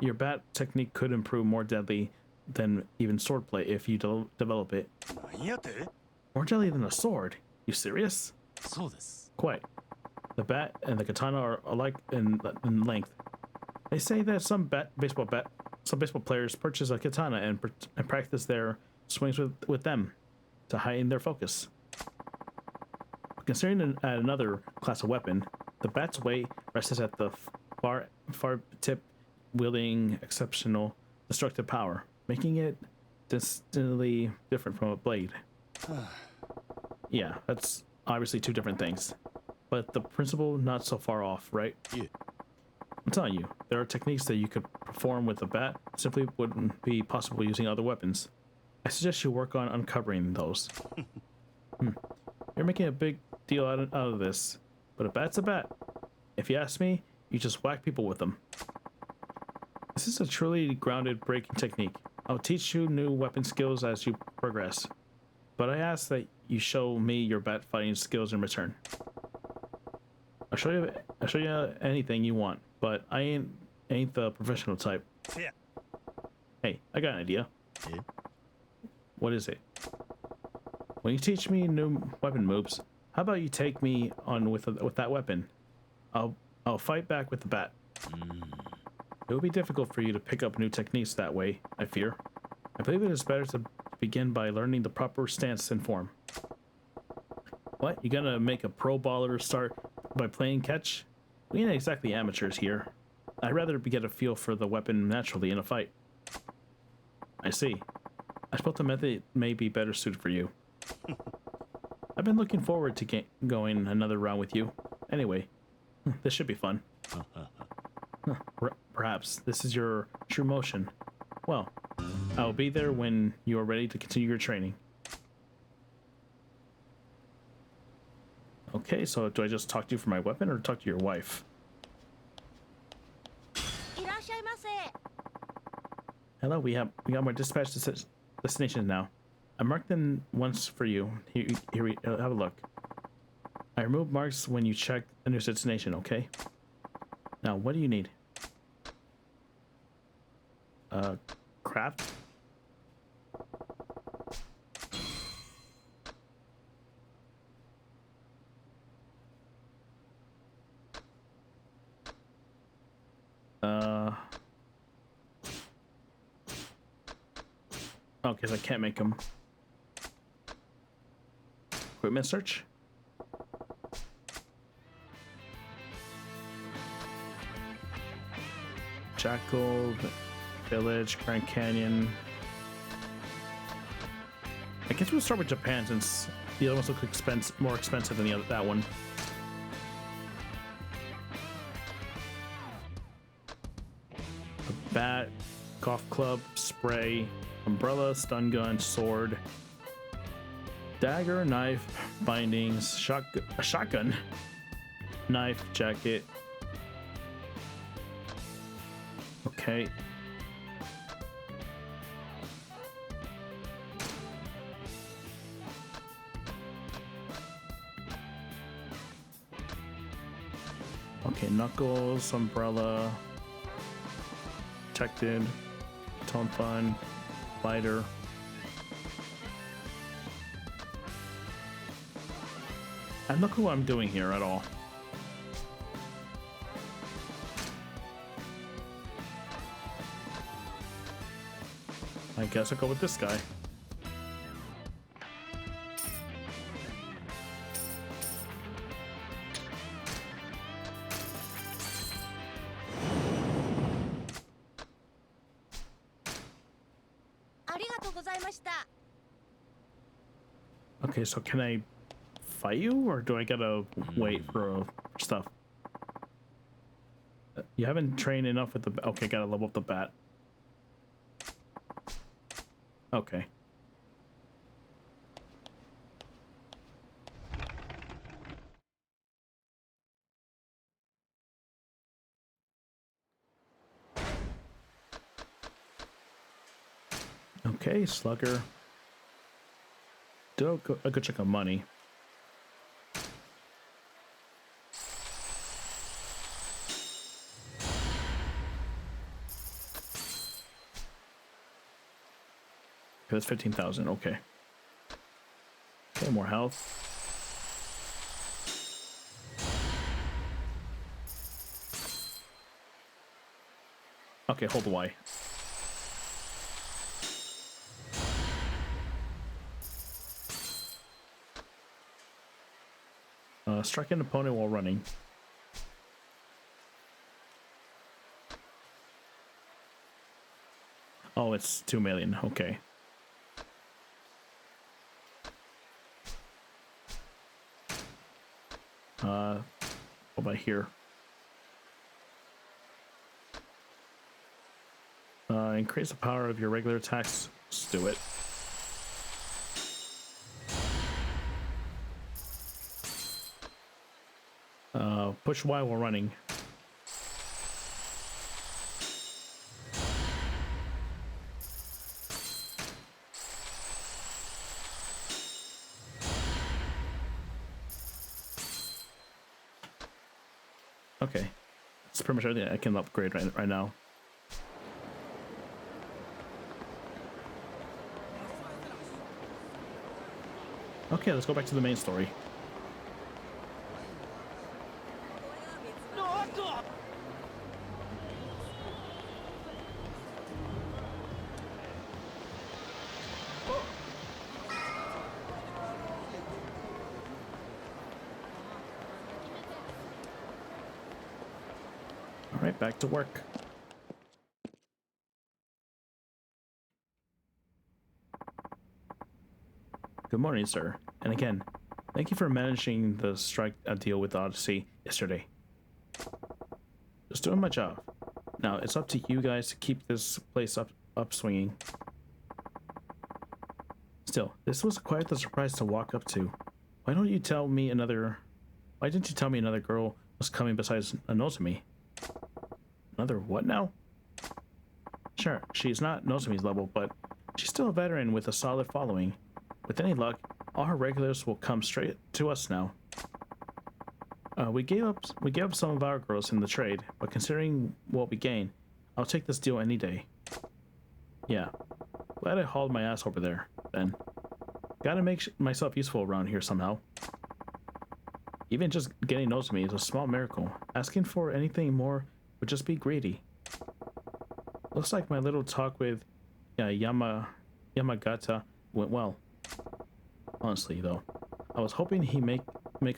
your bat technique could improve more deadly than even swordplay if you develop it. More deadly than a sword? You serious? Quite. The bat and the katana are alike in length. They say that some baseball players purchase a katana and practice their swings with them to heighten their focus. Considering another class of weapon, the bat's weight rests at the far tip, wielding exceptional destructive power, making it distinctly different from a blade. Yeah, that's obviously two different things, but the principle not so far off, right? Yeah. I'm telling you, there are techniques that you could perform with a bat simply wouldn't be possible using other weapons. I suggest you work on uncovering those. You're making a big deal out of this, but a bat's a bat. If you ask me, you just whack people with them. This is a truly grounded breaking technique. I'll teach you new weapon skills as you progress, but I ask that you show me your bat fighting skills in return. I'll show you anything you want, but I ain't the professional type. Yeah. Hey, I got an idea. Yeah. What is it? When you teach me new weapon moves, how about you take me on with that weapon? I'll fight back with the bat. It would be difficult for you to pick up new techniques that way, I fear. I believe it is better to begin by learning the proper stance and form. What? You gonna make a pro baller start by playing catch? We ain't exactly amateurs here. I'd rather get a feel for the weapon naturally in a fight. I see. I suppose the method may be better suited for you. I've been looking forward to going another round with you. Anyway, this should be fun. Perhaps this is your true motion. Well, I'll be there when you are ready to continue your training. Okay, so do I just talk to you for my weapon or talk to your wife? Hello, we got more dispatch destinations now. I marked them once for you. Here we have a look. I remove marks when you check a new destination, okay? Now, what do you need? Craft? Oh, because I can't make them. Equipment search? Jackal, Village, Grand Canyon. I guess we'll start with Japan since the other ones look more expensive than that one. A bat, golf club, spray, umbrella, stun gun, sword, dagger, knife, bindings, a shotgun, knife, jacket. Okay. Okay, knuckles, umbrella, protected, tone fun, lighter. I have no clue what I'm doing here at all. I guess I'll go with this guy. Okay, so can I fight you, or do I gotta wait for stuff? You haven't trained enough with the... Okay, gotta level up the bat. Okay. Okay, slugger. Do a good chunk of money. That's 15,000. Okay. Okay, more health. Okay, hold Y. Strike an opponent while running. Oh, it's 2 million. Okay. What about here? Increase the power of your regular attacks. Let's do it. Push Y while running. Okay, that's pretty much everything I can upgrade right now. Okay, let's go back to the main story. back to work. Good morning, sir. And again, thank you for managing the strike deal with Odyssey yesterday. Just doing my job. Now, it's up to you guys to keep this place up swinging. Still, this was quite the surprise to walk up to. Why didn't you tell me another girl was coming besides Nozomi? Another what now? Sure, she's not Nozomi's level, but she's still a veteran with a solid following. With any luck, all her regulars will come straight to us now. We gave up some of our girls in the trade, but considering what we gain, I'll take this deal any day. Yeah, glad I hauled my ass over there, then. Gotta make myself useful around here somehow. Even just getting Nozomi is a small miracle. Asking for anything more would just be greedy. Looks like my little talk with Yamagata went well. Honestly, though, I was hoping he make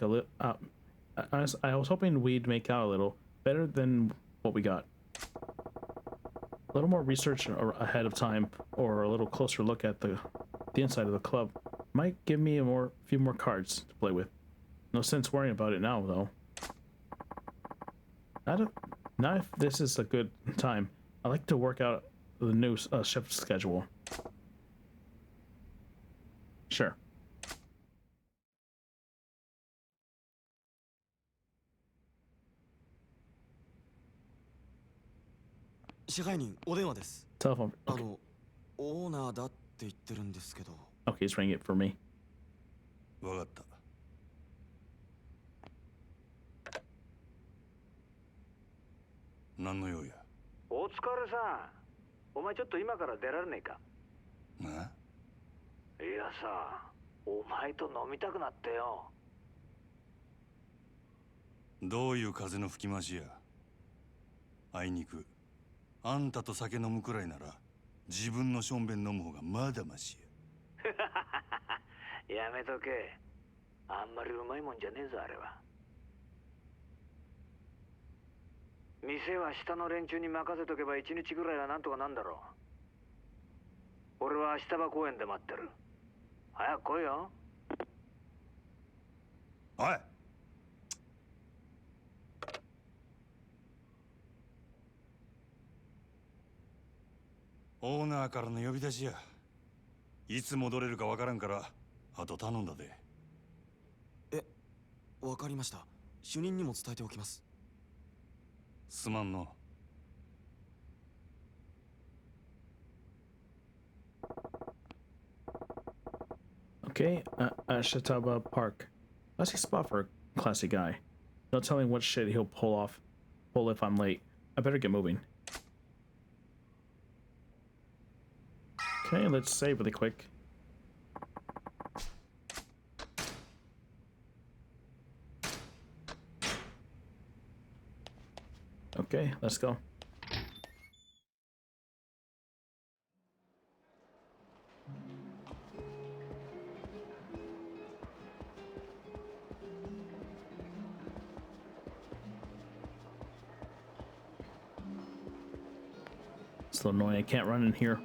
a little. I was hoping we'd make out a little better than what we got. A little more research ahead of time, or a little closer look at the inside of the club, might give me a few more cards to play with. No sense worrying about it now, though. Not if this is a good time. I like to work out the new shift schedule. Sure. Telephone. Okay. Okay, he's ringing it for me. わかった。何の用や。お疲れさん。お前ちょっと今から出られねえか。な？いやさ、お前と飲みたくなってよ。どういう風の吹き回しや。あいにく、あんたと酒飲むくらいなら、自分のしょんべん飲む方がまだましや。やめとけ。あんまりうまいもんじゃねえぞあれは。店は下の連中に任せとけば1日ぐらいはなんとかなんだろう。俺は明日葉公園で待ってる。早く来いよ。おい。オーナーからの呼び出しや。いつ戻れるかわからんから、あと頼んだで。わかりました。主任にも伝えておきます。すまんの。Okay, Shataba Park. Classic spot for a classy guy. No telling what shit he'll pull if I'm late. I better get moving. Okay, let's save really quick. Okay, let's go. It's a little annoying, I can't run in here.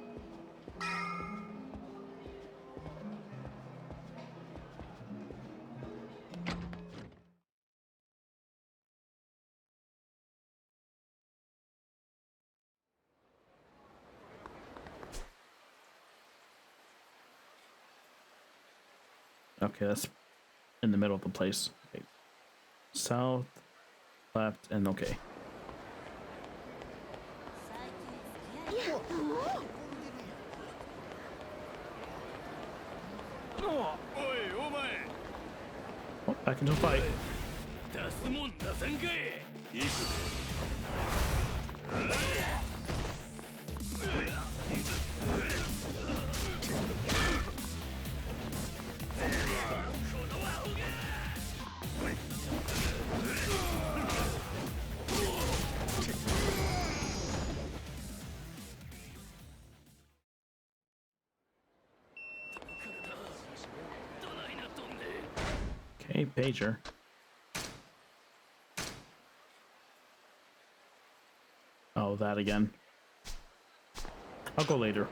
Okay, that's in the middle of the place. Okay. South, left, and okay. Oh, back into a fight. Okay, pager. that again. I'll go later.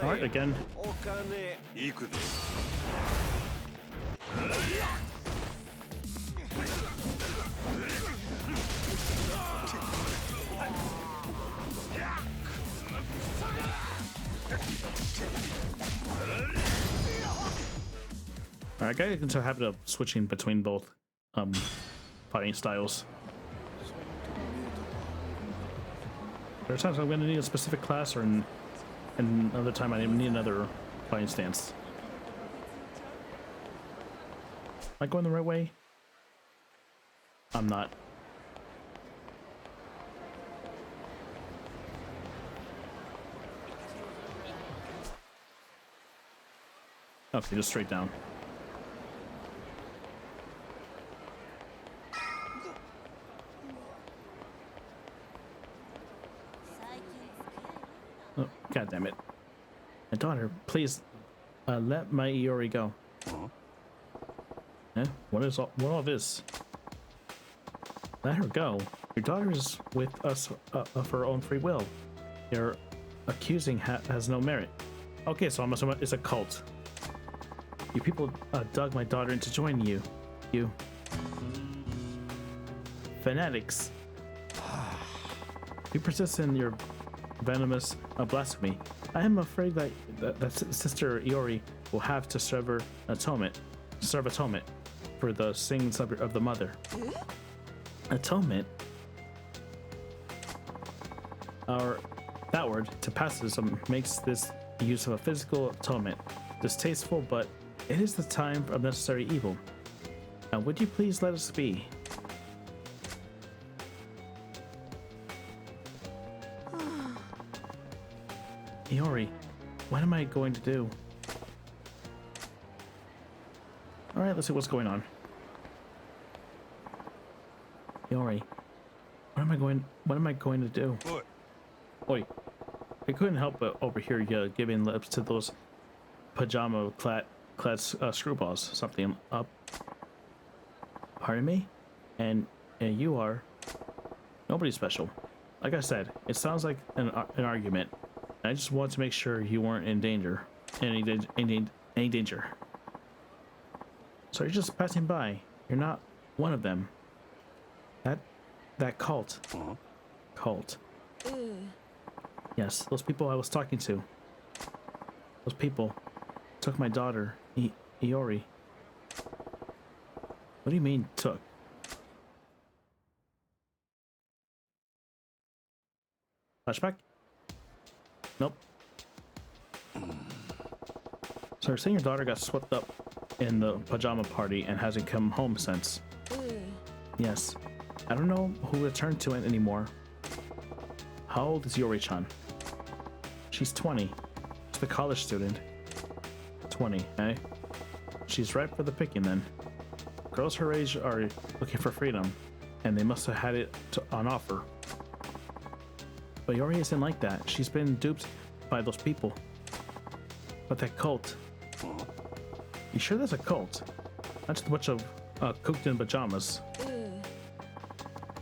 Alright, again. 行くで I got into a habit of switching between both fighting styles. There are times I'm going to need a specific class, and another time I need another fighting stance. Am I going the right way? I'm not. Okay, just straight down. Oh, God damn it. My daughter, please let my Iori go. Eh? What all this? Let her go. Your daughter is with us of her own free will. Your accusing has no merit. Okay, so I'm assuming it's a cult. You people dug my daughter into joining you. You fanatics. You persist in your venomous blasphemy. I am afraid that Sister Iori will have to serve atonement for the sins of the mother. Atonement? That word, tapacism, makes this use of a physical atonement distasteful, but it is the time of necessary evil. Now, would you please let us be? Iori, what am I going to do? All right, let's see what's going on. Iori, what am I going to do? Oi, I couldn't help but overhear you giving lips to those pajama-clad screwballs. Something up. Pardon me? And you are nobody special. Like I said, it sounds like an argument. I just want to make sure you weren't in danger. Any danger. So you're just passing by. You're not one of them. That cult. Cult. Yes, those people I was talking to. Those people took my daughter, Iori. What do you mean, took? Flashback? Nope. So you're saying your daughter got swept up in the pajama party and hasn't come home since? Yes. I don't know who to turn to it anymore. How old is Iori-chan? She's 20. She's a college student. 20, eh? She's ripe for the picking then. Girls her age are looking for freedom, and they must have had it on offer. But Iori isn't like that. She's been duped by those people. But that cult. You sure there's a cult? Not just a bunch of cooked in pajamas.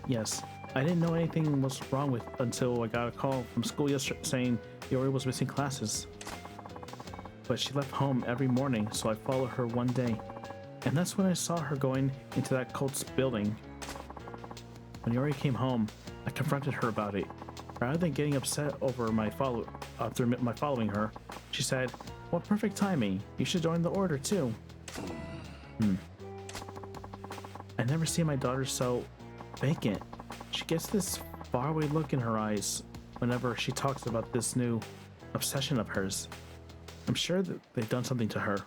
Yes. I didn't know anything was wrong with until I got a call from school yesterday saying Iori was missing classes. But she left home every morning, so I followed her one day. And that's when I saw her going into that cult's building. When Iori came home, I confronted her about it. Rather than getting upset over after my following her, she said, "What perfect timing. You should join the order too." I never see my daughter so vacant. She gets this faraway look in her eyes whenever she talks about this new obsession of hers. I'm sure that they've done something to her.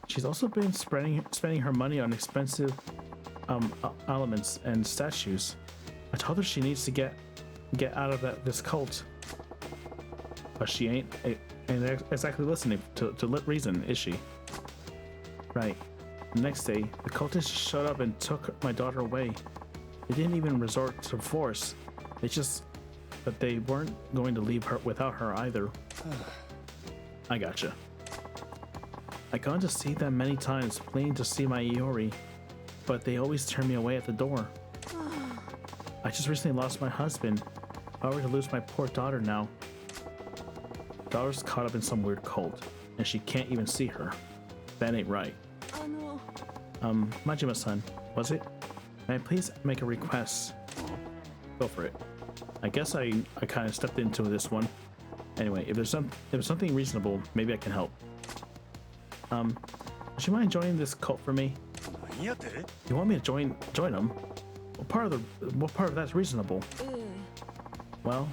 She's also been spending her money on expensive elements and statues. I told her she needs to get out of this cult, but she ain't exactly listening to reason, is she? Right. The next day, the cultists showed up and took my daughter away. They didn't even resort to force. But they weren't going to leave her without her either. I gotcha. I gone to see them many times, pleading to see my Iori, but they always turn me away at the door. I just recently lost my husband. If I were to lose my poor daughter now. Daughter's caught up in some weird cult, and she can't even see her. That ain't right. Majima-san, was it? May I please make a request? Go for it. I guess I kind of stepped into this one. Anyway, if there's something reasonable, maybe I can help. Would you mind joining this cult for me? You want me to join them? What part of that's reasonable? Well,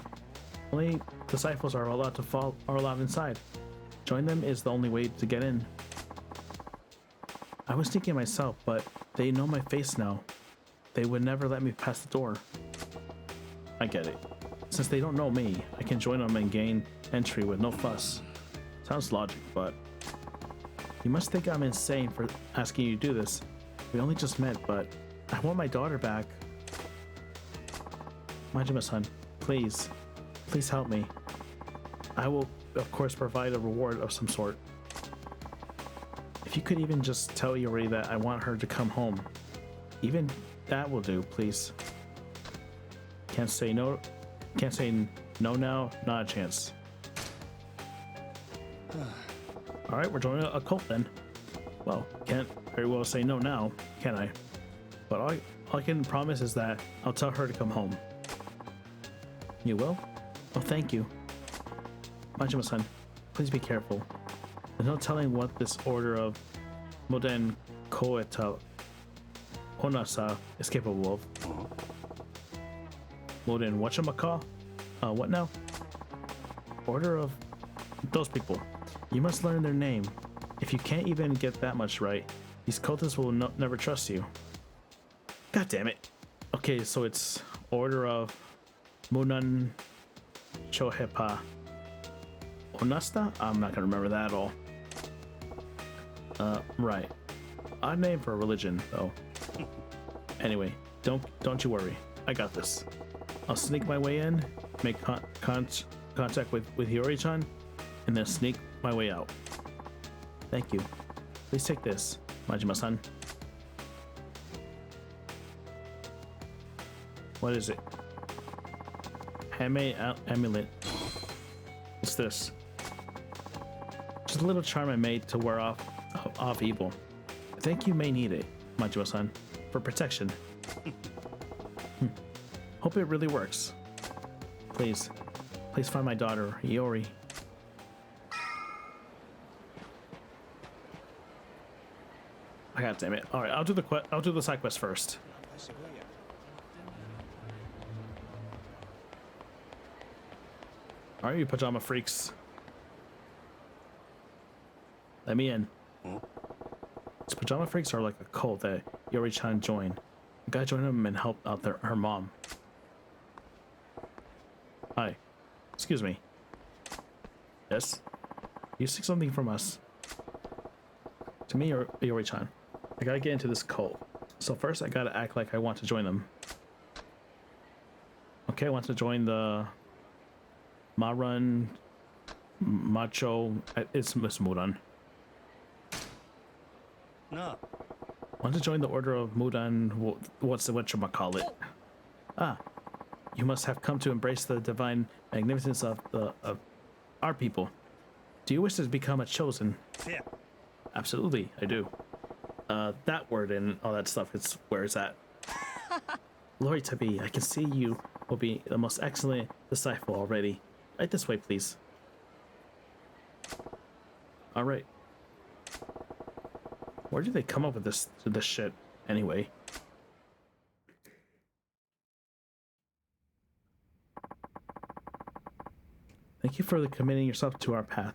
only disciples are allowed inside. Join them is the only way to get in. I was thinking myself, but they know my face now. They would never let me pass the door. I get it. Since they don't know me, I can join them and gain entry with no fuss. Sounds logic, but you must think I'm insane for asking you to do this. We only just met, but I want my daughter back. Majima-san, please help me. I will, of course, provide a reward of some sort. If you could even just tell Iori that I want her to come home. Even that will do, please. Can't say no now, not a chance. Alright, we're joining a cult then. Well, can't very well say no now, can I? But all I can promise is that I'll tell her to come home. You will? Oh, thank you. Majima-san, please be careful. There's no telling what this order of Moden Koeta Onasa is capable of. Moden whatchamacall? What now? Order of those people. You must learn their name. If you can't even get that much right, these cultists will never trust you. God damn it. Okay, so it's Order of Munan Chohepa Onasta? I'm not gonna remember that at all. Right. Odd name for a religion, though. Anyway, don't you worry. I got this. I'll sneak my way in, make contact with Hiyori-chan, and then sneak my way out. Thank you. Please take this, Majima-san. What is it? Handmade amulet. What's this? Just a little charm I made to wear off evil. I think you may need it, Majima-san, for protection. Hope it really works. Please find my daughter, Iori. God damn it! All right, I'll do the side quest first. All right, you pajama freaks. Let me in. These pajama freaks are like a cult that Iori-chan joined. I gotta join them and help out her mom. Hi. Excuse me. Yes? You seek something from us. To me or Iori-chan. I gotta get into this cult. So first I gotta act like I want to join them. Okay, I want to join the Marun Macho. It's Miss Mudan. No. I want to join the Order of Mudan. Whatchamacallit? Ah, you must have come to embrace the divine magnificence of our people. Do you wish to become a chosen? Yeah. Absolutely, I do. That word and all that stuff, it's where it's at. Glory to be, I can see you will be the most excellent disciple already. Right this way, please. Alright. Where do they come up with this shit, anyway? Thank you for committing yourself to our path.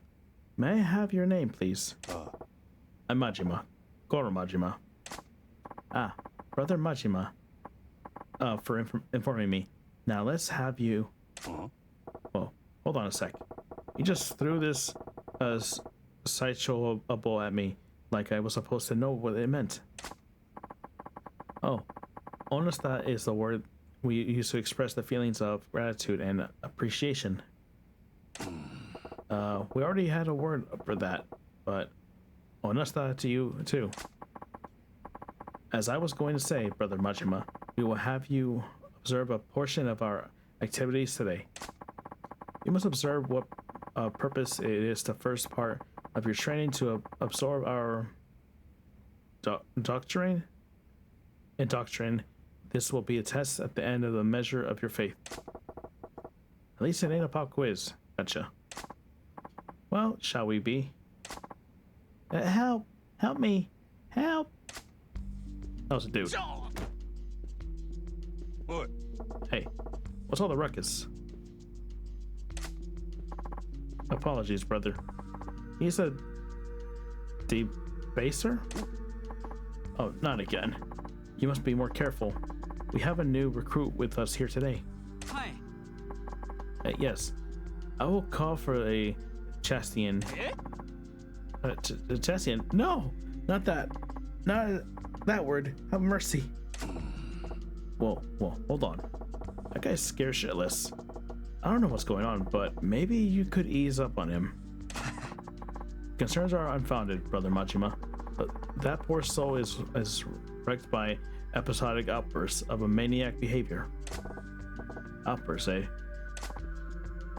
May I have your name, please? I'm Majima. Goro Majima. Ah, Brother Majima. For informing me. Now let's have you... Well, hold on a sec. You just threw this sideshow ball at me like I was supposed to know what it meant. Oh, honesta is the word we use to express the feelings of gratitude and appreciation. We already had a word for that, but Oh, and that's that to you too. As I was going to say, Brother Majima, we will have you observe a portion of our activities today. You must observe what purpose it is the first part of your training to absorb our doctrine. This will be a test at the end of the measure of your faith. At least it ain't a pop quiz. Gotcha. Well, shall we be? Help! Help me! Help! That was a dude. What? Hey, what's all the ruckus? Apologies, brother. He's a debaser? Oh, not again. You must be more careful. We have a new recruit with us here today. Hi. Yes. I will call for a Chastian. Chastian? No! Not that. Not that word. Have mercy. Whoa, hold on. That guy's scared shitless. I don't know what's going on, but maybe you could ease up on him. Concerns are unfounded, Brother Majima. But that poor soul is wrecked by episodic outbursts of a maniac behavior. Outbursts, eh?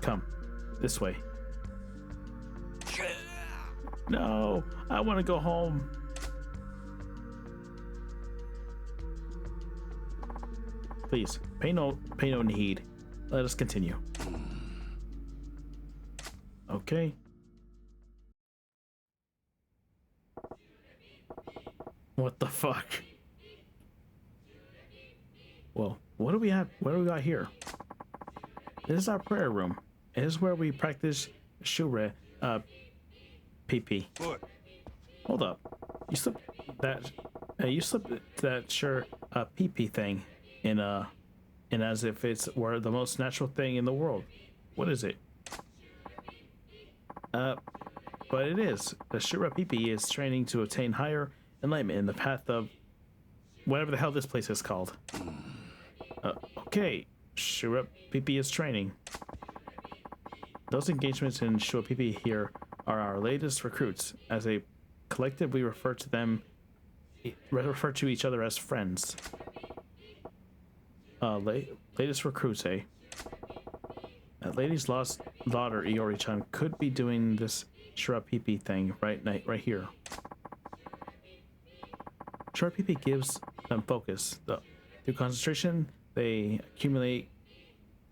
Come, this way. No, I want to go home. Please, pay no heed. Let us continue. Okay. What the fuck? Well, what do we have? What do we got here? This is our prayer room. It is where we practice Shure PP. What? Hold up. You slipped that sure PP thing in as if it's were the most natural thing in the world. What is it? But it is. The Shura PP is training to attain higher enlightenment in the path of whatever the hell this place is called. Okay, Shura PP is training. Those engagements in Shura PP here are our latest recruits. As a collective, we refer to each other as friends. Latest recruits, eh? That lady's lost daughter, Iori-chan, could be doing this Shura PP thing right here. Shura PP gives them focus. Through concentration, they accumulate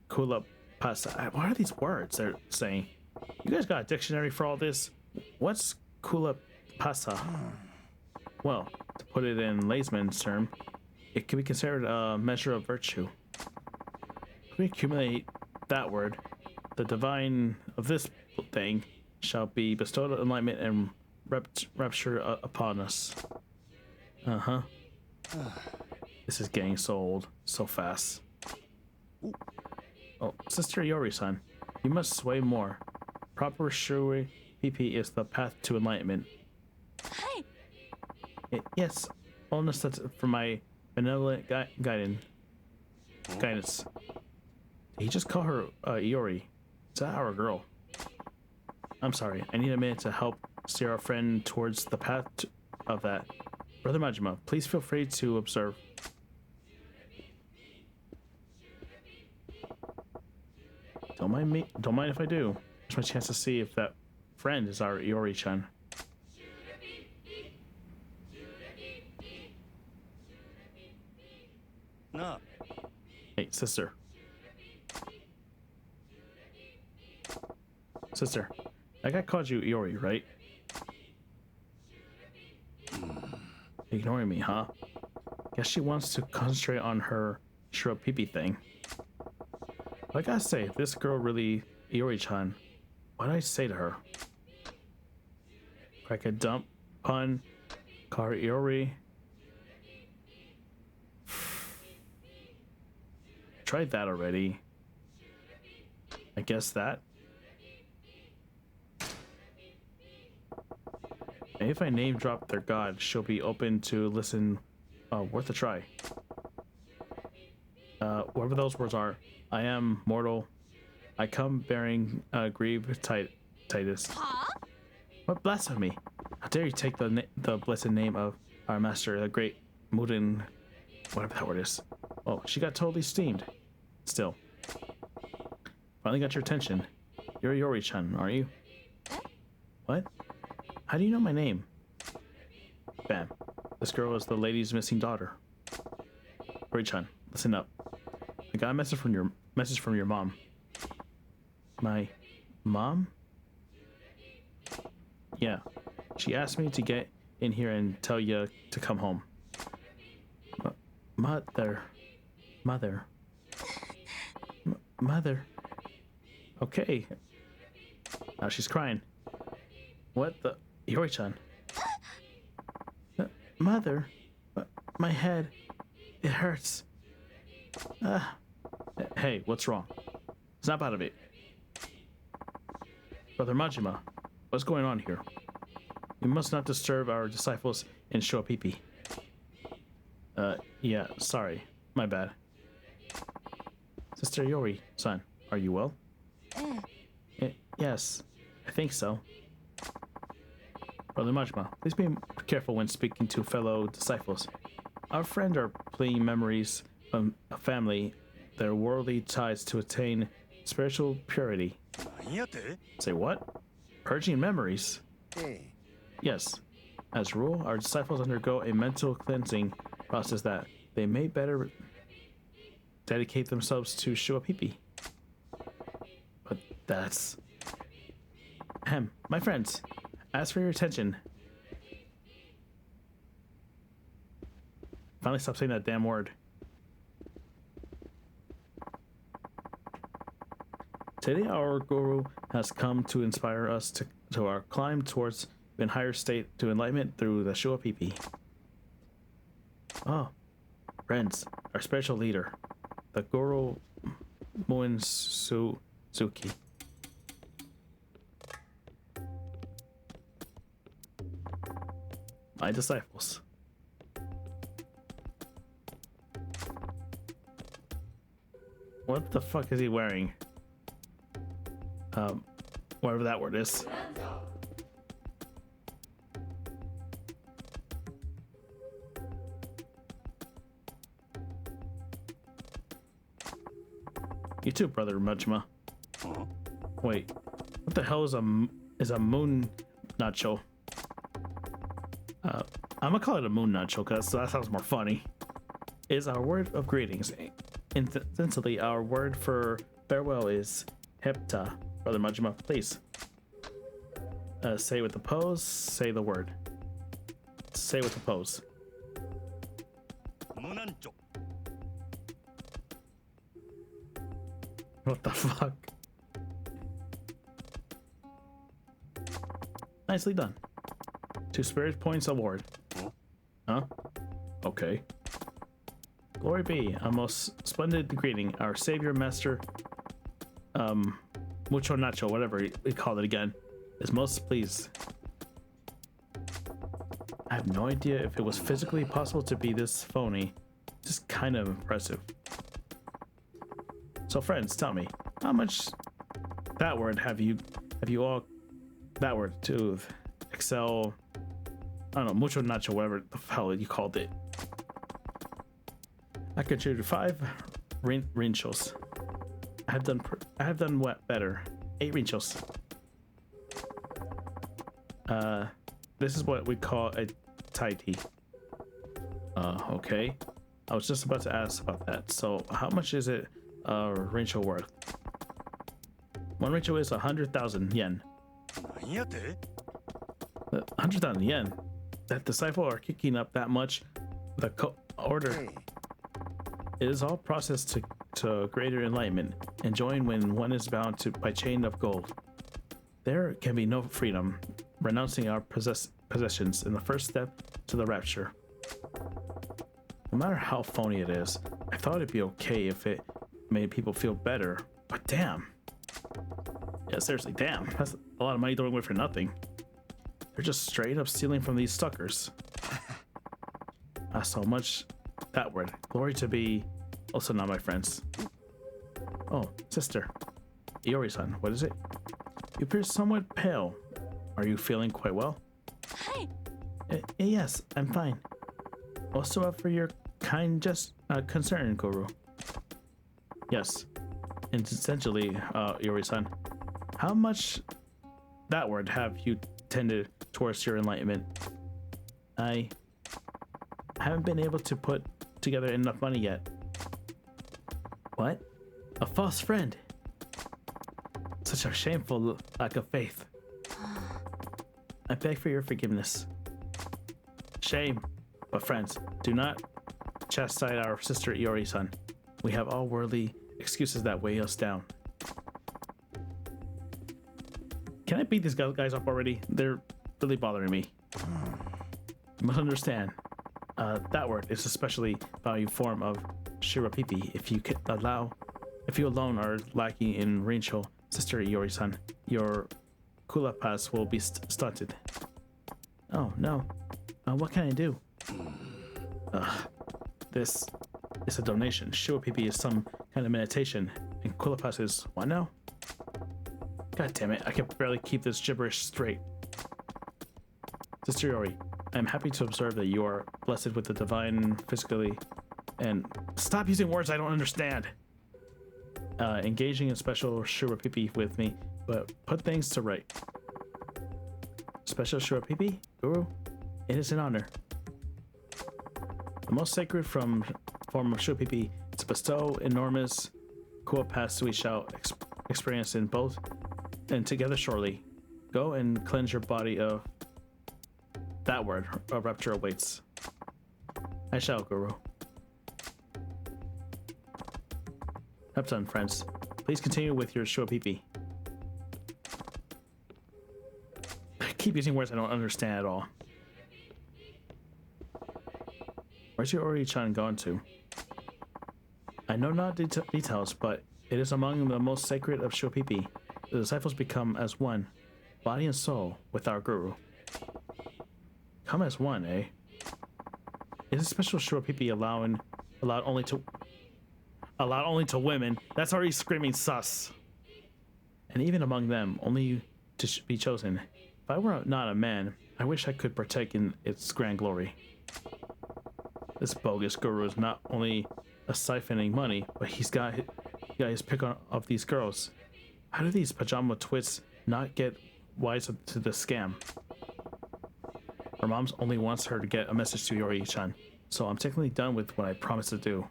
kula pasa. What are these words they're saying? You guys got a dictionary for all this? What's kula pasa? Well, to put it in layman's term, it can be considered a measure of virtue. If we accumulate that word, the divine of this thing shall be bestowed enlightenment and rapture upon us. This is getting so old, so fast. Oh, Sister Iori-san, you must sway more. Proper Shuri PP is the path to enlightenment. Hi. Yes, onus that's for my benevolent guidance. Did he just call her Iori? Is that our girl? I'm sorry, I need a minute to help steer our friend towards the path of that. Brother Majima, please feel free to observe. Don't mind if I do. It's my chance to see if that friend is our Iori-chan. No. Hey, sister. Sister, that guy called you Iori, right? Ignoring me, huh? Guess she wants to concentrate on her Shiro Pipi thing. But I gotta say, if this girl really Iori-chan, what did I say to her? Crack a dump, pun, call her Iori. Tried that already. I guess that. And if I name drop their god, she'll be open to listen. Worth a try. Whatever those words are, I am mortal. I come bearing grieve Titus. Huh? What blasphemy? How dare you take the blessed name of our master, the great Muden, whatever that word is. Oh, she got totally steamed. Still. Finally got your attention. You're Yori-chan, are you? What? How do you know my name? Bam. This girl is the lady's missing daughter. Yori-chan, listen up. I got a message from your mom. My mom? Yeah. She asked me to get in here and tell you to come home. Mother. Okay. Now she's crying. What the? Yori-chan. Mother. My head. It hurts. Hey, what's wrong? Snap out of it. Brother Majima, what's going on here? You must not disturb our disciples in Shopipi. Yeah, sorry. My bad. Sister Yori-san, are you well? Yes, I think so. Brother Majima, please be careful when speaking to fellow disciples. Our friends are playing memories of a family, their worldly ties to attain spiritual purity. Say what? Purging memories? Yes. As a rule, our disciples undergo a mental cleansing process that they may better dedicate themselves to Shuapipi. But that's... my friends, as for your attention. Finally stop saying that damn word. Today our Guru has come to inspire us to our climb towards an higher state to enlightenment through the Shuapipi. Oh, friends, our spiritual leader, the Goro Suzuki. My disciples. What the fuck is he wearing? Whatever that word is. You too, Brother Majima. Wait, what the hell is a moon nacho? I'm gonna call it a moon nacho because that sounds more funny. Is our word of greetings. Incidentally, our word for farewell is hepta. Brother Majima, please. Say with the pose, say the word. Say with the pose. What the fuck? Nicely done. 2 spirit points award. Huh? Okay. Glory be, a most splendid greeting. Our savior, master, Mucho Nacho, whatever we call it again, is most pleased. I have no idea if it was physically possible to be this phony. Just kind of impressive. So friends, tell me, how much that word have you all, that word to excel, I don't know, Mucho Nacho, whatever the hell you called it. I contributed 5 rinchos. I have done what better? 8 rinchos. This is what we call a taiti. Okay. I was just about to ask about that. So how much is it rincho worth? 1 rincho is 100,000 yen. 100,000 yen? That disciple are kicking up that much? The order. It is all processed to greater enlightenment, enjoying when one is bound to by chain of gold. There can be no freedom, renouncing our possessions in the first step to the rapture. No matter how phony it is, I thought it'd be okay if it made people feel better, but damn. Yeah, seriously, damn. That's a lot of money thrown away for nothing. They're just straight up stealing from these suckers. So much that word. Glory to be also not my friends. Oh, sister. Iori-san, what is it? You appear somewhat pale. Are you feeling quite well? Yes, I'm fine. Also up for your kind concern, Goro. Yes. And essentially, Yori-san, how much that word have you tended towards your enlightenment? I haven't been able to put together enough money yet. What? A false friend? Such a shameful lack of faith. I beg for your forgiveness. Shame. But friends, do not chastise our sister Iori-san. We have all worldly excuses that weigh us down. Can I beat these guys up already? They're really bothering me. You must understand, that word is especially valued form of shirapipi. If you alone are lacking in Rincho, sister Iori-san, your kulapas will be stunted. Oh no. What can I do? This is a donation. Shirapipi is some kind of meditation, and kulapas is what now? God damn it, I can barely keep this gibberish straight. Sister Iori, I am happy to observe that you are blessed with the divine physically, and stop using words I don't understand. Engaging in special shirapipi with me, but put things to right. Special shirapipi, Guru? It is an honor. The most sacred form of shirapipi is to bestow enormous kuopas we shall experience in both and together shortly. Go and cleanse your body of that word. A rapture awaits. I shall, Guru. Have done, friends. Please continue with your shirapipi. I keep using words I don't understand at all. Where's your Ori-chan gone to? I know not details, but it is among the most sacred of shirapipi. The disciples become as one, body and soul, with our Guru. Come as one, eh? Is a special shirapipi allowed only to women? That's already screaming sus. And even among them, only to be chosen. If I were not a man, I wish I could partake in its grand glory. This bogus Guru is not only siphoning money, but he's got his pick of these girls. How do these pajama twits not get wise to the scam? Her mom only wants her to get a message to Yori-chan, so I'm technically done with what I promised to do.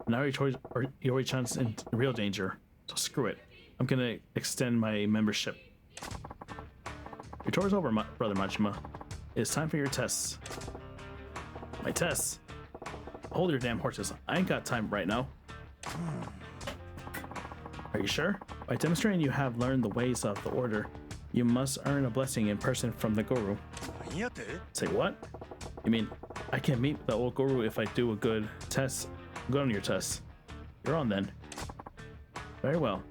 Now Yori-chan's in real danger, so screw it. I'm gonna extend my membership. Your tour is over, Brother Majima. It's time for your tests. My tests? Hold your damn horses. I ain't got time right now. Are you sure? By demonstrating you have learned the ways of the order, you must earn a blessing in person from the Guru. Say what? You mean I can meet the old Guru if I do a good test? Go on your test. You're on then. Very well.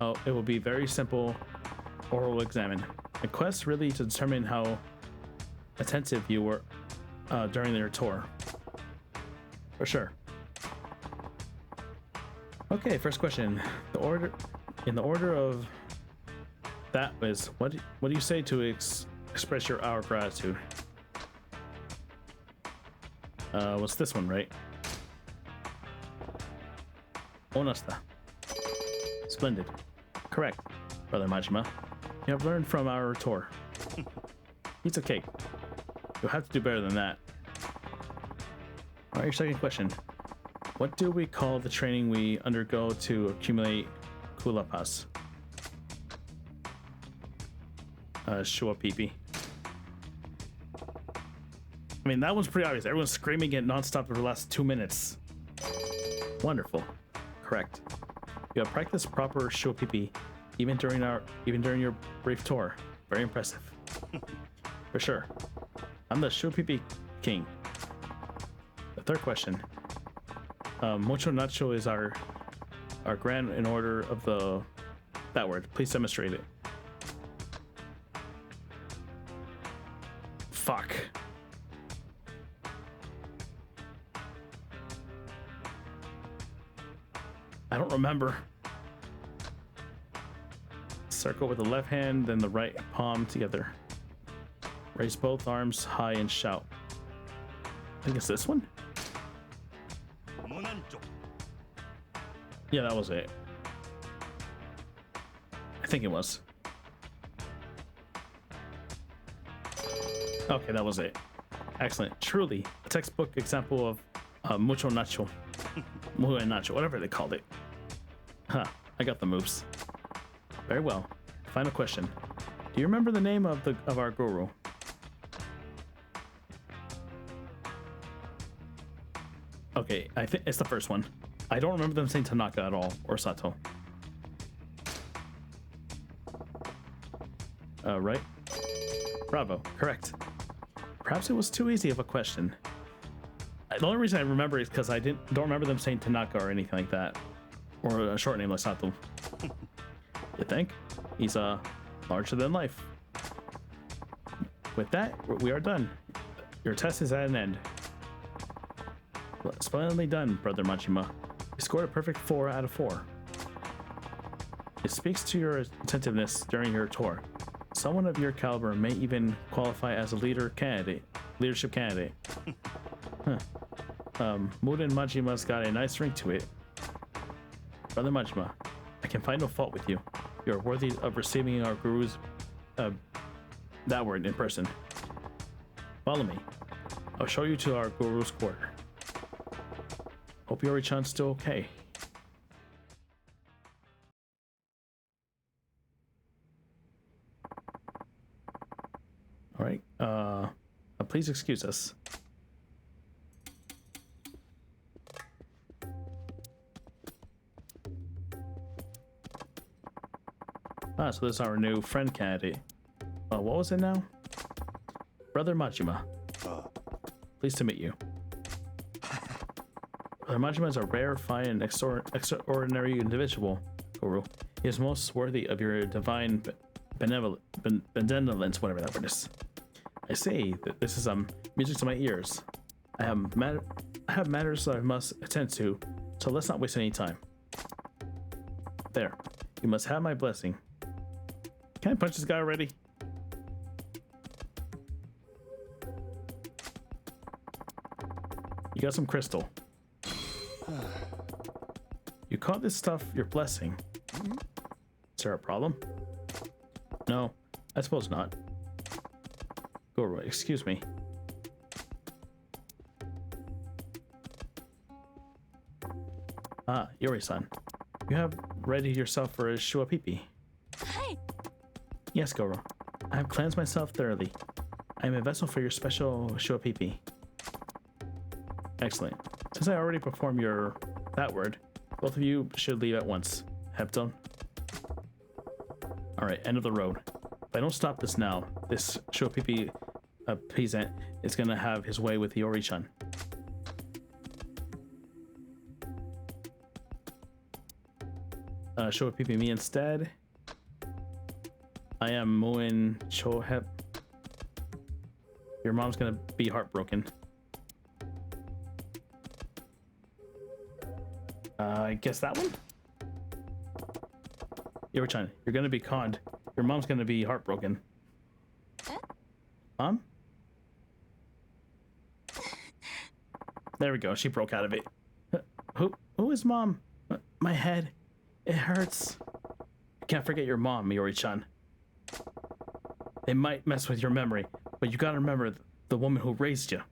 Oh, it will be very simple oral exam. The quest really to determine how attentive you were during your tour. For sure. Okay, first question. In the order of that is what do you say to express our gratitude? What's this one, right? Onasta. Splendid. Correct, Brother Majima. You have learned from our tour. It's okay. You'll have to do better than that. Alright, your second question. What do we call the training we undergo to accumulate kulapas? Shirapipi. I mean, that one's pretty obvious. Everyone's screaming it nonstop for the last 2 minutes. Wonderful. Correct. You have practiced proper shirapipi even during your brief tour. Very impressive. For sure. I'm the shirapipi king. The third question. Mocho Nacho is our grand in order of that word. Please demonstrate it. Fuck. I don't remember. Circle with the left hand, then the right palm together. Raise both arms high and shout. I think it's this one? Yeah, that was it. I think it was. Okay, that was it. Excellent. Truly, a textbook example of mucho nacho. Muy nacho, whatever they called it. Huh, I got the moves. Very well. Final question. Do you remember the name of our guru? Okay, I think it's the first one. I don't remember them saying Tanaka at all, or Sato. Right? Bravo, correct. Perhaps it was too easy of a question. The only reason I remember is because I don't remember them saying Tanaka or anything like that. Or a short name like Sato. You think? He's larger than life. With that, we are done. Your test is at an end. Splendidly done, Brother Majima. You scored a perfect 4 out of 4. It speaks to your attentiveness during your tour. Someone of your caliber may even qualify as a leadership candidate. Huh. Muden Majima's got a nice ring to it. Brother Majima, I can find no fault with you. You are worthy of receiving our guru's that word in person. Follow me. I'll show you to our guru's quarter. Hope Yori-chan's still okay. All right. Please excuse us. So this is our new friend candidate. What was it now? Brother Majima. Pleased to meet you. Brother Majima is a rare, fine, and extraordinary individual, Guru. He is most worthy of your divine benevolence, whatever that word is. I say that this is music to my ears. I have matters that I must attend to, so let's not waste any time. There. You must have my blessing. Can I punch this guy already? You got some crystal. You call this stuff your blessing. Is there a problem? No, I suppose not. Goro, excuse me. Ah, Yori-san. You have readied yourself for a shuapipi. Hey. Yes, Goro. I have cleansed myself thoroughly. I am a vessel for your special shuapipi. Excellent. Since I already performed that word, both of you should leave at once. Hepton. Alright, end of the road. If I don't stop this now, this shuapipi peasant is gonna have his way with Yori-chan. Shuapipi me instead. I am Muin Chohep. Your mom's gonna be heartbroken. I guess that one? Yori-chan, you're gonna be conned. Your mom's gonna be heartbroken. Mom? There we go, she broke out of it. Who is mom? My head. It hurts. You can't forget your mom, Yori-chan. They might mess with your memory, but you gotta remember the woman who raised you.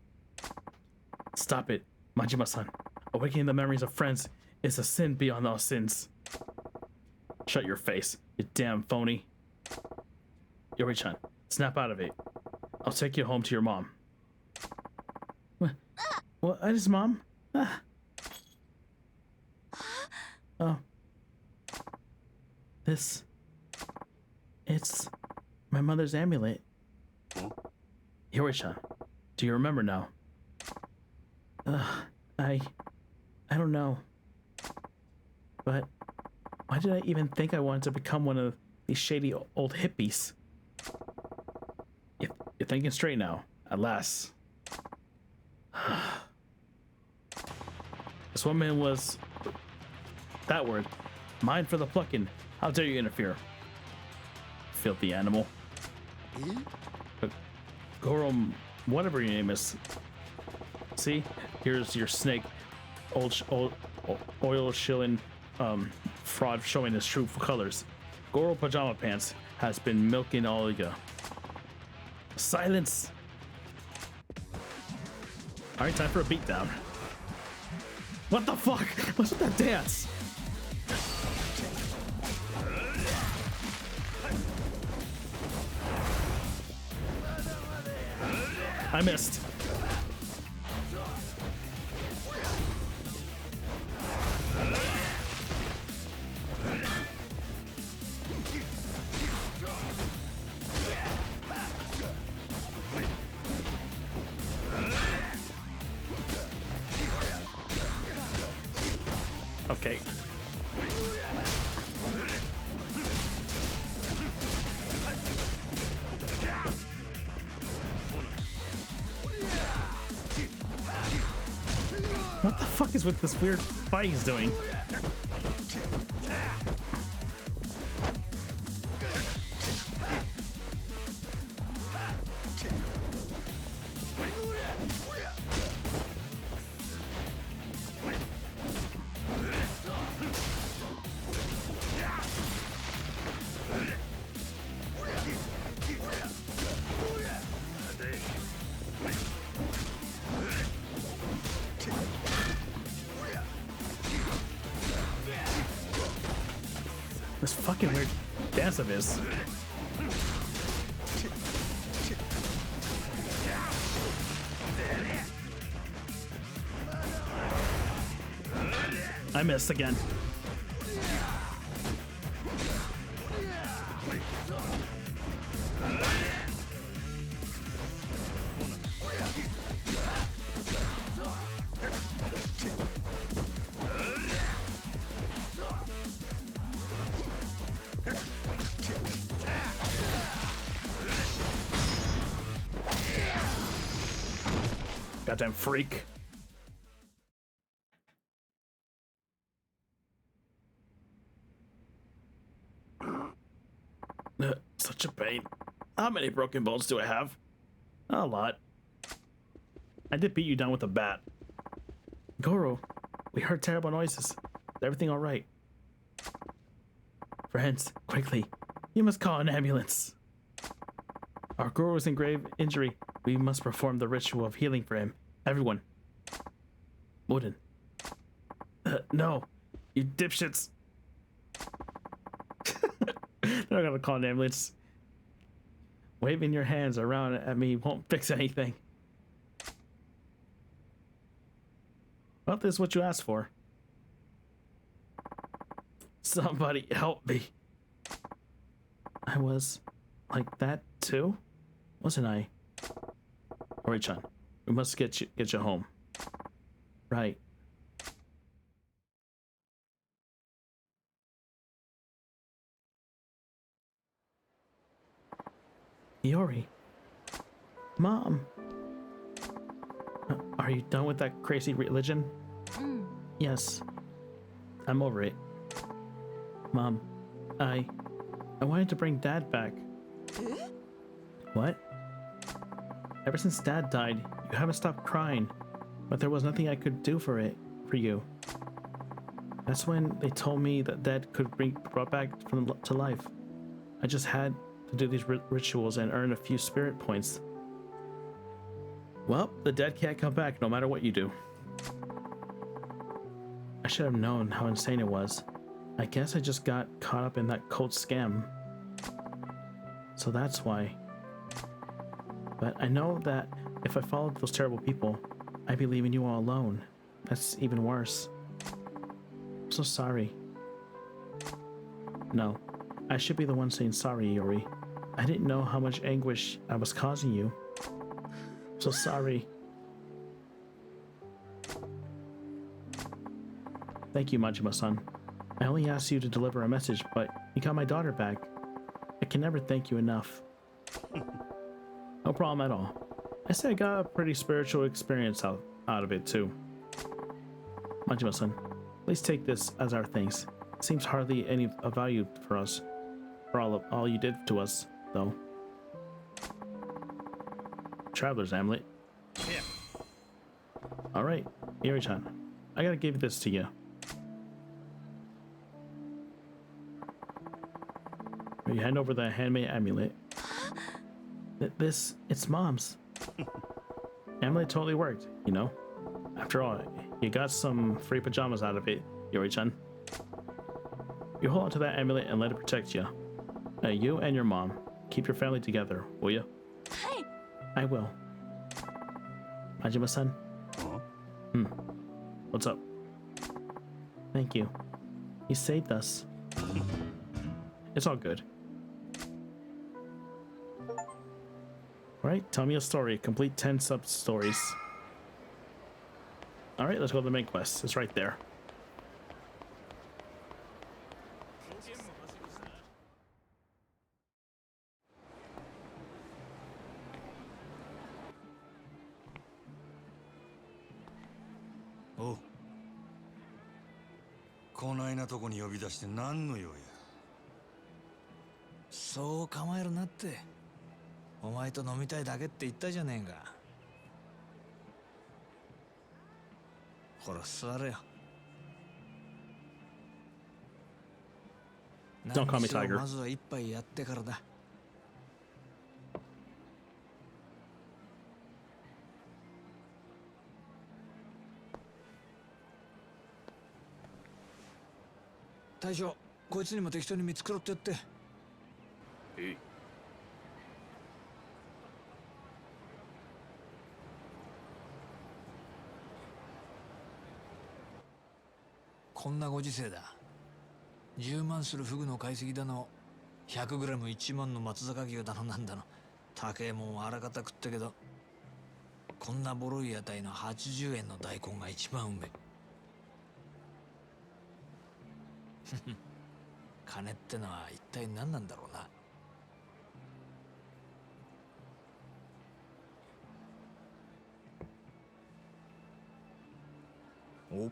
Stop it, Majima-san. Awakening the memories of friends is a sin beyond all sins. Shut your face, you damn phony. Yori-chan, snap out of it. I'll take you home to your mom. What is mom? Oh. It's my mother's amulet. Yori-chan, do you remember now? I don't know. But why did I even think I wanted to become one of these shady old hippies? You're thinking straight now, at last. This woman was... that word. Mine for the plucking. How dare you interfere? Filthy animal. Goro, whatever your name is. See, here's your snake, oil shilling fraud showing his true colors. Goro Pajama Pants has been milking all you. Silence. All right, time for a beatdown. What the fuck? What's with that dance? I missed. Okay. What the fuck is with this weird fight he's doing? This fucking weird dance of his. I missed again. Goddamn freak. Such a pain. How many broken bones do I have? A lot. I did beat you down with a bat. Goro, we heard terrible noises. Is everything all right? Friends, quickly. You must call an ambulance. Our Goro is in grave injury. We must perform the ritual of healing for him. Everyone. Wooden. No. You dipshits. They're not gonna call an ambulance. Waving your hands around at me won't fix anything. Well, this is what you asked for. Somebody help me. I was like that too, wasn't I? Ori-chan, we must get you home. Right. Iori. Mom. Are you done with that crazy religion? Yes. I'm over it. Mom, I wanted to bring Dad back. What? Ever since Dad died, you haven't stopped crying, but there was nothing I could do for you. That's when they told me that Dad could be brought back to life. I just had to do these rituals and earn a few spirit points. Well, the dead can't come back no matter what you do. I should have known how insane it was. I guess I just got caught up in that cult scam. So that's why. But I know that if I followed those terrible people, I'd be leaving you all alone. That's even worse. I'm so sorry. No, I should be the one saying sorry, Iori. I didn't know how much anguish I was causing you. I'm so sorry. Thank you, Majima-san. I only asked you to deliver a message, but you got my daughter back. I can never thank you enough. No problem at all. I say I got a pretty spiritual experience out of it too. Majima-san, please take this as our thanks. It seems hardly any of value for us, for all you did to us, though. traveler's amulet. Yeah. All right, Yuri-chan, I gotta give this to you. You hand over the handmade amulet. It's Mom's. Amulet totally worked, you know. After all, you got some free pajamas out of it, Yuri-chan. You hold on to that amulet and let it protect you. You and your mom. Keep your family together, will you? Hey. I will. Majima-san? What's up? Thank you. You saved us. It's all good. Alright, tell me a story. Complete 10 sub-stories. Alright, let's go to the main quest. It's right there.おこないなとこに呼び出して何の用や。そう構えるなって。お前と飲みたいだけって言ったじゃねえか。ほら座れよ。Don't call me Tiger. まずは一杯やってからだ。大将、こいつにも適当に見繕ってやって。こんなご時世だ。10万するフグの買いすぎだの、100グラム1万の松坂牛だのなんだの、高えもんはあらかた食ったけど、こんなボロい屋台の80円の大根が一番うめえ。金ってのは一体何なんだろうな。お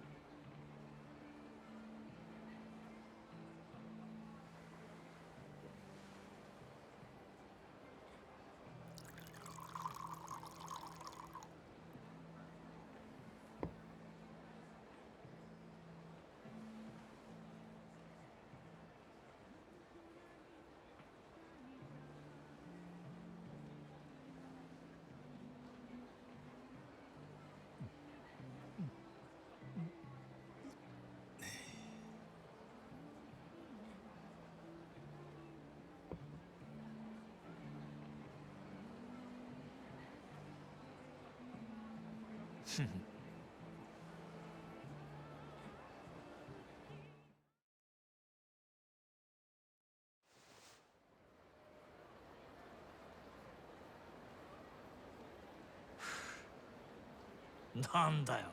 なんだよ、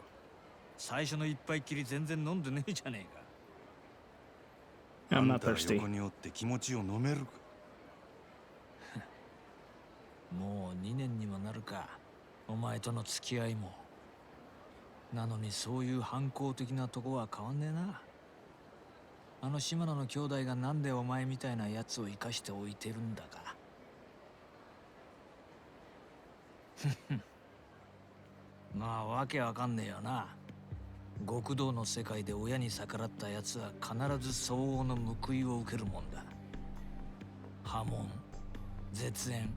最初の一杯きり全然飲んでねえじゃねえか。 I'm あん not たは thirsty. 横におって気持ちを飲めるか。もう2年にもなるか、お前との付き合いも。なのにそういう反抗的なとこは変わんねえな。あの島野の兄弟がなんでお前みたいなやつを生かしておいてるんだか。まあわけわかんねえよな。極道の世界で親に逆らったやつは必ず相応の報いを受けるもんだ。破門、絶縁、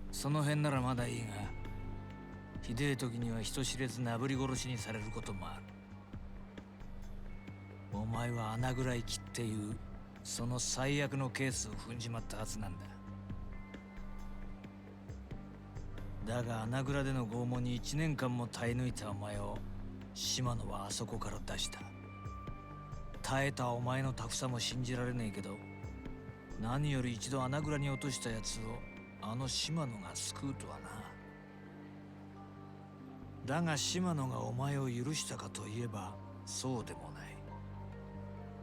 その辺ならまだいいが、ひでえ時には人知れずなぶり殺しにされることもある。お前は穴蔵行きっていうその最悪のケースを踏んじまったはずなんだ。だが穴蔵での拷問に1年間も耐え抜いたお前を島野はあそこから出した。耐えたお前のタフさも信じられねえけど、何より一度穴蔵に落としたやつをあの島野が救うとはな。だが島野がお前を許したかといえばそうでもない。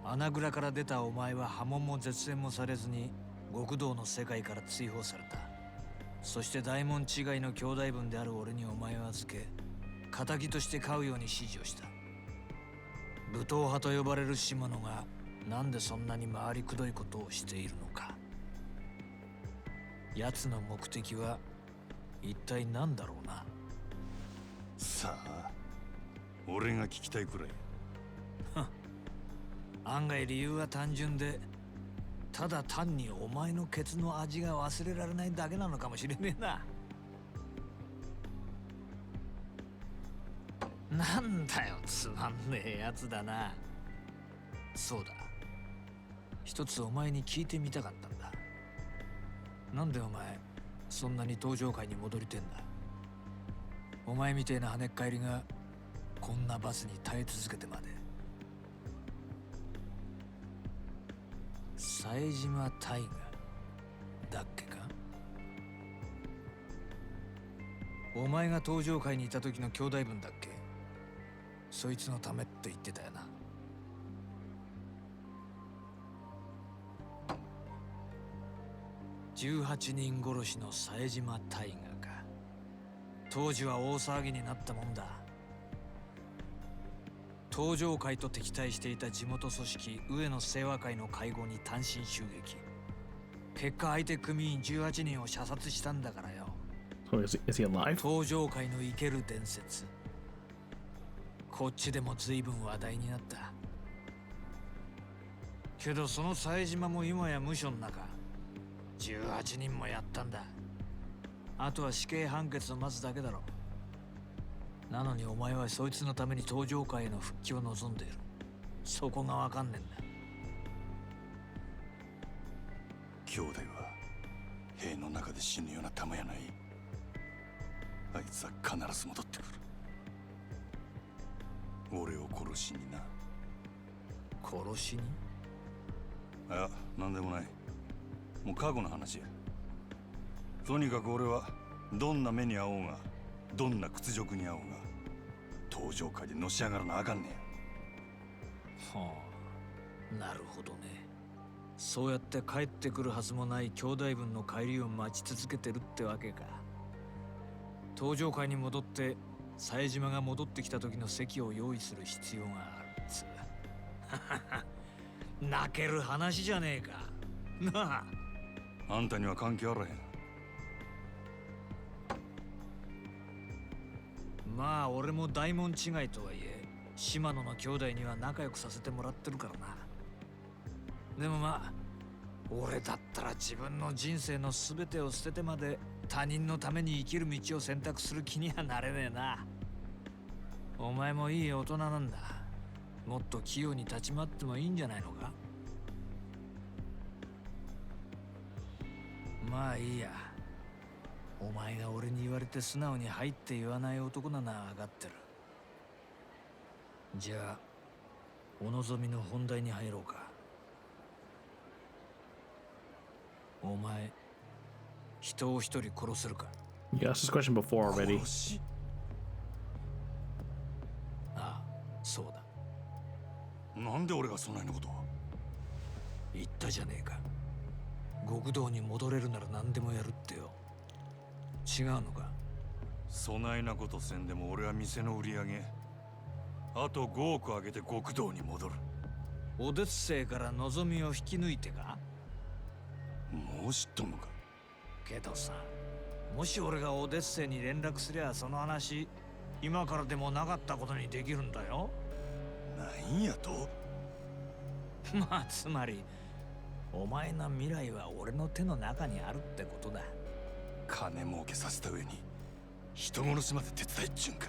穴蔵から出たお前は破門も絶縁もされずに極道の世界から追放された。そして大門違いの兄弟分である俺にお前を預け、仇として飼うように指示をした。武闘派と呼ばれる島野がなんでそんなに回りくどいことをしているのか。奴の目的は一体何だろうな。さあ、俺が聞きたいくらい。案外理由は単純で、ただ単にお前のケツの味が忘れられないだけなのかもしれねえな。なんだよ、つまんねえやつだな。そうだ、一つお前に聞いてみたかったんだ。なんでお前そんなに登場界に戻りてんだ。お前みてえな跳ねっ返りがこんな罰に耐え続けてまで。冴島大河だっけか。お前が登場界にいた時の兄弟分だっけ。そいつのためって言ってたよな。18人殺しの冴島大河か。当時は大騒ぎになったもんだ。登場会と敵対していた地元組織上野清和会の会合に単身襲撃。結果相手組員18人を射殺したんだからよ。So is he alive? 登場会の生ける伝説。こっちでも随分話題になった。けどその冴島も今や無所の中。18人もやったんだ。あとは死刑判決を待つだけだろ。なのにお前はそいつのために登場界への復帰を望んでいる。そこがわかんねえんだ。兄弟は兵の中で死ぬような玉やない。あいつは必ず戻ってくる。俺を殺しにな。殺しに？いや、なんでもない。もう過去の話や。とにかく俺はどんな目に遭おうが、どんな屈辱に遭おうが、登場界でのし上がらなあかんねん。はあ、なるほどね。そうやって帰ってくるはずもない兄弟分の帰りを待ち続けてるってわけか。登場界に戻って冴島が戻ってきた時の席を用意する必要があるっつう。泣ける話じゃねえか。なあ。あんたには関係あらへん。まあ俺も大門違いとはいえ島野の兄弟には仲良くさせてもらってるからな。でもまあ俺だったら自分の人生の全てを捨ててまで他人のために生きる道を選択する気にはなれねえな。お前もいい大人なんだ。もっと器用に立ち回ってもいいんじゃないのか。まあいいや。お前が俺に言われて素直に入って言わない男なのは分かってる。じゃあお望みの本題に入ろうか。お前人を一人殺せるか。 You asked this question before already. 殺し？ああ、そうだ。なんで俺がそないなことを。言ったじゃねえか。極道に戻れるなら何でもやるってよ。違うのか。そないなことせんでも俺は店の売り上げあと5億上げて極道に戻る。オデッセイから望みを引き抜いてか。もう知っとんのか。けどさ、もし俺がオデッセイに連絡すりゃその話今からでもなかったことにできるんだよ。なんやと。まあつまりお前の未来は俺の手の中にあるってことだ。金儲けさせた上に人殺しまで手伝いっちゅうんか。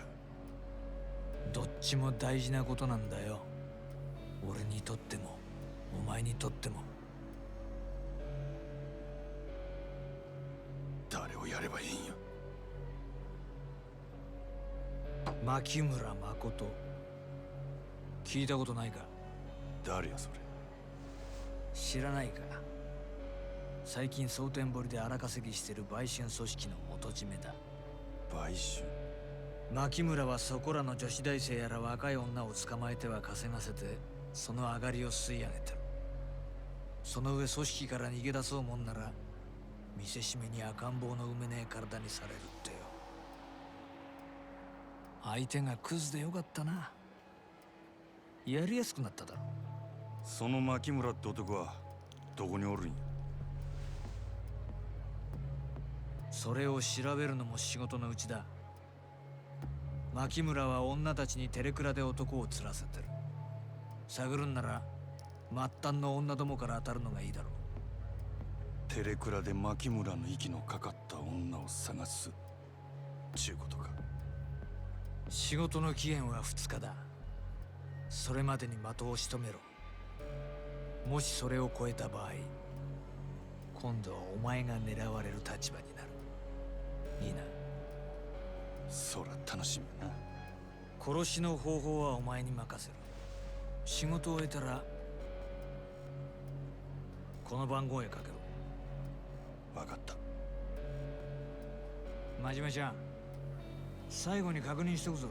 どっちも大事なことなんだよ。俺にとってもお前にとっても。誰をやればいいんや。牧村誠。聞いたことないか。誰やそれ。知らないか。最近蒼天堀で荒稼ぎしてる売春組織の元締めだ。買収。牧村はそこらの女子大生やら若い女を捕まえては稼がせてその上がりを吸い上げてる。その上組織から逃げ出そうもんなら見せしめに赤ん坊の産めねえ体にされるってよ。相手がクズでよかったな。やりやすくなっただろ。その牧村って男はどこにおるんや。それを調べるのも仕事のうちだ。牧村は女たちにテレクラで男を釣らせてる。探るんなら末端の女どもから当たるのがいいだろう。テレクラで牧村の息のかかった女を探すちゅうことか。仕事の期限は2日だ。それまでに的を仕留めろ。もしそれを超えた場合、今度はお前が狙われる立場になる。いいな。そら楽しみな。殺しの方法はお前に任せる。仕事を終えたらこの番号へかけろ。分かった。真島ちゃん、最後に確認しとくぞ。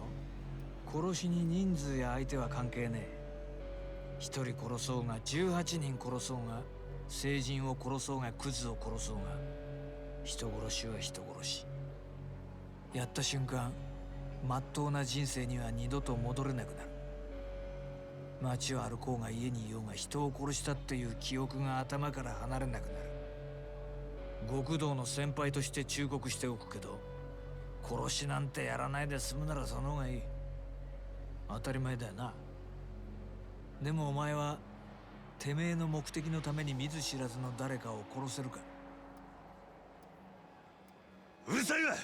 殺しに人数や相手は関係ねえ。1人殺そうが18人殺そうが、成人を殺そうがクズを殺そうが、人殺しは人殺し。やった瞬間、まっとうな人生には二度と戻れなくなる。街を歩こうが家にいようが、人を殺したっていう記憶が頭から離れなくなる。極道の先輩として忠告しておくけど、殺しなんてやらないで済むならその方がいい。当たり前だよな。でもお前はてめえの目的のために見ず知らずの誰かを殺せるか。うるさいわ。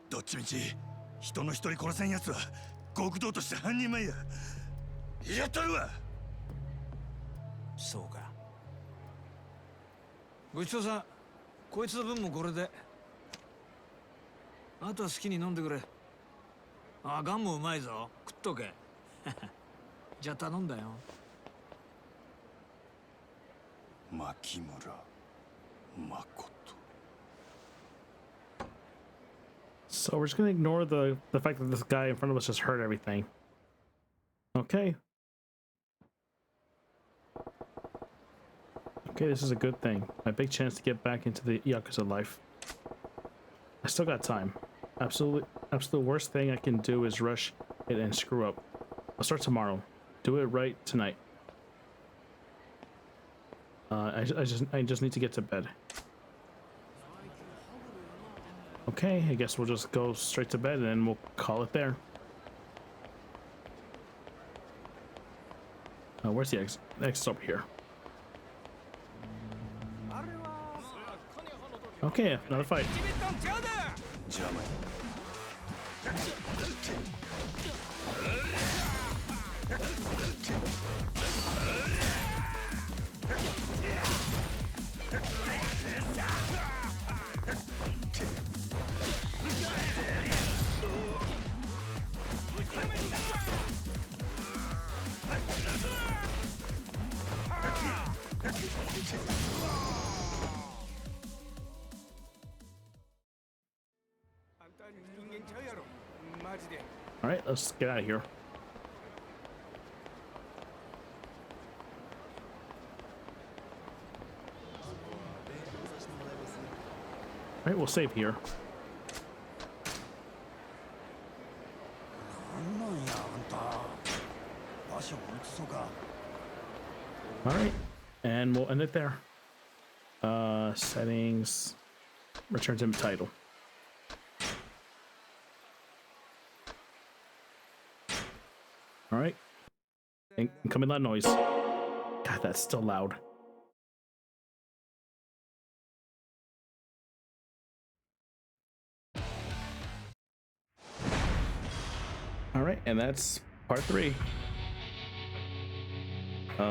どっちみち人の一人殺せんやつは極道として半人前や。やったるわ。そうか。ごちそうさん。こいつの分もこれで。あとは好きに飲んでくれ。あ、ガンもうまいぞ。食っとけ。じゃあ頼んだよ。牧村誠。 So we're just gonna ignore the fact that this guy in front of us just heard everything. Okay. Okay, this is a good thing. My big chance to get back into the Yakuza life. I still got time. Absolute worst thing I can do is rush it and screw up. I'll start tomorrow. Do it right tonight. I just need to get to bed. Okay, I guess we'll just go straight to bed and we'll call it there. Where's the exit? The exit's over here. Okay, another fight. All right, let's get out of here. All right, we'll save here. All right, and we'll end it there. Settings, return to title. All right, incoming loud noise. God, that's still loud. All right, and that's part 3.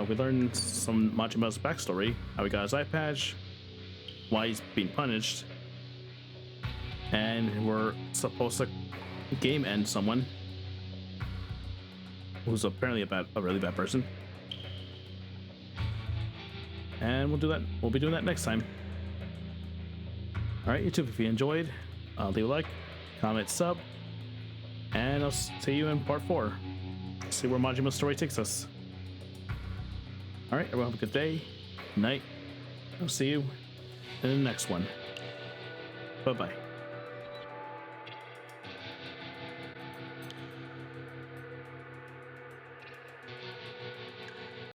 We learned some Majima's backstory, how he got his eye patch, why he's being punished, and we're supposed to game end someone who's apparently a really bad person. And we'll do that. We'll be doing that next time. All right, YouTube, if you enjoyed, leave a like, comment, sub, and I'll see you in part 4. See where Majima's story takes us. All right, everyone have a good day, night. I'll see you in the next one. Bye-bye.